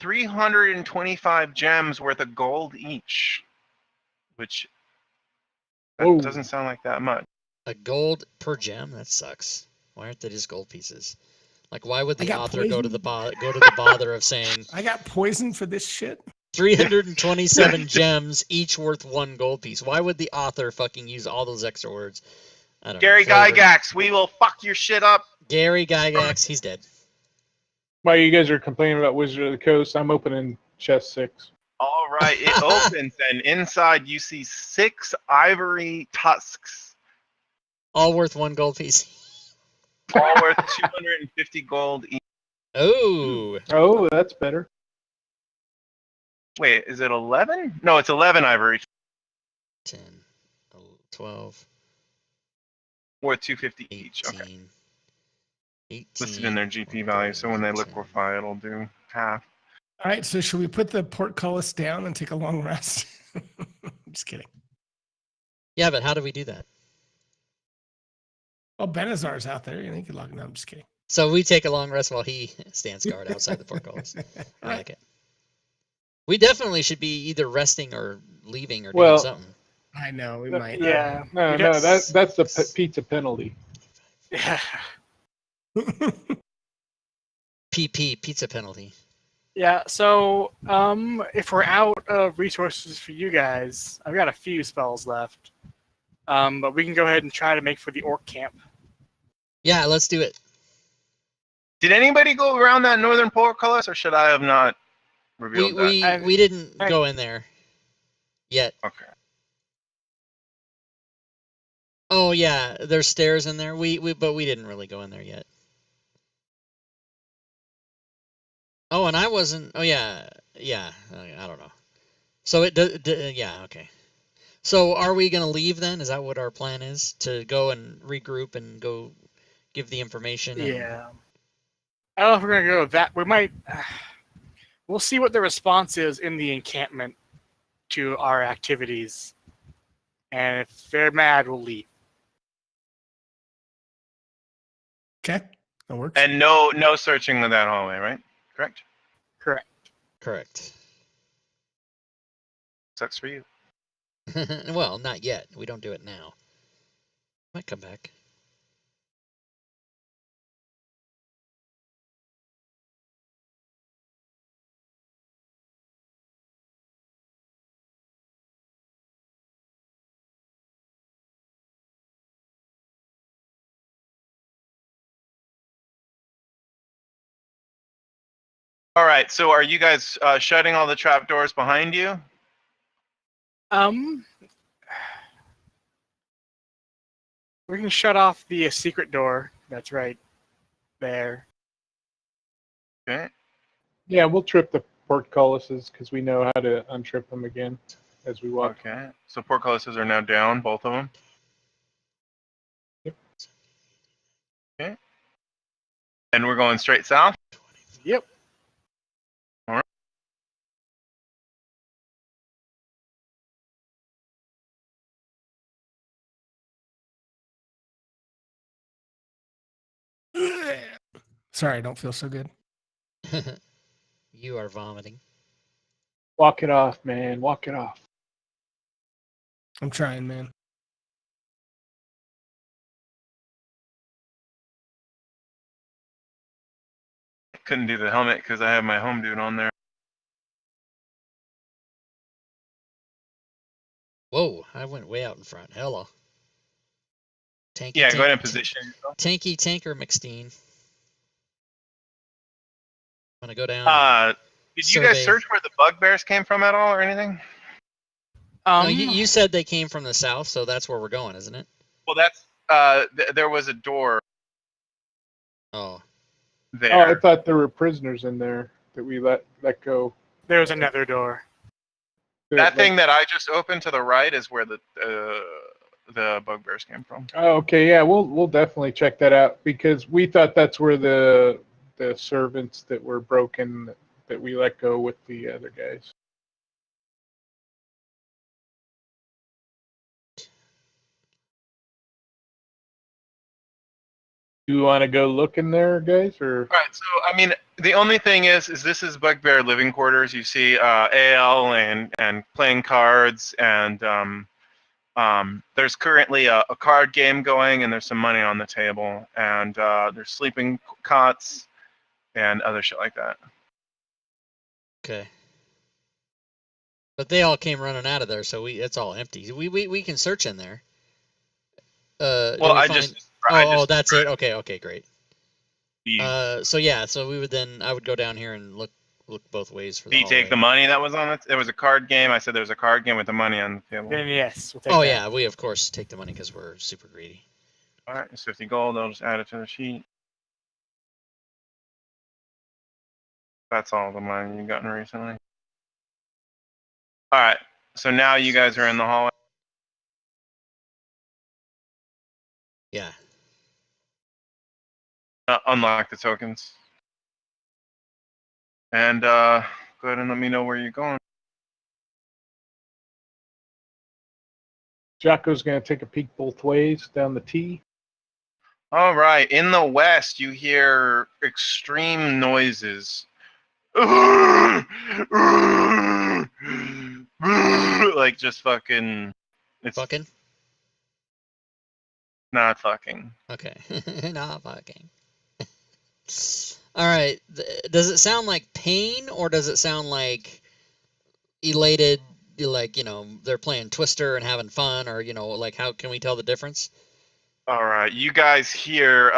[SPEAKER 3] 325 gems worth of gold each, which
[SPEAKER 5] Whoa.
[SPEAKER 3] doesn't sound like that much.
[SPEAKER 2] A gold per gem? That sucks. Why aren't they just gold pieces? Like, why would
[SPEAKER 1] I
[SPEAKER 2] the
[SPEAKER 1] got
[SPEAKER 2] author go to
[SPEAKER 1] poisoned.
[SPEAKER 2] the bother of saying
[SPEAKER 1] I got poisoned for this shit.
[SPEAKER 2] 327 gems, each worth 1 gold piece? Why would the author fucking use all those extra words? I don't
[SPEAKER 3] Gary
[SPEAKER 2] know. Flavor.
[SPEAKER 3] Gygax, we will fuck your shit up.
[SPEAKER 2] Gary Gygax, he's dead.
[SPEAKER 5] While you guys are complaining about Wizard of the Coast, I'm opening chest 6.
[SPEAKER 3] All right, it opens, and inside you see 6 ivory tusks,
[SPEAKER 2] All worth 1 gold piece.
[SPEAKER 3] all worth 250 gold each.
[SPEAKER 2] Oh,
[SPEAKER 5] Oh, that's better.
[SPEAKER 3] Wait, is it 11? No, it's 11 ivory
[SPEAKER 2] 10, 12,
[SPEAKER 3] worth 250
[SPEAKER 2] 18,
[SPEAKER 3] each. Okay,
[SPEAKER 2] 18.
[SPEAKER 3] listed in their GP value, so when they liquefy, it'll do half.
[SPEAKER 1] All right, so should we put the portcullis down and take a long rest? Just kidding.
[SPEAKER 2] Yeah, but how do we do that?
[SPEAKER 1] Oh, Benazar's out there. You know, you could lock him. No, I'm just kidding.
[SPEAKER 2] So we take a long rest while he stands guard outside the portcullis. I like it. We definitely should be either resting or leaving or doing
[SPEAKER 5] Well-
[SPEAKER 2] something.
[SPEAKER 1] I know we
[SPEAKER 5] No,
[SPEAKER 1] might.
[SPEAKER 4] Yeah.
[SPEAKER 5] No,
[SPEAKER 4] We
[SPEAKER 5] no,
[SPEAKER 4] got-
[SPEAKER 5] that's the pizza penalty.
[SPEAKER 4] Yeah.
[SPEAKER 2] PP, pizza penalty.
[SPEAKER 4] Yeah, so if we're out of resources for you guys, I've got a few spells left. But we can go ahead and try to make for the orc camp.
[SPEAKER 2] Yeah, let's do it.
[SPEAKER 3] Did anybody go around that northern portcullis, or should I have not revealed that?
[SPEAKER 2] We didn't go in there yet.
[SPEAKER 3] Okay.
[SPEAKER 2] Oh yeah, there's stairs in there. But we didn't really go in there yet. Oh, and I wasn't. Oh yeah. I don't know. So yeah, okay. So are we gonna leave then? Is that what our plan is? To go and regroup and go give the information? And...
[SPEAKER 4] Yeah. I don't know if we're gonna go that. We might. We'll see what the response is in the encampment to our activities, and if they're mad, we'll leave.
[SPEAKER 1] Okay, that works.
[SPEAKER 3] And no searching of that hallway, right? Correct?
[SPEAKER 4] Correct.
[SPEAKER 2] Correct.
[SPEAKER 3] Sucks for you.
[SPEAKER 2] Well, not yet. We don't do it now. Might come back.
[SPEAKER 3] All right, so are you guys shutting all the trapdoors behind you?
[SPEAKER 4] We can shut off the secret door. That's right there.
[SPEAKER 3] Okay.
[SPEAKER 5] Yeah, we'll trip the portcullises because we know how to untrip them again as we walk.
[SPEAKER 3] Okay. So portcullises are now down, both of them.
[SPEAKER 5] Yep.
[SPEAKER 3] Okay. And we're going straight south?
[SPEAKER 4] Yep.
[SPEAKER 1] Sorry, I don't feel so good.
[SPEAKER 2] You are vomiting.
[SPEAKER 5] Walk it off, man. Walk it off.
[SPEAKER 1] I'm trying, man.
[SPEAKER 3] Couldn't do the helmet because I have my home dude on there.
[SPEAKER 2] Whoa, I went way out in front. Hello. Tanky,
[SPEAKER 3] Yeah, go ahead and position yourself.
[SPEAKER 2] Tanky Tanker McSteen. I'm gonna go down.
[SPEAKER 3] Did you guys
[SPEAKER 2] Survey.
[SPEAKER 3] search where the bugbears came from at all or anything?
[SPEAKER 2] No, you said they came from the south, so that's where we're going, isn't it?
[SPEAKER 3] Well, that's there was a door
[SPEAKER 2] Oh,
[SPEAKER 3] there.
[SPEAKER 5] Oh, I thought there were prisoners in there that we let go.
[SPEAKER 4] There's another door.
[SPEAKER 3] That thing that I just opened to the right is where the bugbears came from.
[SPEAKER 5] Oh, okay, yeah, we'll definitely check that out because we thought that's where the servants that were broken that we let go with the other guys. Do you want to go look in there, guys, or?
[SPEAKER 3] All right. So I mean, the only thing is this is Bugbear living quarters. You see AL and playing cards, and there's currently a card game going, and there's some money on the table, and there's sleeping cots and other shit like that.
[SPEAKER 2] Okay. But they all came running out of there, so it's all empty. We can search in there.
[SPEAKER 3] Well,
[SPEAKER 2] That's it. Okay, great.
[SPEAKER 3] Do
[SPEAKER 2] So yeah, so I would go down here and look both ways for the
[SPEAKER 3] you take the money that was on it? There was a card game. I said there was a card game with the money on the table.
[SPEAKER 4] Then yes. We'll take
[SPEAKER 2] Oh
[SPEAKER 4] that.
[SPEAKER 2] yeah, we of course take the money because we're super greedy.
[SPEAKER 3] All right, it's 50 gold. I'll just add it to the sheet. That's all the money you've gotten recently. All right, so now you guys are in the hallway.
[SPEAKER 2] Yeah.
[SPEAKER 3] Unlock the tokens. And go ahead and let me know where you're going.
[SPEAKER 5] Jocko's going to take a peek both ways down the T.
[SPEAKER 3] All right, in the west, you hear extreme noises. Like just fucking. It's
[SPEAKER 2] Fucking?
[SPEAKER 3] not fucking.
[SPEAKER 2] Okay. Not fucking. All right. Does it sound like pain or does it sound like elated? Like, they're playing Twister and having fun, or, like, how can we tell the difference?
[SPEAKER 3] All right, you guys hear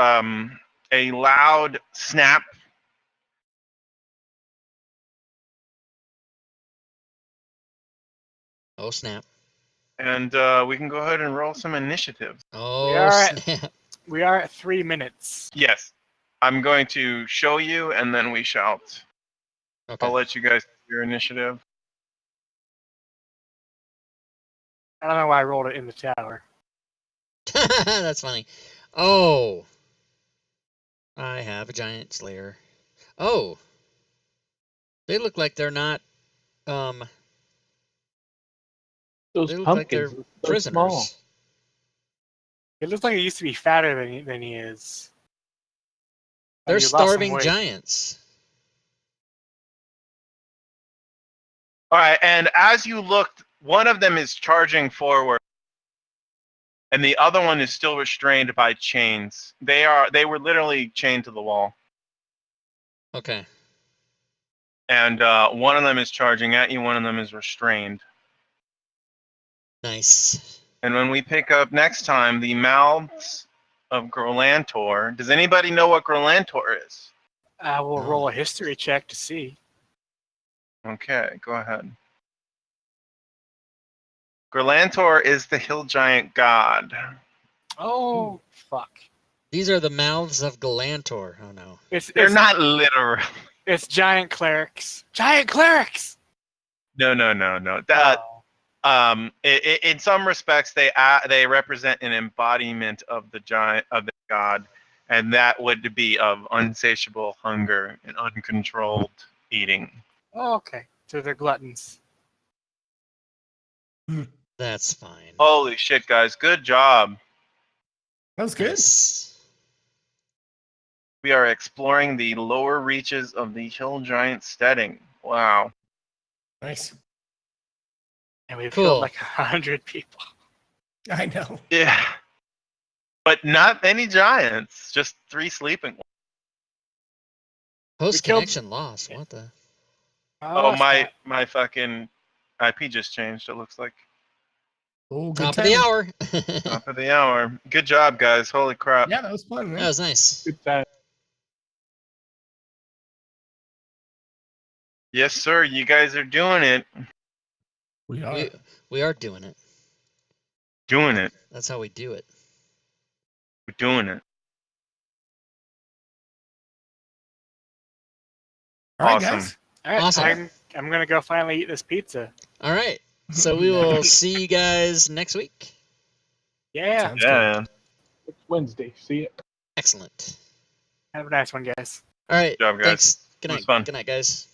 [SPEAKER 3] a loud snap.
[SPEAKER 2] Oh, snap.
[SPEAKER 3] And we can go ahead and roll some initiative.
[SPEAKER 2] Oh, snap.
[SPEAKER 4] We are at 3 minutes.
[SPEAKER 3] Yes. I'm going to show you, and then we shout.
[SPEAKER 2] Okay.
[SPEAKER 3] I'll let you guys do your initiative.
[SPEAKER 4] I don't know why I rolled it in the tower.
[SPEAKER 2] That's funny. Oh. I have a giant slayer. Oh. They look like they're not,
[SPEAKER 5] Those
[SPEAKER 2] they look like
[SPEAKER 5] pumpkins
[SPEAKER 2] they're
[SPEAKER 5] are so
[SPEAKER 2] prisoners.
[SPEAKER 5] small.
[SPEAKER 4] It looks like he used to be fatter than he is.
[SPEAKER 2] They're
[SPEAKER 4] He lost some
[SPEAKER 2] starving
[SPEAKER 4] weight.
[SPEAKER 2] giants.
[SPEAKER 3] All right, and as you looked, one of them is charging forward, and the other one is still restrained by chains. They were literally chained to the wall.
[SPEAKER 2] Okay.
[SPEAKER 3] And one of them is charging at you, one of them is restrained.
[SPEAKER 2] Nice.
[SPEAKER 3] And when we pick up next time, the mouths of Grolantor. Does anybody know what Grolantor is?
[SPEAKER 4] I will
[SPEAKER 2] No.
[SPEAKER 4] roll a history check to see.
[SPEAKER 3] Okay, go ahead. Grolantor is the hill giant god.
[SPEAKER 4] Oh, fuck.
[SPEAKER 2] These are the mouths of Galantor. Oh, no.
[SPEAKER 3] They're not literal.
[SPEAKER 4] It's giant clerics. Giant clerics!
[SPEAKER 3] No.
[SPEAKER 4] Oh.
[SPEAKER 3] In some respects, they represent an embodiment of the god, and that would be of unsatiable hunger and uncontrolled eating.
[SPEAKER 4] Oh, okay. So they're gluttons.
[SPEAKER 2] That's fine.
[SPEAKER 3] Holy shit, guys! Good job.
[SPEAKER 1] That was good.
[SPEAKER 2] Nice.
[SPEAKER 3] We are exploring the lower reaches of the hill giant steading. Wow.
[SPEAKER 1] Nice.
[SPEAKER 4] And we've
[SPEAKER 2] Cool.
[SPEAKER 4] killed like 100 people.
[SPEAKER 1] I know.
[SPEAKER 3] Yeah. But not many giants. Just 3 sleeping ones.
[SPEAKER 2] Post
[SPEAKER 4] killed-
[SPEAKER 2] connection lost. What the?
[SPEAKER 3] Oh,
[SPEAKER 4] snap.
[SPEAKER 3] my fucking IP just changed, it looks like.
[SPEAKER 1] Oh, good
[SPEAKER 2] Top
[SPEAKER 1] time.
[SPEAKER 2] of the hour.
[SPEAKER 3] Top of the hour. Good job, guys. Holy crap.
[SPEAKER 1] Yeah, that was fun, man.
[SPEAKER 2] That was nice.
[SPEAKER 5] Good time.
[SPEAKER 3] Yes, sir. You guys are doing it.
[SPEAKER 1] We are.
[SPEAKER 2] We are doing it.
[SPEAKER 3] Doing it.
[SPEAKER 2] That's how we do it.
[SPEAKER 3] We're doing it.
[SPEAKER 1] All right,
[SPEAKER 3] Awesome.
[SPEAKER 1] guys.
[SPEAKER 4] All right,
[SPEAKER 2] Awesome.
[SPEAKER 4] I'm going to go finally eat this pizza.
[SPEAKER 2] All right. So we will see you guys next week.
[SPEAKER 4] Yeah.
[SPEAKER 1] Sounds good.
[SPEAKER 3] Yeah.
[SPEAKER 5] It's Wednesday. See ya.
[SPEAKER 2] Excellent.
[SPEAKER 4] Have a nice one, guys.
[SPEAKER 2] All right.
[SPEAKER 3] Good job, guys.
[SPEAKER 2] Thanks. Good
[SPEAKER 3] It was
[SPEAKER 2] night.
[SPEAKER 3] fun.
[SPEAKER 2] Good night, guys.